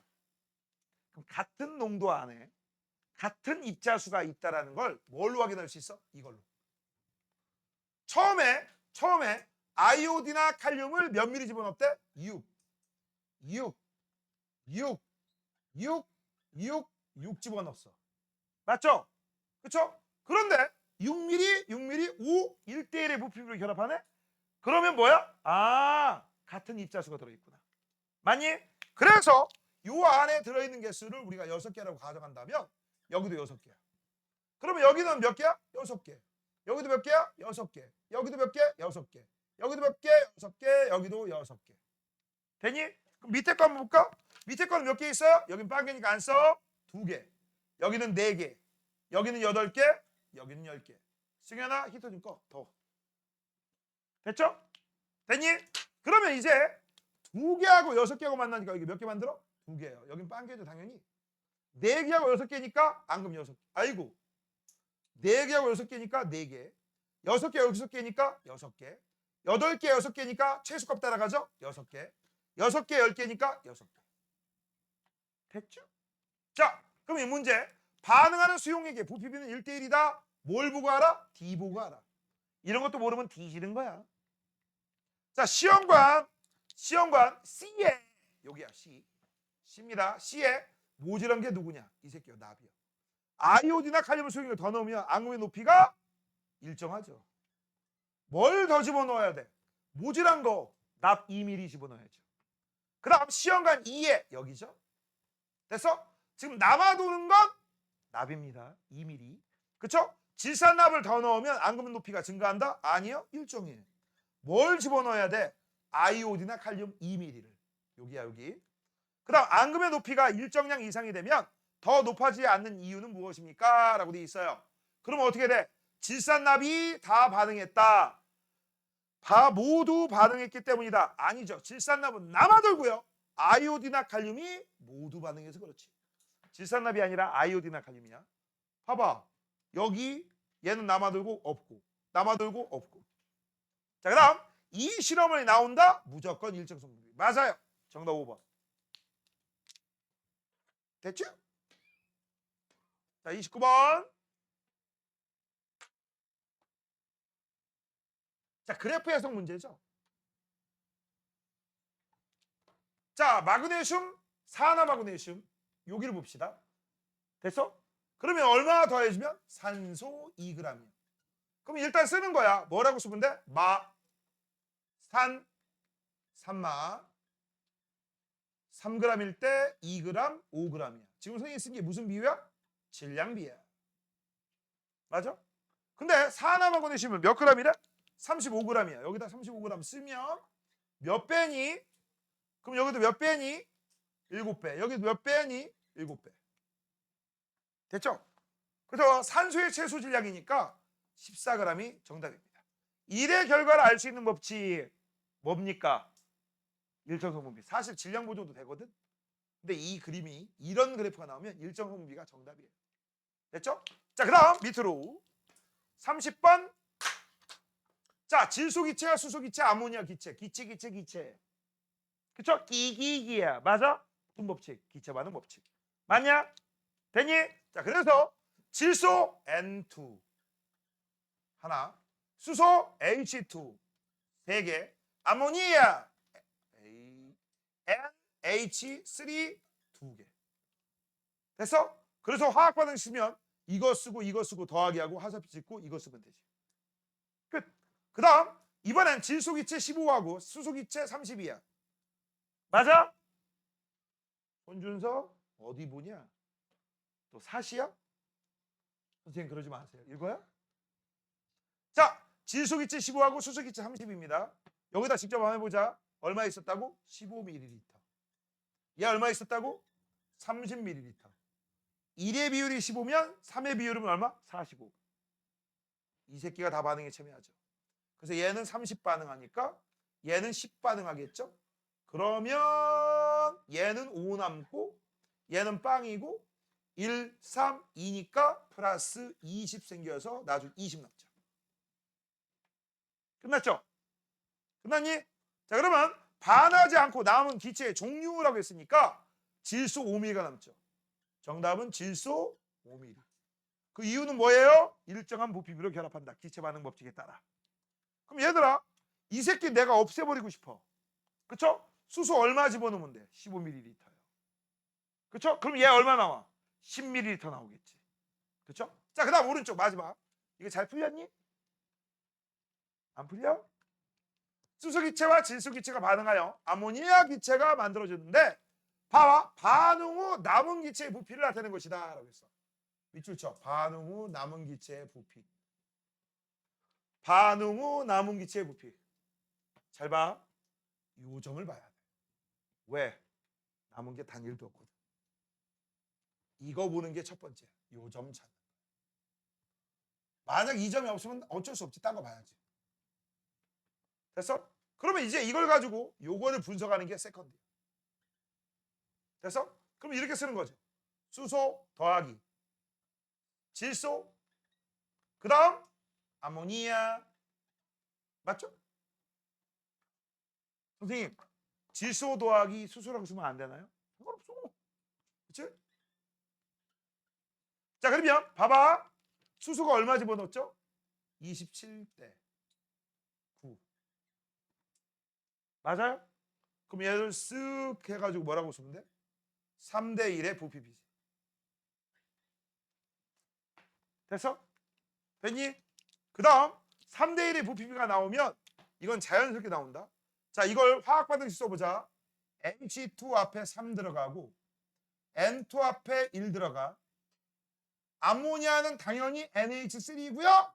그럼 같은 농도 안에 같은 입자수가 있다라는 걸 뭘로 확인할 수 있어? 이걸로. 처음에 아이오디나 칼륨을 몇 미리 집어넣었대? 6 집어넣었어. 맞죠? 그쵸? 그런데 6mm, 5, 1대1의 부피를 결합하네? 그러면 뭐야? 아, 같은 입자수가 들어있구나. 맞니? 그래서 요 안에 들어있는 개수를 우리가 6개라고 가져간다면 여기도 6개야. 그러면 여기는 몇 개야? 6개. 여기도 몇 개야? 6개. 여기도 몇 개? 6개. 여기도 몇 개? 6개. 여기도 6개. 되니? 그럼 밑에 거 한번 볼까? 밑에 거는 몇 개 있어요? 여긴 빨개니까 안 써. 2개. 여기는 4개. 여기는 8개. 여기는 10개. 승현아, 히터 좀 꺼. 더워. 됐죠? 됐니? 그러면 이제 2개하고 6개하고 만나니까 여기 몇 개 만들어? 2개예요. 여긴 빵개죠, 당연히. 4개하고 6개니까 앙금 6개. 아이고. 4개하고 6개니까 4개. 6개, 6개니까 6개. 8개, 6개니까 최소값 따라가죠? 6개. 6개, 10개니까 6개. 됐죠? 자, 그럼 이 문제. 반응하는 수용액의 부피비는 1대1이다. 뭘 보고 알아? D 보고 알아. 이런 것도 모르면 뒤지는 거야. 자, 시험관 C에, 여기야, C입니다. C에 모질한 게 누구냐? 이 새끼요, 납이요. 아이오디나 칼륨을 수용액을 더 넣으면 앙금의 높이가 일정하죠. 뭘 더 집어넣어야 돼? 모질한 거, 납 2mm 집어넣어야죠. 그 다음 시험관 2에, 여기죠. 됐어? 지금 남아도는 건 납입니다. 2mm. 그쵸? 질산납을 더 넣으면 앙금 높이가 증가한다? 아니요. 일정이에요. 뭘 집어넣어야 돼? 아이오디나 칼륨 2mm를. 여기야, 여기. 그 다음 앙금의 높이가 일정량 이상이 되면 더 높아지지 않는 이유는 무엇입니까? 라고 돼 있어요. 그러면 어떻게 돼? 질산납이 다 반응했다. 모두 반응했기 때문이다. 아니죠. 질산납은 남아돌고요. 아이오디나 칼륨이 모두 반응해서 그렇지. 질산납이 아니라 아이오디나 칼륨이야. 봐봐. 여기 얘는 남아돌고 없고, 남아돌고 없고. 자, 그 다음 이 실험을 나온다? 무조건 일정성 분비. 맞아요. 정답 5번. 됐죠? 자, 29번. 자, 그래프 해석 문제죠. 자, 마그네슘, 산화마그네슘 여기를 봅시다. 됐어? 그러면 얼마나 더해주면? 산소 2g이요. 그럼 일단 쓰는 거야. 뭐라고 쓰면 돼? 산마 3g일 때 2g, 5g이야. 지금 선생님이 쓴 게 무슨 비유야? 질량 비야. 맞아? 근데 산화마그네슘은 몇 g이래? 35g이야. 여기다 35g 쓰면 몇 배니? 그럼 여기도 몇 배니? 7배. 여기도 몇 배니? 7배. 됐죠? 그래서 산소의 최소 질량이니까 14g이 정답입니다. 1의 결과를 알 수 있는 법칙 뭡니까? 일정성분비. 사실 질량 보정도 되거든. 근데 이 그림이 이런 그래프가 나오면 일정성분비가 정답이에요. 됐죠? 자, 그 다음 밑으로 30번. 자, 질소기체와 수소기체, 아모니아 기체. 기체. 그쵸? 기기기야. 맞아? 무슨 법칙? 기체 반응 법칙. 맞냐? 되니? 자, 그래서 질소 N2 하나, 수소 H2 3개, 아모니아 NH3 2개. 됐어? 그래서 화학 반응 쓰면 이거 쓰고 더하기 하고 화살표 찍고 이거 쓰면 되지. 끝. 그 다음 이번엔 질소기체 15하고 수소기체 32야. 맞아? 손준서 어디 보냐? 또 사시야? 선생님 그러지 마세요. 이거야? 자, 질소기체 15하고 수소기체 30입니다. 여기다 직접 한번 해보자. 얼마 있었다고? 15ml. 얘 얼마 있었다고? 30ml. 1의 비율이 15면 3의 비율은 얼마? 45. 이 새끼가 다 반응에 참여하죠. 그래서 얘는 30 반응하니까 얘는 10 반응하겠죠? 그러면 얘는 5 남고 얘는 빵이고 1, 3, 2니까 플러스 20 생겨서 나중 20 남죠. 끝났죠? 끝났니? 자, 그러면 반하지 않고 남은 기체의 종류라고 했으니까 질소 5mm가 남죠. 정답은 질소 5mm. 그 이유는 뭐예요? 일정한 부피비로 결합한다. 기체 반응 법칙에 따라. 그럼 얘들아, 이 새끼 내가 없애버리고 싶어. 그쵸? 수소 얼마 집어넣으면 돼? 15ml요. 그쵸? 그럼 얘 얼마 나와? 10ml 나오겠지. 그쵸? 자, 그 다음 오른쪽 마지막. 이거 잘 풀렸니? 안 풀려? 수소 기체와 질소 기체가 반응하여 아모니아 기체가 만들어졌는데 봐봐. 반응 후 남은 기체의 부피를 나타내는 것이다 라고 했어. 밑줄 쳐. 반응 후 남은 기체의 부피. 반응 후 남은 기체의 부피. 잘 봐. 요 점을 봐야 돼. 왜? 남은 게 단일도 없거든. 이거 보는 게 첫 번째. 요 점 찾는 거야. 만약 이 점이 없으면 어쩔 수 없지. 딴 거 봐야지. 됐어? 그러면 이제 이걸 가지고 요거를 분석하는 게 세컨드야. 됐어? 그럼 이렇게 쓰는 거죠. 수소 더하기 질소 그 다음 아모니아. 맞죠? 선생님 질소 더하기 수소라고 쓰면 안 되나요? 상관없어. 그치? 자, 그러면 봐봐. 수소가 얼마 집어넣었죠? 27대 9. 맞아요? 그럼 얘를 쓱 해가지고 뭐라고 쓰면 돼? 3대 1의 부피비지. 됐어? 됐니? 그 다음 3대 1의 부피비가 나오면 이건 자연스럽게 나온다. 자, 이걸 화학 반응식 써보자. H2 앞에 3 들어가고 N2 앞에 1 들어가. 암모니아는 당연히 NH3고요.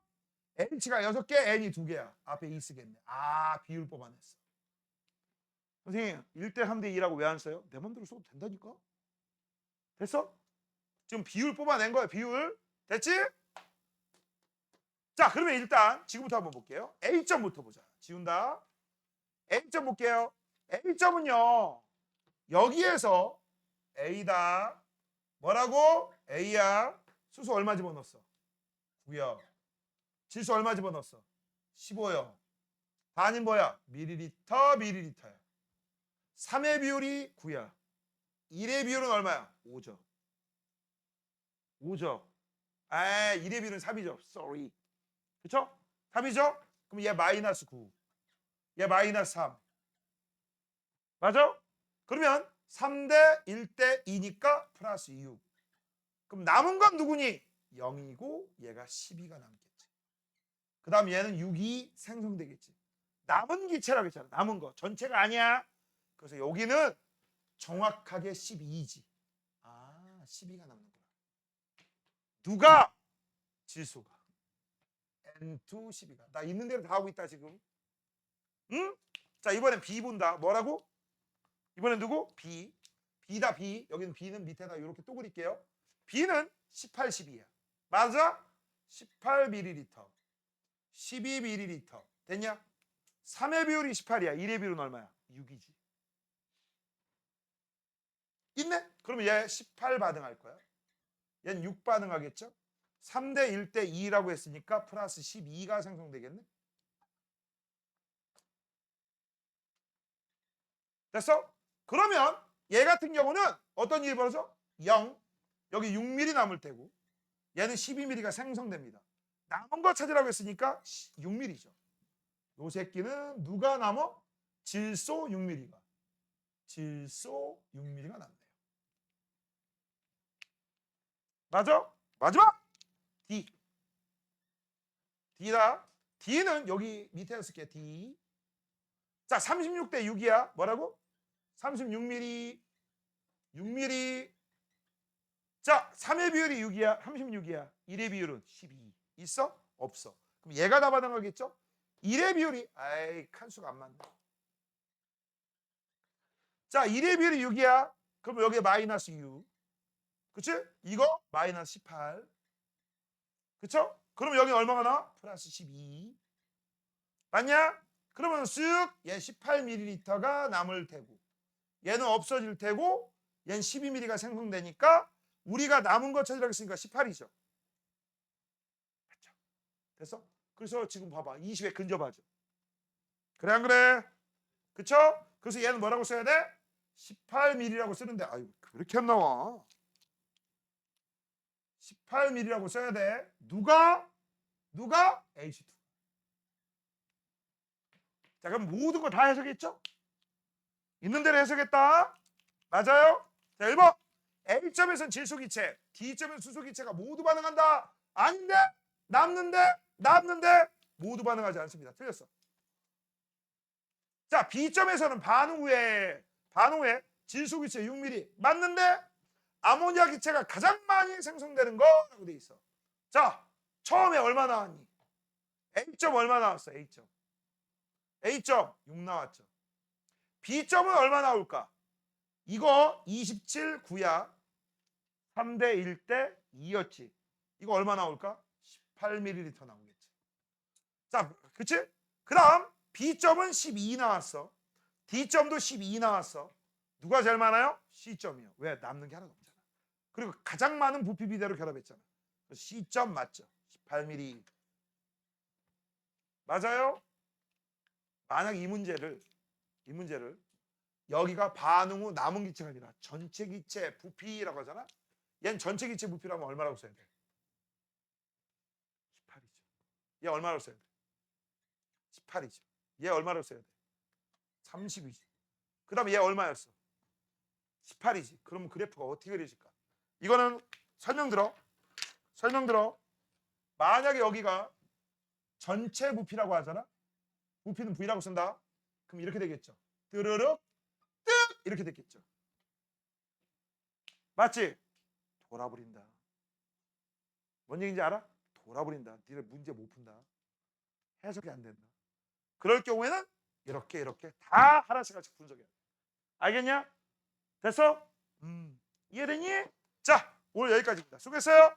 H가 6개, N이 2개야. 앞에 2 쓰겠네. 아, 비율 뽑아냈어. 선생님 1대 3대 2라고 왜 안 써요? 내 맘대로 써도 된다니까. 됐어? 지금 비율 뽑아낸 거야. 비율. 됐지? 자, 그러면 일단 지금부터 한번 볼게요. A점부터 보자. 지운다. A점 볼게요. A점은요. 여기에서 A다. 뭐라고? A야. 수소 얼마 집어넣었어? 9요. 질소 얼마 집어넣었어? 15요. 반이 뭐야? 밀리리터, 밀리리터야. 3의 비율이 9야. 1의 비율은 얼마야? 5죠. 5죠. 아, 1의 비율은 3이죠. Sorry. 그쵸? 3이죠? 그럼 얘 마이너스 9. 얘 마이너스 3. 맞아? 그러면 3대 1대 2니까 플러스 6. 그럼 남은 건 누구니? 0이고 얘가 12가 남겠지. 그 다음 얘는 6이 생성되겠지. 남은 기체라고 했잖아. 남은 거. 전체가 아니야. 그래서 여기는 정확하게 12이지. 아, 12가 남는구나. 누가? 질소가. N2 12가. 나 있는 대로 다 하고 있다 지금. 응? 자, 이번엔 B 본다. 뭐라고? 이번엔 누구? B. B다 B. 여기는 B는 밑에다 이렇게 또 그릴게요. B는 18, 12야. 맞아? 18ml. 12ml. 됐냐? 3의 비율이 18이야. 1의 비율은 얼마야? 6이지. 있네? 그러면 얘 18 반응할 거야. 얘는 6 반응하겠죠? 3대 1대 2라고 했으니까 플러스 12가 생성되겠네? 됐어? 그러면 얘 같은 경우는 어떤 일이 벌어져? 0. 여기 6mm 남을 테고 얘는 12mm가 생성됩니다. 남은 거 찾으라고 했으니까 6mm죠. 요 새끼는 누가 남어? 질소 6mm가. 질소 6mm가 남네요. 맞아? 마지막! D. D다. D는 여기 밑에 쓸게. D. 자, 36대 6이야. 뭐라고? 36mm. 6mm. 자, 3의 비율이 6이야. 36이야. 1의 비율은 12. 있어? 없어. 그럼 얘가 다 반응하겠죠? 1의 비율이 아이 칸수가 안 맞네. 자, 1의 비율이 6이야. 그럼 여기에 마이너스 6. 그치? 이거 마이너스 18. 그쵸? 그럼 여기 얼마가 나와? 플러스 12. 맞냐? 그러면 쓱 얘 18ml가 남을 테고 얘는 없어질 테고 얘는 12mm가 생성되니까 우리가 남은 거 찾으라고 했으니까 18이죠. 됐어? 그래서 지금 봐봐. 20에 근접하죠. 그래 안 그래? 그쵸? 그래서 얘는 뭐라고 써야 돼? 18mm라고 쓰는데 아유 그렇게 안 나와. 18mm라고 써야 돼. 누가? H2. 자 그럼 모든 거 다 해석했죠? 있는 대로 해석했다. 맞아요? 자 1번 A점에서는 질소기체, D점에서 수소기체가 모두 반응한다. 아닌데? 남는데 모두 반응하지 않습니다. 틀렸어. 자 B점에서는 반응 후에 질소기체 6mm 맞는데 아모니아 기체가 가장 많이 생성되는 거라고 돼 있어. 자 처음에 얼마 나왔니? A점 얼마 나왔어? A점 6 나왔죠. B점은 얼마 나올까? 이거 27, 9야. 3대 1대 2였지. 이거 얼마 나올까? 18ml 나오겠지. 자, 그치? 그 다음 B점은 12 나왔어. D점도 12 나왔어. 누가 제일 많아요? C점이요. 왜? 남는 게 하나도 없잖아. 그리고 가장 많은 부피 비대로 결합했잖아. C점 맞죠? 18ml. 맞아요? 만약 이 문제를 여기가 반응 후 남은 기체가 아니라 전체 기체 부피라고 하잖아. 얘는 전체 기체 부피라면 얼마라고 써야 돼? 18이죠. 얘 얼마라고 써야 돼? 18이죠. 얘 얼마라고 써야 돼? 30이지. 그 다음에 얘 얼마였어? 18이지. 그러면 그래프가 어떻게 그려질까? 이거는 설명 들어. 만약에 여기가 전체 부피라고 하잖아. 부피는 V라고 쓴다. 그럼 이렇게 되겠죠. 뜨르륵 뜩 이렇게 됐겠죠. 맞지? 돌아버린다. 뭔 얘기인지 알아? 돌아버린다. 니네 문제 못 푼다. 해석이 안 된다. 그럴 경우에는 이렇게 다 하나씩 분석해야 돼. 알겠냐? 됐어? 이해되니? 자, 오늘 여기까지입니다. 수고했어요.